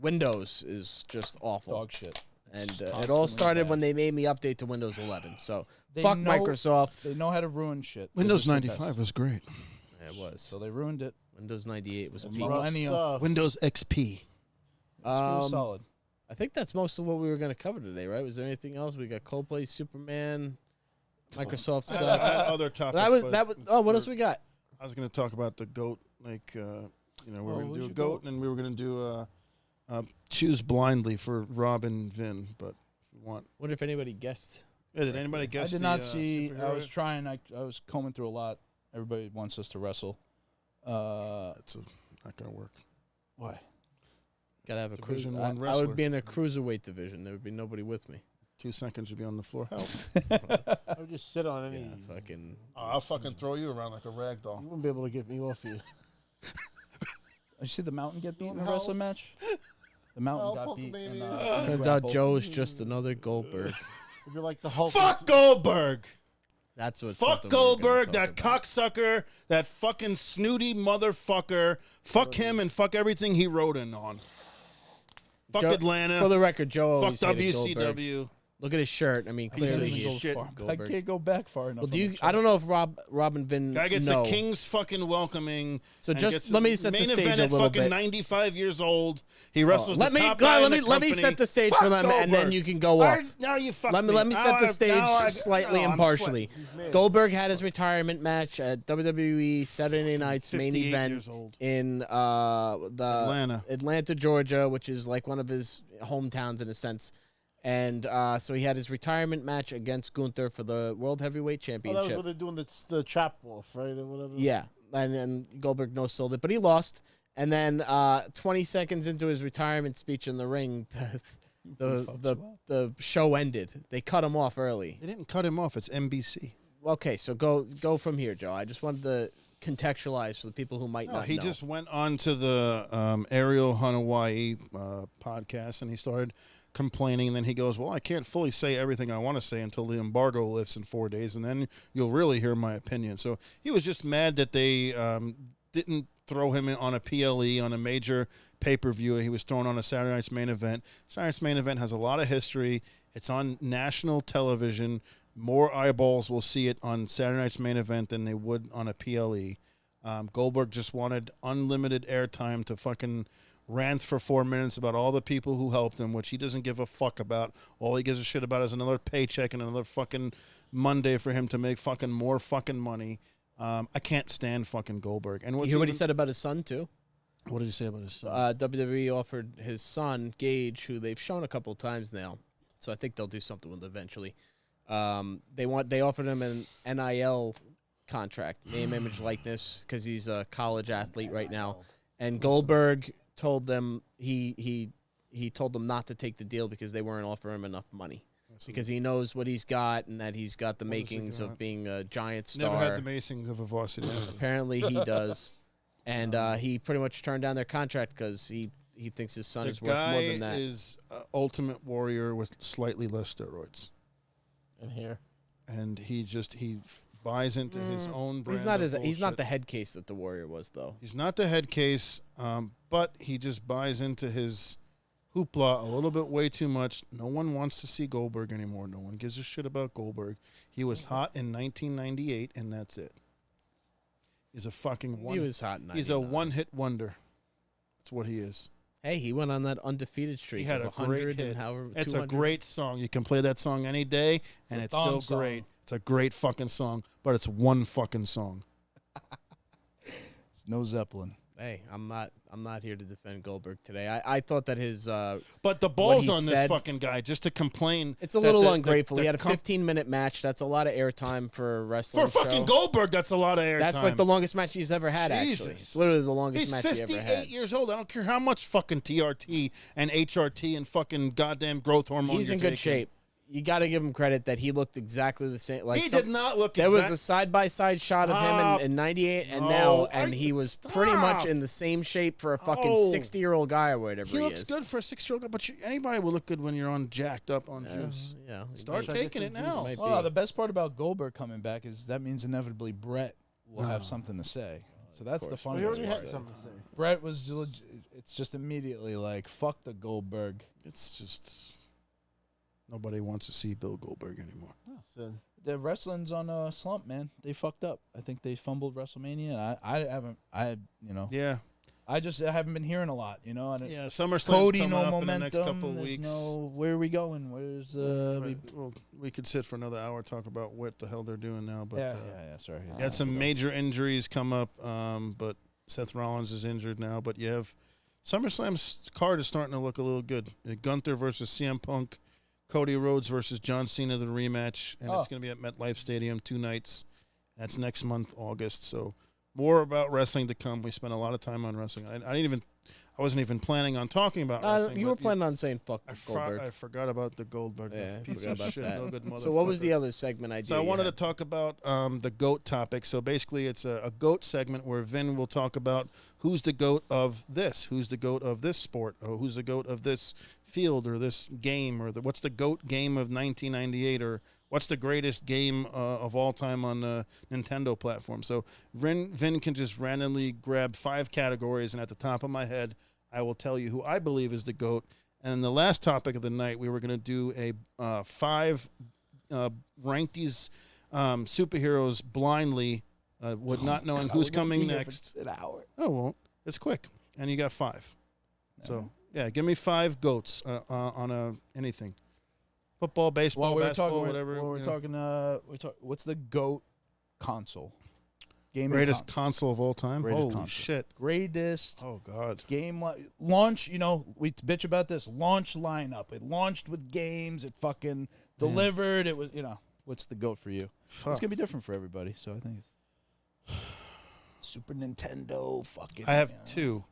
Windows is just awful. Dog shit. And it constantly all started bad. when they made me update to Windows 11. So They fuck know- Microsoft. They know how to ruin shit. So Windows just like 95 us. was great. Yeah, it was. So they ruined it. Windows 98 was It's peak. rough. Millennial. Stuff. Windows XP. It's solid. I think that's most of what we were going to cover today, right? Was there anything else? We got Coldplay, Superman, Microsoft sucks. Other topics. that was. Oh, what else we got? I was going to talk about the GOAT, like, we were going who's to do a your GOAT, and we were going to do choose blindly for Rob and Vin, but if you want. What if anybody guessed? Yeah, did anybody guess I did the, not see. I superhero? was trying. I was combing through a lot. Everybody wants us to wrestle. That's not going to work. Why? Gotta have a Division cruiser. one I wrestler. would be in a cruiserweight division. There would be nobody with me. 2 seconds would be on the floor. Help. I would just sit on any. Yeah, fucking. I'll fucking throw you around like a rag doll. You wouldn't be able to get me off you. You see the Mountain get beat in a wrestling match? The Mountain got beat. In, Turns out Joe is just another Goldberg. It'd be like the Hulk. Fuck Goldberg. That's what. Fuck Goldberg, that cocksucker, that fucking snooty motherfucker. Fuck him and fuck everything he wrote in on. Fuck Atlanta. For the record, Joe Fuck always hated Goldberg. WCW. Look at his shirt. I mean, clearly he's shit. I Goldberg. can't go back far enough. Well, do you? I don't know if Robin Vin. Guy gets no. the King's fucking welcoming. So and just gets let me the set the main stage event a at little fucking bit. 95 years old. He wrestles Let the me top guy in the let me company. set the stage Fuck for them, and then Goldberg. you can go off. Now you fuck Let me set the stage slightly I'm impartially. sweating. Goldberg had his retirement match at WWE Saturday Night's main 58 event years old. in the Atlanta, Georgia, which is like one of his hometowns in a sense. And so he had his retirement match against Gunther for the World Heavyweight Oh, that was Championship. where they're doing the chop off, right, or whatever. Yeah, and Goldberg no-sold it, but he lost. And then 20 seconds into his retirement speech in the ring, the show ended. They cut him off early. They didn't cut him off. It's NBC. Okay, so go from here, Joe. I just wanted to contextualize for the people who might No, not he know. just went on to the Ariel Hawaii podcast, and he started complaining. And then he goes, well, I can't fully say everything I want to say until the embargo lifts in 4 days, and then you'll really hear my opinion. So he was just mad that they didn't throw him in on a PLE, on a major pay-per-view. He was thrown on a Saturday Night's Main Event. Saturday Night's Main Event has a lot of history. It's on national television. More eyeballs will see it on Saturday Night's Main Event than they would on a PLE. Goldberg just wanted unlimited airtime to fucking rant for 4 minutes about all the people who helped him, which he doesn't give a fuck about. All he gives a shit about is another paycheck and another fucking Monday for him to make fucking more fucking money. I can't stand fucking Goldberg. And You hear what he said about his son, too? What did he say about his son? WWE offered his son, Gage, who they've shown a couple of times now, so I think they'll do something with it eventually. They offered him an NIL contract, name, image, likeness, because he's a college athlete right now. And Goldberg told them he told them not to take the deal because they weren't offering him enough money. Because he knows what he's got and that he's got the makings of being a giant star. Never had the makings of a varsity. Apparently he does. And he pretty much turned down their contract because he thinks his son is worth more than that. The guy is Ultimate Warrior with slightly less steroids. And here. And he buys into his own brand. He's not the head case that the Warrior was, though. He's not the head case, but he just buys into his hoopla a little bit way too much. No one wants to see Goldberg anymore. No one gives a shit about Goldberg. He was hot in 1998, and that's it. He's a fucking one. He was hot in He's a 99. one-hit wonder. That's what he is. Hey, he went on that undefeated streak. He had of a 100 great hit. and however It's 200. a great song. You can play that song any day, and it's still thong great. song. It's a great fucking song, but it's one fucking song. It's no Zeppelin. Hey, I'm not here to defend Goldberg today. I thought that his But the What balls he on this said- fucking guy just to complain. it's a that little the- ungrateful. the He had a comp- 15-minute match. That's a lot of airtime for a wrestling For fucking show. Goldberg, that's a lot of airtime. That's like the longest match he's ever had. Jesus. Actually, it's literally the longest He's match he ever 58 had. years old. I don't care how much fucking TRT and HRT and fucking goddamn growth hormone He's you're in good taking. shape. You got to give him credit that he looked exactly the same. Like He did not look There was exact- a side-by-side shot of Stop. him in '98 and No, now, and he was stop. pretty much in the same shape for a fucking Oh. 60-year-old guy or whatever He he looks is. good for a 6-year-old guy, but anybody will look good when you're on jacked up on juice. Yeah, Start might- taking it now. might Well, be. the best part about Goldberg coming back is that means inevitably Brett will have something to say. So that's the We funniest already part. had something to say. Brett was it's just immediately like, fuck the Goldberg. It's just nobody wants to see Bill Goldberg anymore. So, The wrestling's on a slump, man. They fucked up. I think they fumbled WrestleMania. And I haven't, Yeah, I haven't been hearing a lot, And yeah. SummerSlam's Cody, coming no up momentum. in the next couple of There's weeks. no, where are we going? Where's Right. Well, we could sit for another hour talk about what the hell they're doing now, but yeah. Sorry. you had some major injuries come up, but Seth Rollins is injured now. But you have SummerSlam's card is starting to look a little good. Gunther versus CM Punk, Cody Rhodes versus John Cena, the rematch, and it's going to be at MetLife Stadium 2 nights. That's next month, August. So more about wrestling to come. We spent a lot of time on wrestling. I wasn't even planning on talking about wrestling. You but were planning on saying fuck I Goldberg. forgot about the Goldberg. Yeah, I piece forgot of about shit, that. no good So what was motherfucker. the other segment idea? So I you wanted to had? talk about the GOAT topic. So basically, it's a GOAT segment where Vin will talk about who's the GOAT of this, who's the GOAT of this sport, or who's the GOAT of this field or this game, or what's the GOAT game of 1998, or what's the greatest game of all time on the Nintendo platform. So Vin can just randomly grab 5 categories, and at the top of my head, I will tell you who I believe is the GOAT. And the last topic of the night, we were going to do a 5 rank these superheroes blindly, with not knowing who's coming next. An hour. Oh, it won't. It's quick, and you got 5. So yeah, give me 5 GOATs on anything, football, baseball, basketball, whatever. What's the GOAT console? Greatest console of all time. Greatest Holy console. shit! Greatest Oh god. game launch. You know, we bitch about this launch lineup. It launched with games. It fucking delivered. It was, what's the GOAT for you? Fuck. It's gonna be different for everybody. So I think it's Super Nintendo. Fucking. I have 2.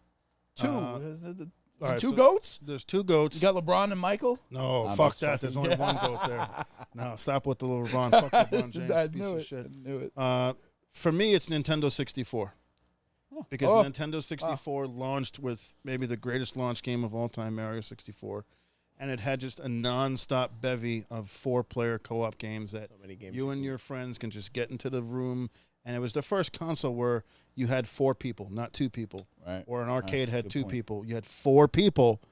two. all right, Two so goats. There's 2 GOATs. You got LeBron and Michael. No, I'm fuck just that. fucking- There's only one GOAT there. No, stop with the little LeBron. Fuck LeBron James, I piece knew of it. shit. I knew it. For me, it's Nintendo 64. Because Oh. Nintendo 64 launched with maybe the greatest launch game of all time, Mario 64. And it had just a non-stop bevy of 4-player co-op games that So many games you and your friends can just get into the room. And it was the first console where you had 4 people, not 2 people. Right. Or an arcade had good 2 point. people. You had 4 people.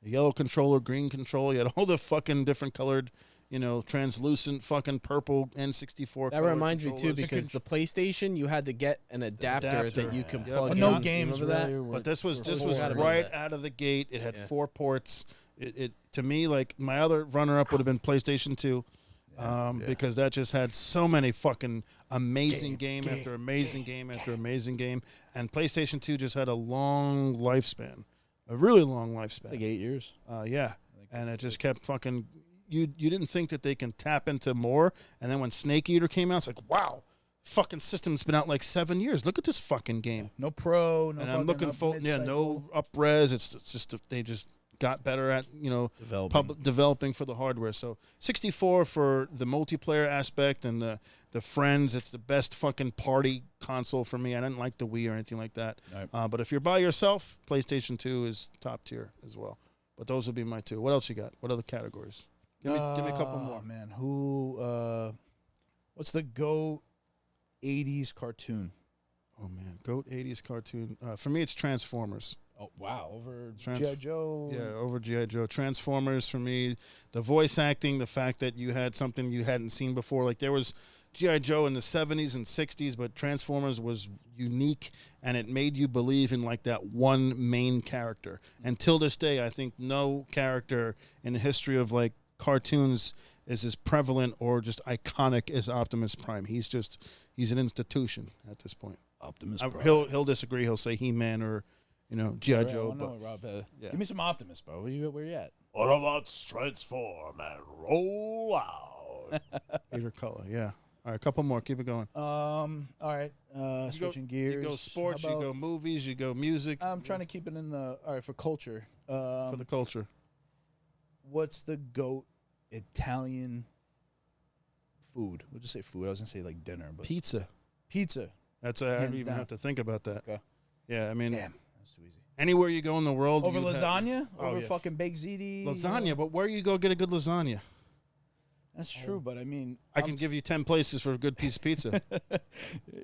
A yellow controller, green controller. You had all the fucking different colored, translucent fucking purple N64. That reminds me too, because the PlayStation, you had to get an adapter that you could Yeah, plug but in. no You games remember that? really were- But this was forgot about right that. out of the gate. It had Yeah. 4 ports. It to me, like, my other runner-up would have been PlayStation 2, because that just had so many fucking amazing game after amazing game after amazing game, and PlayStation 2 just had a long lifespan, a really long lifespan. like 8 years. Yeah, and it just kept fucking. You didn't think that they can tap into more, and then when Snake Eater came out, it's like, wow, fucking system's been out like 7 years. Look at this fucking game. No pro. No. And I'm fucking looking up for mid-cycle. no up res. It's just they just got better at developing for the hardware. So 64 for the multiplayer aspect and the friends. It's the best fucking party console for me. I didn't like the Wii or anything like that. Right. But if you're by yourself, PlayStation 2 is top tier as well. But those would be my 2. What else you got? What other categories? Give me a couple more. Man, what's the GOAT 80s cartoon? Oh man, GOAT 80s cartoon. For me, it's Transformers. Oh wow, over Trans- G.I. Joe. Yeah, over G.I. Joe. Transformers, for me, the voice acting, the fact that you had something you hadn't seen before. Like, there was G.I. Joe in the 70s and 60s, but Transformers was unique, and it made you believe in, like, that one main character. And till this day, I think no character in the history of, like, cartoons is as prevalent or just iconic as Optimus Prime. He's an institution at this point. Optimus Prime. He'll disagree. He'll say He-Man or, G.I. Joe. No, Rob, yeah. Give me some Optimus, bro. Where you at? Autobots transform and roll out. Peter Cullen, yeah. All right, a couple more. Keep it going. All right. Switching gears. You go sports, How you about- go movies, you go music. I'm trying to keep it in the. All right, for culture. For the culture. What's the GOAT Italian food? We'll just say food. I was gonna say like dinner, but Pizza. pizza. That's I Hands don't even down. have to think about that. Okay. Yeah, I mean, Damn, that's too easy. anywhere you go in the world, Over you have- lasagna? Oh, Over yeah. fucking baked ziti? lasagna. But where you go get a good lasagna? That's true, but I mean, I can give you 10 places for a good piece of pizza.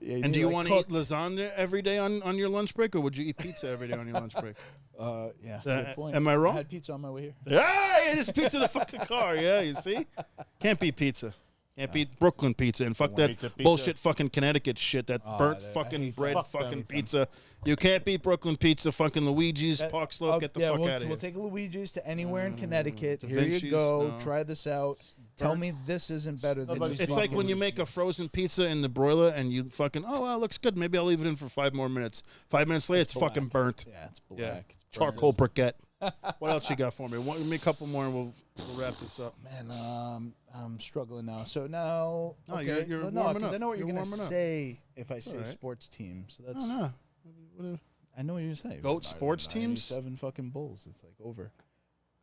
Yeah, And do you want to eat cook? lasagna every day on your lunch break, or would you eat pizza every day on your lunch break? Yeah, Uh, good point. am I wrong? I had pizza on my way here. Yeah, it is pizza in the fucking car. Yeah, you see? Can't beat pizza. Can't beat Brooklyn pizza. And fuck that Pizza, pizza. bullshit fucking Connecticut shit. That burnt I fucking hate bread fuck fucking them. pizza. You can't beat Brooklyn pizza. Fucking Luigi's, Park Slope. Get the fuck we'll, out of here. We'll take a Luigi's to anywhere in Connecticut. Da Here Vinci's, you go. no. Try this out. Tell burnt. me this isn't better than Nobody's this It's like fucking when you make a frozen pizza in the broiler and you fucking, oh, wow, looks good. Maybe I'll leave it in for 5 more minutes. 5 minutes later, it's fucking burnt. Yeah, it's black. Yeah. It's Charcoal briquette. What else you got for me? Give me a couple more and we'll wrap this up. Man, I'm struggling now. So now, No, okay, you're no, warming because up. I know what you're You're gonna warming up. say if I say all right. sports team. So that's No. I know what you're saying. GOAT sports teams? 7 fucking Bulls. It's like over.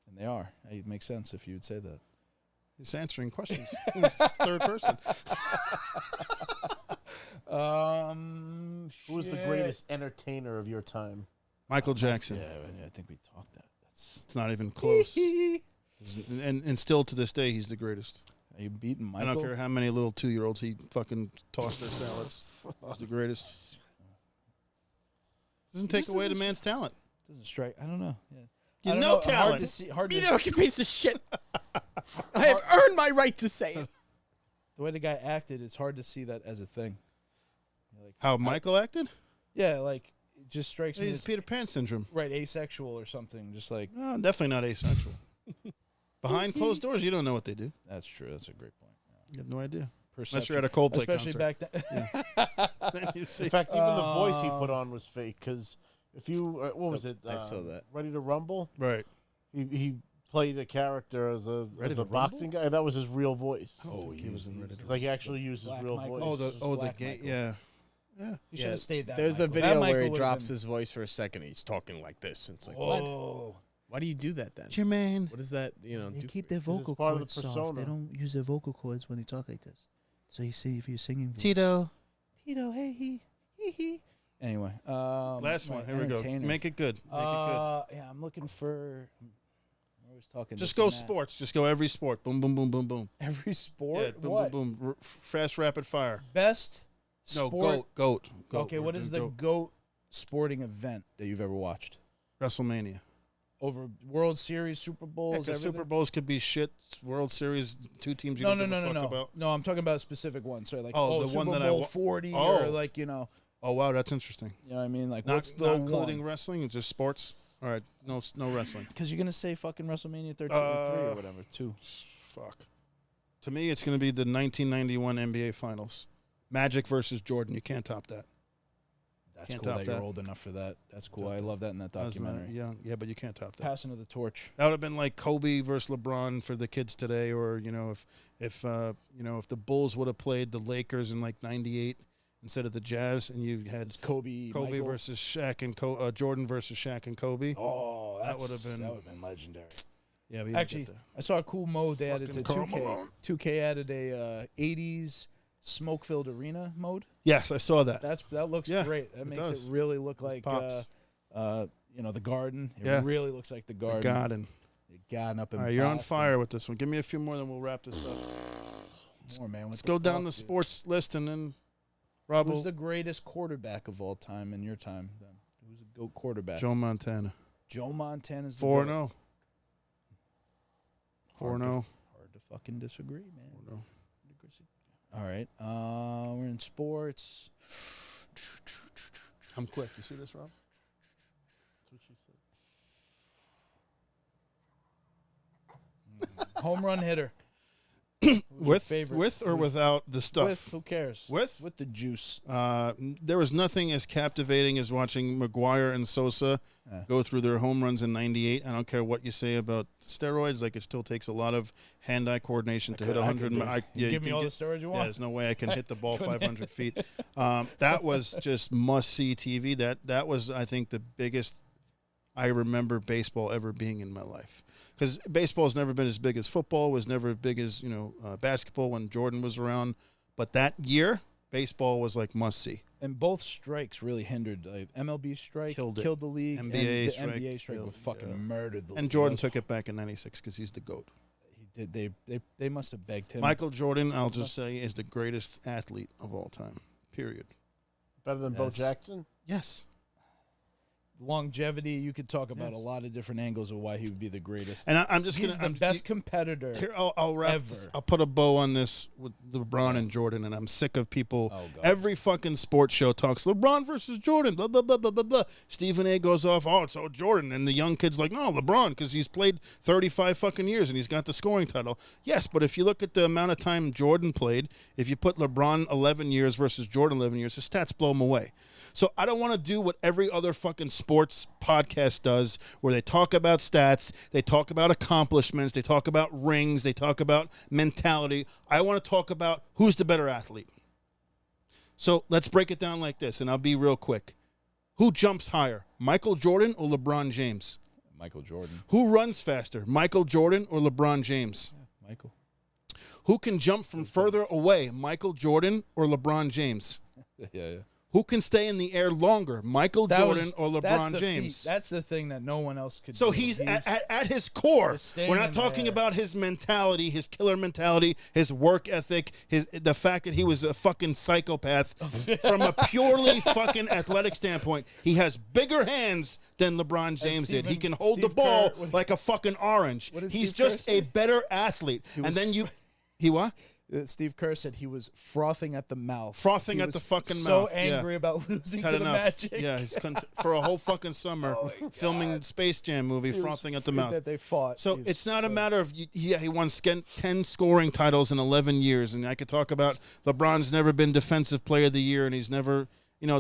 And they are. It makes sense if you would say that. He's answering questions. He's third person. Who was the greatest entertainer of your time? Michael Jackson. Yeah, I think we talked that. It's not even close. and still to this day, he's the greatest. Are you beating Michael? I don't care how many little 2-year-olds he fucking tossed their salads. He's the greatest. Doesn't take away the man's talent. Doesn't strike. I don't know. Yeah. You I don't know Hard talent. to see. Hard You to, know, you piece of shit. I have earned my right to say it. the way the guy acted, it's hard to see that as a thing. Like, How Michael acted? yeah, like it just strikes me He's as Peter Pan syndrome. right, asexual or something. Just like No, definitely not asexual. Behind closed doors, you don't know what they do. that's true. That's a great point. You have no idea. Perception. Unless you're at a Coldplay especially concert. back then. Then you see. In fact, even the voice he put on was fake. Because if you, what was it? I saw that. Ready to Rumble? Right. He played a character as a boxing guy. That was his real voice. Oh, he was in Ready to It's like he actually used his Black real Michael. voice. the Black gate. Michael. Yeah. Yeah. You should have stayed that. There's Michael. a That video Michael where he would've drops been- his voice for a second. He's talking like this. And it's like, what? Whoa. Why do you do that then? Jermaine. What does that, you know, They do keep for their you? vocal part of the cords soft. persona. They don't use their vocal cords when they talk like this. So you see if you're singing. voice. Tito. Tito, hey, he. Anyway, Last one. Here we go. entertainer. Make it good. Make it Yeah, I'm looking for. I'm always talking. good. Just this go and that. sports. Just go every sport. Boom, boom, boom, boom, boom. Every sport. Yeah, boom, what? boom, boom. Fast, rapid fire. Best No, sport. goat. Okay, what is the GOAT sporting event that you've ever watched? WrestleMania? Over World Series, Super Yeah, Bowls, 'cause everything? Super Bowls could be shit. World Series, 2 teams you No, don't no, give no, a no, fuck no. about. No, I'm talking about a specific one. So like, Oh, the Super one that I Bowl wa- 40 Oh. or like, you know, Oh wow, that's interesting. you know what I mean? Like, Not, what's the not including one? wrestling, it's just sports. All right, no wrestling. Because you're gonna say fucking WrestleMania 13 or 3 or whatever, 2. Fuck. To me, it's going to be the 1991 NBA Finals. Magic versus Jordan. You can't top that. That's Can't cool top that you're that. old enough for that. That's cool. Top I that. love that in that documentary. Yeah, but you can't top that. Passing of the torch. That would have been like Kobe versus LeBron for the kids today, or if the Bulls would have played the Lakers in like '98 instead of the Jazz, and you had It's Kobe Michael. versus Shaq and Jordan versus Shaq and Kobe. Oh, That would have been legendary. Yeah, we Actually, I saw a cool mode they added to Fucking Karl 2K. Malone. 2K added a 80s smoke-filled arena mode. yes, I saw that. That looks Yeah, great. That it makes does. it really look like pops. the garden. It Yeah. really looks like the garden. Garden. You've gotten up and All right, you're on fire with this one. Give me a few more, then we'll wrap this up. More, man. Let's go down the sports list, and then Rob Who's will the greatest quarterback of all time in your time? Then who's the GOAT quarterback? Joe Montana. Joe Montana's the 4-0. GOAT. 4-0. Hard to fucking disagree, man. 4-0. All right, we're in sports. I'm quick. You see this, Rob? That's what she said. Home run hitter. Who's your With favorite? with or without the stuff? With, who cares? With? With the juice. There was nothing as captivating as watching McGuire and Sosa go through their home runs in '98. I don't care what you say about steroids; like it still takes a lot of hand-eye coordination to hit 100. Give me all the steroids you want. Yeah, there's no way I can hit the ball 500 feet. That was just must-see TV. That was, I think, the biggest I remember baseball ever being in my life. Because baseball has never been as big as football, was never as big as basketball when Jordan was around. But that year, baseball was like must-see. And both strikes really hindered. Like, MLB strike Killed it. the league. NBA and the strike NBA strike killed was it, fucking yeah. murdered the league. And Jordan took it back in '96 because he's the GOAT. He did. They must have begged him. Michael Jordan, I'll just say, is the greatest athlete of all time. Period. Better than Bo Yes. Jackson? Yes. Longevity. You could talk about Yes. a lot of different angles of why he would be the greatest. And I'm just He's going the best competitor. Here, I'll wrap. ever. I'll put a bow on this with LeBron and Jordan, and I'm sick of people. Oh, God. Every fucking sports show talks LeBron versus Jordan. Blah blah blah blah blah blah. Stephen A. goes off. Oh, it's all Jordan, and the young kid's like, no, LeBron, because he's played 35 fucking years and he's got the scoring title. Yes, but if you look at the amount of time Jordan played, if you put LeBron 11 years versus Jordan 11 years, his stats blow him away. So I don't want to do what every other fucking sports podcast does, where they talk about stats, they talk about accomplishments, they talk about rings, they talk about mentality. I want to talk about who's the better athlete. So let's break it down like this, and I'll be real quick. Who jumps higher, Michael Jordan or LeBron James? Michael Jordan. Who runs faster, Michael Jordan or LeBron James? Michael. Who can jump from further away, Michael Jordan or LeBron James? Yeah. Who can stay in the air longer, Michael Jordan or LeBron James? That's the thing that no one else could So do. he's at his core. staying We're not in the talking air. about his mentality, his killer mentality, his work ethic, the fact that he was a fucking psychopath. From a purely fucking athletic standpoint, he has bigger hands than LeBron James did. He can hold the Steve ball Kerr- like a fucking orange. What did He's Steve Kerr just say? a better athlete. And was then he what? Steve Kerr said he was frothing at the mouth. Frothing He at was the fucking so mouth. Yeah. angry about losing Had to the enough. Magic. Yeah, he's for a whole fucking summer filming Space Jam movie, He was frothing at the f- mouth. That they fought. So He's it's not a so- matter of he won 10 scoring titles in 11 years, and I could talk about LeBron's never been Defensive Player of the Year, and he's never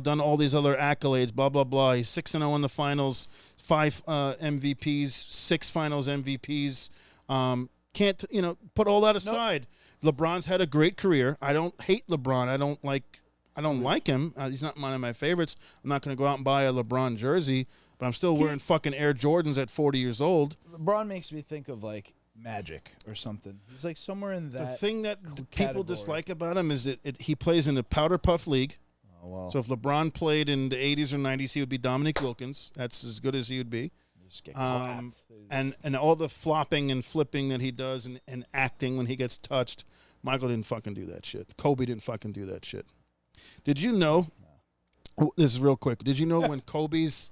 done all these other accolades. Blah blah blah. He's 6-0 in the finals, 5 MVPs, 6 Finals MVPs. Can't put all that aside. LeBron's had a great career. I don't hate LeBron. I don't like him. He's not one of my favorites. I'm not going to go out and buy a LeBron jersey, but I'm still wearing fucking Air Jordans at 40 years old. LeBron makes me think of like Magic or something. He's like somewhere in that. The thing that people category. dislike about him is that he plays in a powder puff league. Oh, wow. So if LeBron played in the 80s or 90s, he would be Dominique Wilkins. That's as good as he would be. Just get clapped. And all the flopping and flipping that he does and acting when he gets touched, Michael didn't fucking do that shit. Kobe didn't fucking do that shit. Did you know? This is real quick. Did you know when Kobe's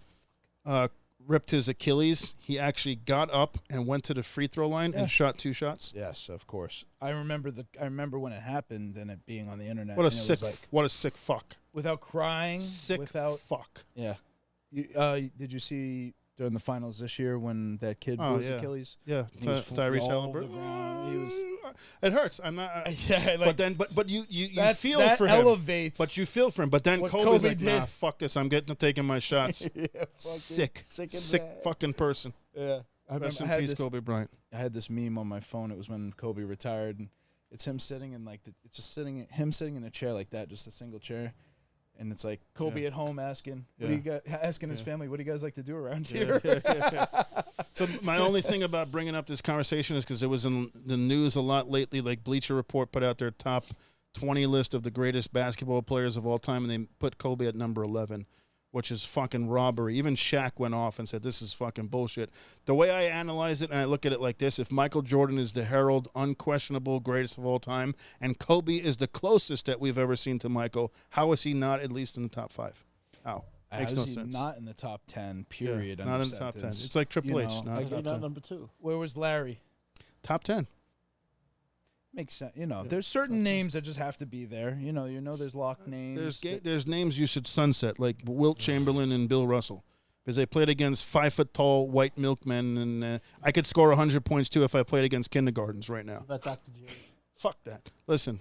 ripped his Achilles, he actually got up and went to the free throw line and shot 2 shots? Yes, of course. I remember when it happened and it being on the internet. What a and it sick! was like, What a sick fuck! without crying, Sick without fuck. yeah. Did you see during the finals this year when that kid Oh, blew his yeah. Achilles? Yeah, He was Tyrese all over Halliburton. the ground. He was. It hurts. I'm not. Yeah, like, but you that's, feel that for him. elevates. But you feel for him. But then what Kobe's Kobe like, did. nah, fuck this. I'm taking my shots. yeah, fucking Sick and bad. fucking person. Yeah, I Rest remember. in I had peace, this. Kobe Bryant. I had this meme on my phone. It was when Kobe retired, and it's him sitting in like it's just sitting in a chair like that, just a single chair, and it's like Kobe at home asking, "What do you got?" Asking his family, "What do you guys like to do around here?" So my only thing about bringing up this conversation is because it was in the news a lot lately. Like Bleacher Report put out their top 20 list of the greatest basketball players of all time, and they put Kobe at number 11. Which is fucking robbery. Even Shaq went off and said, this is fucking bullshit. The way I analyze it, and I look at it like this, if Michael Jordan is the herald, unquestionable greatest of all time, and Kobe is the closest that we've ever seen to Michael, how is he not at least in the top 5? How? Makes no Is he sense. not in the top 10, period. Yeah, not under in the top 10. sentence. It's like Triple You H. know, Not like, top 10. number 2. Where was Larry? Top 10. Makes sense. There's certain names that just have to be there. There's locked names. There's names you should sunset, like Wilt Chamberlain and Bill Russell. Because they played against 5-foot-tall white milkmen, and I could score 100 points, too, if I played against kindergartens right now. About Dr. J. Fuck that. Listen,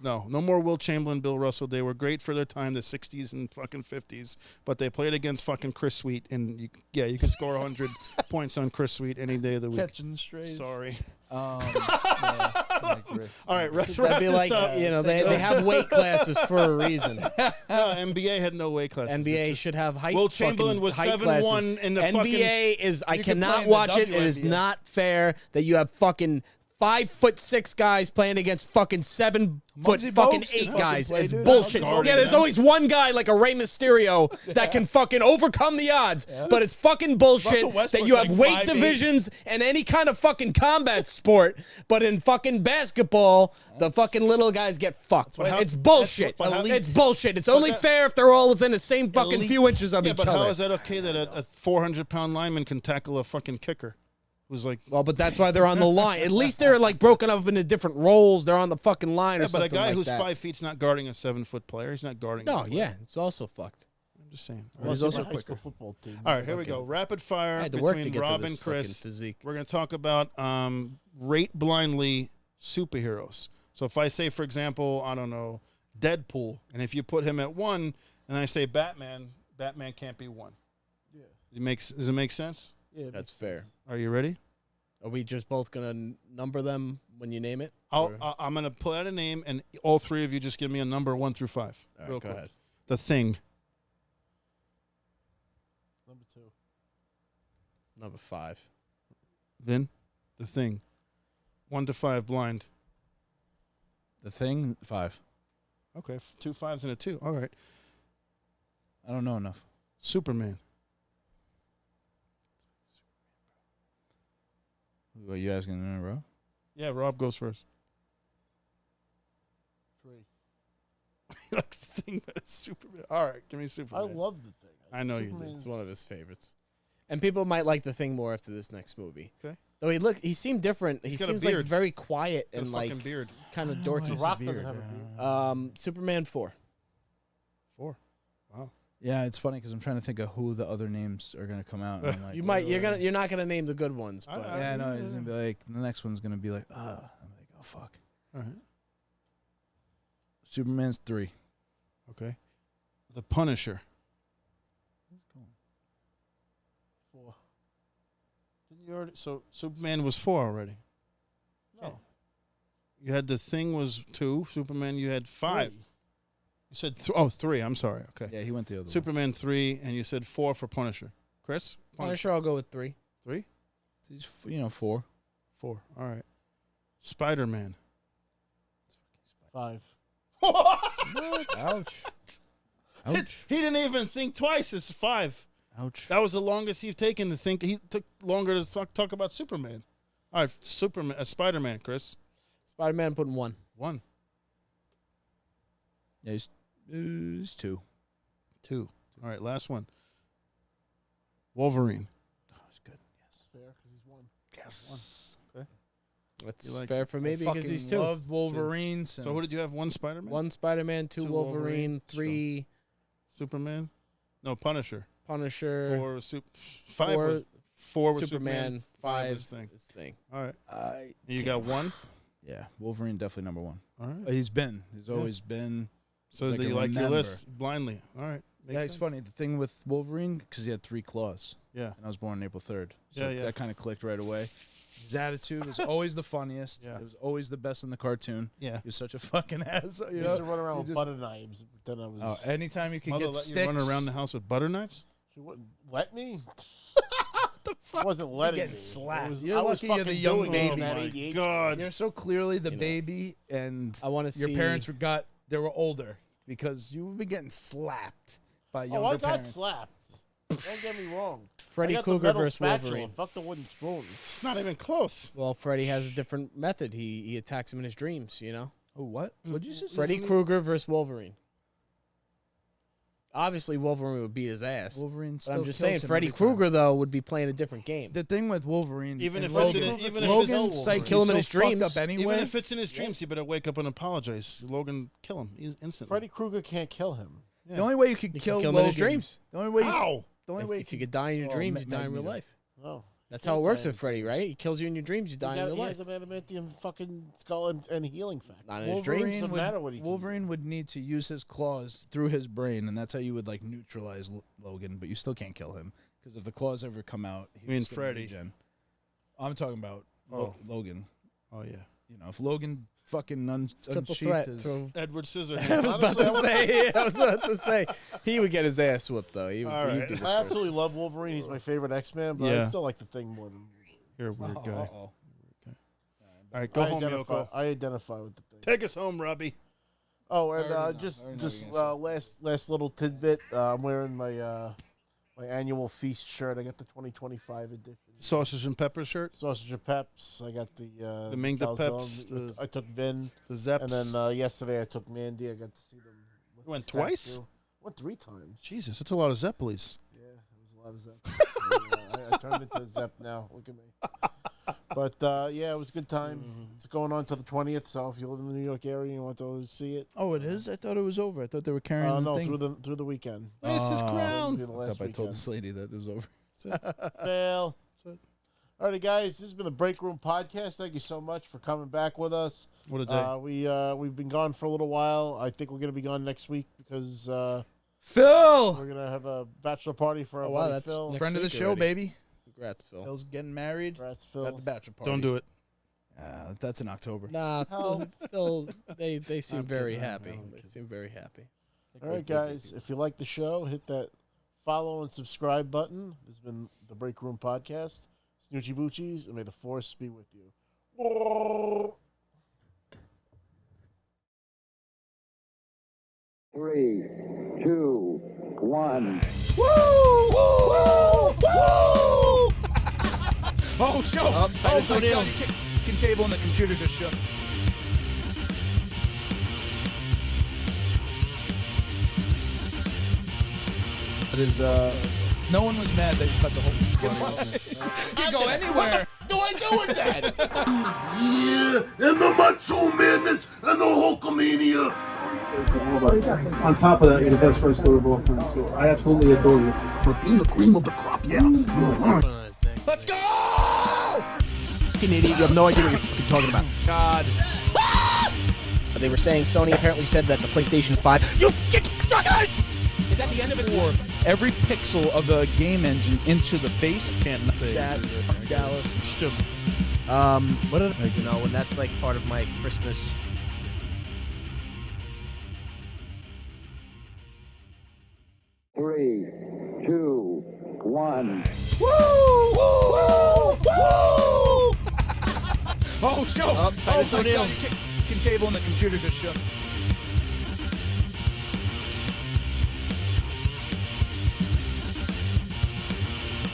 no more Wilt Chamberlain, Bill Russell. They were great for their time, the 60s and fucking 50s, but they played against fucking Chris Sweet, and you can score 100 points on Chris Sweet any day of the week. Catching strays. Sorry. I agree. All right, let's That'd wrap be this like, up. they have weight classes for a reason. No, NBA had no weight classes. NBA It's just- should have height. Wilt Chamberlain was height 7'1" classes. in the NBA is. I You can play cannot in the watch it. It is WNBA. not fair that you have fucking 5'6" guys playing against fucking 7 foot Muggsy fucking Bogues can 8 fucking guys. play, It's dude. bullshit. Guarding Yeah, there's them. always one guy like a Rey Mysterio that can fucking overcome the odds. But it's fucking bullshit Russell that Westbrook's you have like weight 5'8". divisions in any kind of fucking combat sport. But in fucking basketball, the fucking little guys get fucked. why It's bullshit. but how- It's bullshit. It's only that- fair if they're all within the same fucking Elite. few inches of Yeah, each but other. how is that okay that a 400-pound lineman can tackle a fucking kicker? Who's like, Well, but that's why they're on the line. At least they're like broken up into different roles. They're on the fucking line or yeah, but a something guy like who's that. 5 feet's not guarding a 7-foot player. He's not guarding. No, a player. yeah, it's also fucked. I'm just saying. Well, he's also high quicker. school football team. All right, here we go. Rapid fire I had to work to between get Rob to this and Chris. fucking physique. We're going to talk about rate blindly superheroes. So if I say, for example, I don't know, Deadpool, and if you put him at 1, and I say Batman can't be 1. Yeah. Does it make sense? Yeah, That's fair. Are you ready? Are we just both gonna number them when you name it? I'm going to pull out a name, and all 3 of you just give me a number 1 through 5. All right, real go quick. ahead. The Thing. Number 5. Vin, The Thing. 1 to 5 blind. The Thing, 5. Okay, 2 5s and a 2. All right. I don't know enough. Superman. What, you asking in a row? Yeah, Rob goes first. 3. He likes The Thing better than Superman. All right, give me I Superman. love the thing. I know you do. It's one of his favorites. And people might like The Thing more after this next movie. Okay. Though he seemed different. He got a seems like beard. very quiet Got a and fucking like beard. kind of Oh, dorky. The Rock doesn't have a beard. Superman 4. 4. Wow. Yeah, it's funny because I'm trying to think of who the other names are gonna come out. And I'm like, You're not gonna name the good ones, but Yeah, no, it's gonna be like the next one's gonna be like, I'm like, oh fuck. All right. Superman's 3. Okay. The Punisher. 4. Didn't you already? So Superman was 4 already. No. You had The Thing was 2. Superman, you had 5. 3. You said 3. I'm sorry. Okay. Yeah, he went the other Superman 3, and you said 4 for Punisher. Chris? Punisher, I'll go with 3. 3? one. He's 4. 4. All right. Spider-Man. 5. Ouch. Ouch. He didn't even think twice. It's 5. Ouch. That was the longest he's taken to think. He took longer to talk about Superman. All right, Spider-Man, Chris. Spider-Man, I'm putting 1. 1. Yeah, he's 2. 2. All right, last one. Wolverine. Oh, he's good. Yes. Fair because he's 1. Yes. Okay. That's You like fair for me because he's 2. Loved Wolverine. So who did you have? 1 Spider-Man? 1 Spider-Man, 2 2 Wolverine, Wolverine, 3 Superman? No, Punisher. Punisher, 4 5 4 was Superman, 5 5 Thing. this Thing. All right. I And you got 1? Yeah, Wolverine definitely number 1. All right. He's always been. So I do you can like your remember. list blindly? All right. Makes Yeah, it's sense. funny. The thing with Wolverine, because he had 3 claws, Yeah. and I was born on April 3rd. So Yeah, yeah. that kind of clicked right away. His attitude was always the funniest. Yeah. It was always the best in the cartoon. Yeah. He was such a fucking ass. I You used to know? run around you with just- butter knives and pretend I was. Oh, anytime you could Mother get let sticks. you run around the house with butter knives? She wouldn't let me. She wasn't letting getting me. slapped. It was, You're I was lucky you're the fucking young doing baby. it at Oh, my ADHD. God. You're so clearly the You know. baby, and I want to your see parents they were older because you would be getting slapped by younger Oh, I got parents. slapped. Don't get me wrong. Freddy I got the Krueger metal versus spatula. Wolverine. Fuck the wooden spoon. It's not even close. Well, Freddy has a different method. He attacks him in his dreams, you know? Oh, what? What'd you say? Freddy Krueger versus Wolverine. Obviously, Wolverine would beat his ass. Wolverine But still I'm just kills saying, him Freddy every time. Krueger, though, would be playing a different game. The thing with Wolverine, Even and if it's in Logan, it- even if Logan's it's- psyche Kill him is in so his dreams. fucked up anyway. Even if it's in his dreams, he better wake up and apologize. Logan, kill him instantly. Freddy Krueger can't kill him. The only way you could You kill can kill him Logan, in his dreams. The only way. Ow! The only way If you could die in your Oh, dreams, you die in real Magneto. life. No. That's how it works with Freddy, right? He kills you in your dreams, you die in real He life. has an adamantium fucking skull and healing factor. Not in his dreams. Doesn't matter what he can Wolverine would need to use his claws through his brain, and that's how you would like neutralize Logan. But you still can't kill him because if the claws ever come out, he mean was gonna Freddy? regen. I'm talking about Logan. Oh, yeah. You know, if Logan fucking Triple unsheathed threat. his, Throw. Edward I was Scissorhands. about to say. He would get his ass whooped, though. He would, All he'd right. be the I first. absolutely love Wolverine. He's my favorite X-Man, but I Yeah. still like the Thing more than. You're a weird guy. Uh-oh. All right, go home, Yoko. I identify with the Thing. Take us home, Robbie. Oh, and I already know. just I already know just what you're gonna last little tidbit. I'm wearing my my annual feast shirt. I got the 2025 edition. Sausage and pepper shirt. Sausage and Peps. I got the Ming the calzone. Peps, I took Vin, The Zeps. and then yesterday I took Mandy. I got to see them. You went twice? Went 3 times. Jesus, that's a lot of Zeppelis. Yeah, it was a lot of Zepp. I turned into a Zepp now. Look at me. But yeah, it was a good time. It's going on till the 20th. So if you live in the New York area and you want to see it, Oh, it is. I thought it was over. I thought they were carrying the no, thing. through the weekend. Where's his Oh. crown? Through the I last thought I told weekend. this lady that it was over. Fail. Alrighty, guys, this has been the Break Room Podcast. Thank you so much for coming back with us. What a day. We've been gone for a little while. I think we're gonna be gone next week because Phil, we're gonna have a bachelor party for our Oh, wow, buddy that's Phil. next friend of the week show, already. baby. Congrats, Phil. Phil's getting married Congrats, at Phil. the bachelor party. Don't do it. That's in October. Nah, Phil, they seem I'm very kidding. happy. I'm They kidding. seem very happy. All right, guys. If you like the show, hit that follow and subscribe button. This has been the Breakroom Podcast. Snoochie Boochies, and may the force be with you. 3, 2, 1. Woo! Oh, show! Oh, Titus my O'Neil. God, the kitchen table and the computer just shook. It is, No one was mad that you cut the whole. You go anywhere. What do I do with that? Yeah, and the Macho Madness and the Hulkamania. On top of that, you're the best wrestler of all time. So I absolutely adore you. For being the cream of the crop, yeah. Let's go! Fucking idiot, you have no idea what you're fucking talking about. God. They were saying Sony apparently said that the PlayStation 5. You fucking suckers! Is that the end of it? Or Every pixel of the game engine into the face. Can't say that Dallas. Stupid. What did I, you know, when that's like part of my Christmas. Three, 2, 1. Oh, show! Oh, Titus my O'Neil. God, the kitchen table and the computer just shook.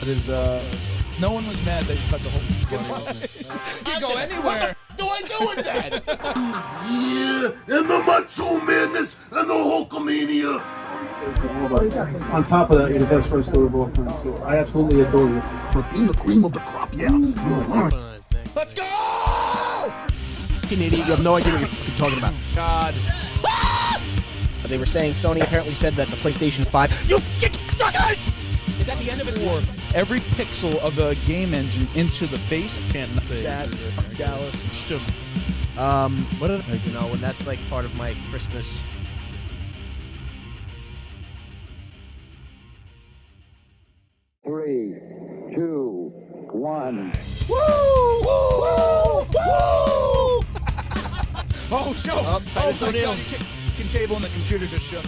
it is, No one was mad that you cut the whole. You go anywhere. What do I do with that? Yeah, and the Macho Madness and the Hulkamania. On top of that, you're the best wrestler of all time. So I absolutely adore you. For being the cream of the crop, yeah. Let's go! Fucking idiot, you have no idea what you're fucking talking about. God. They were saying Sony apparently said that the PlayStation 5. You fucking suckers! Is that the end of it? Or Every pixel of the game engine into the face. Can't say that Dallas. Stupid. What did I, you know, when that's like part of my Christmas. Three, 2, 1. Oh, show! Oh, Titus my O'Neil. God, the kitchen table and the computer just shook.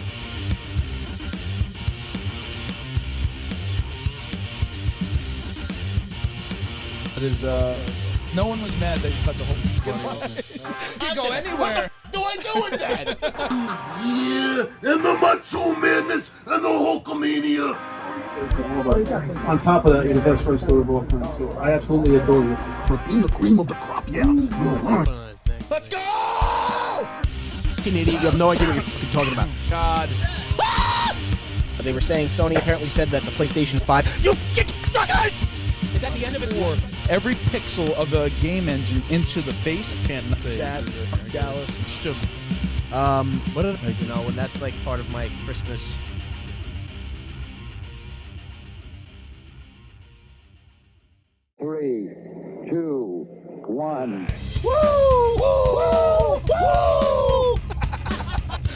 it is, No one was mad that you cut the whole. You go anywhere. What do I do with that? Yeah, and the Macho Madness and the Hulkamania. On top of that, you're the best wrestler of all time. So I absolutely adore you. For being the cream of the crop, yeah. Let's go! Fucking idiot, you have no idea what you're fucking talking about. God. They were saying Sony apparently said that the PlayStation 5. You fucking suckers! Is that the end of it? Or Every pixel of the game engine into the face. Can't say that Dallas. Stupid. What did I, you know, when that's like part of my Christmas. Three, 2, 1.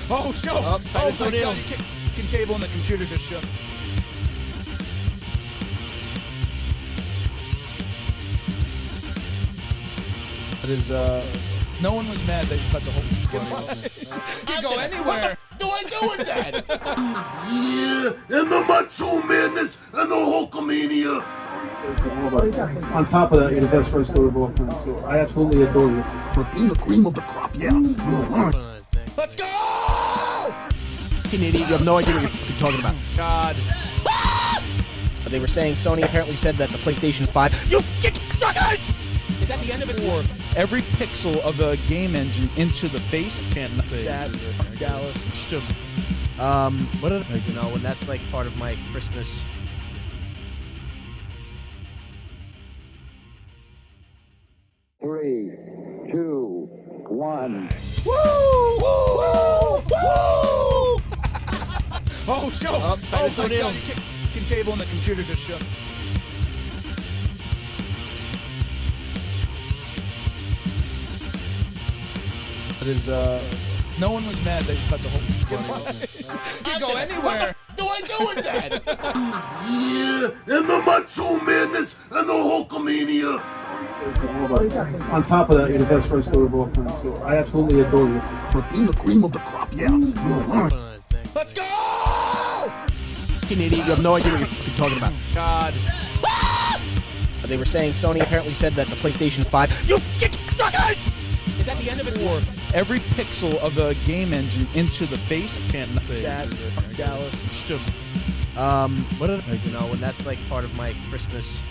Oh, show! Oh, Titus my O'Neil. God, the kitchen table and the computer just shook. it is, No one was mad that you cut the whole. You go anywhere. What do I do with that? Yeah, and the Macho Madness and the Hulkamania. On top of that, you're the best wrestler of all time. So I absolutely adore you. For being the cream of the crop, yeah. Let's go! Fucking idiot, you have no idea what you're fucking talking about. God. They were saying Sony apparently said that the PlayStation 5. You fucking suckers! Is that the end of it? Or Every pixel of the game engine into the face. Can't say that Dallas. Stupid. What did I, you know, when that's like part of my Christmas. Three, 2, 1. Oh, show! Oh, Titus my O'Neil. God, the kitchen table and the computer just shook. it is, No one was mad that you cut the whole. You go anywhere. What do I do with that? Yeah, and the Macho Madness and the Hulkamania. On top of that, you're the best wrestler of all time. So I absolutely adore you. For being the cream of the crop, yeah. Let's go! fucking idiot. You have no idea what you're talking about. God. They were saying Sony apparently said that the PlayStation 5. You fucking suckers! Is that the end of it? Or every pixel of the game engine into the face. Can't say That Dallas. What did I, when that's like part of my Christmas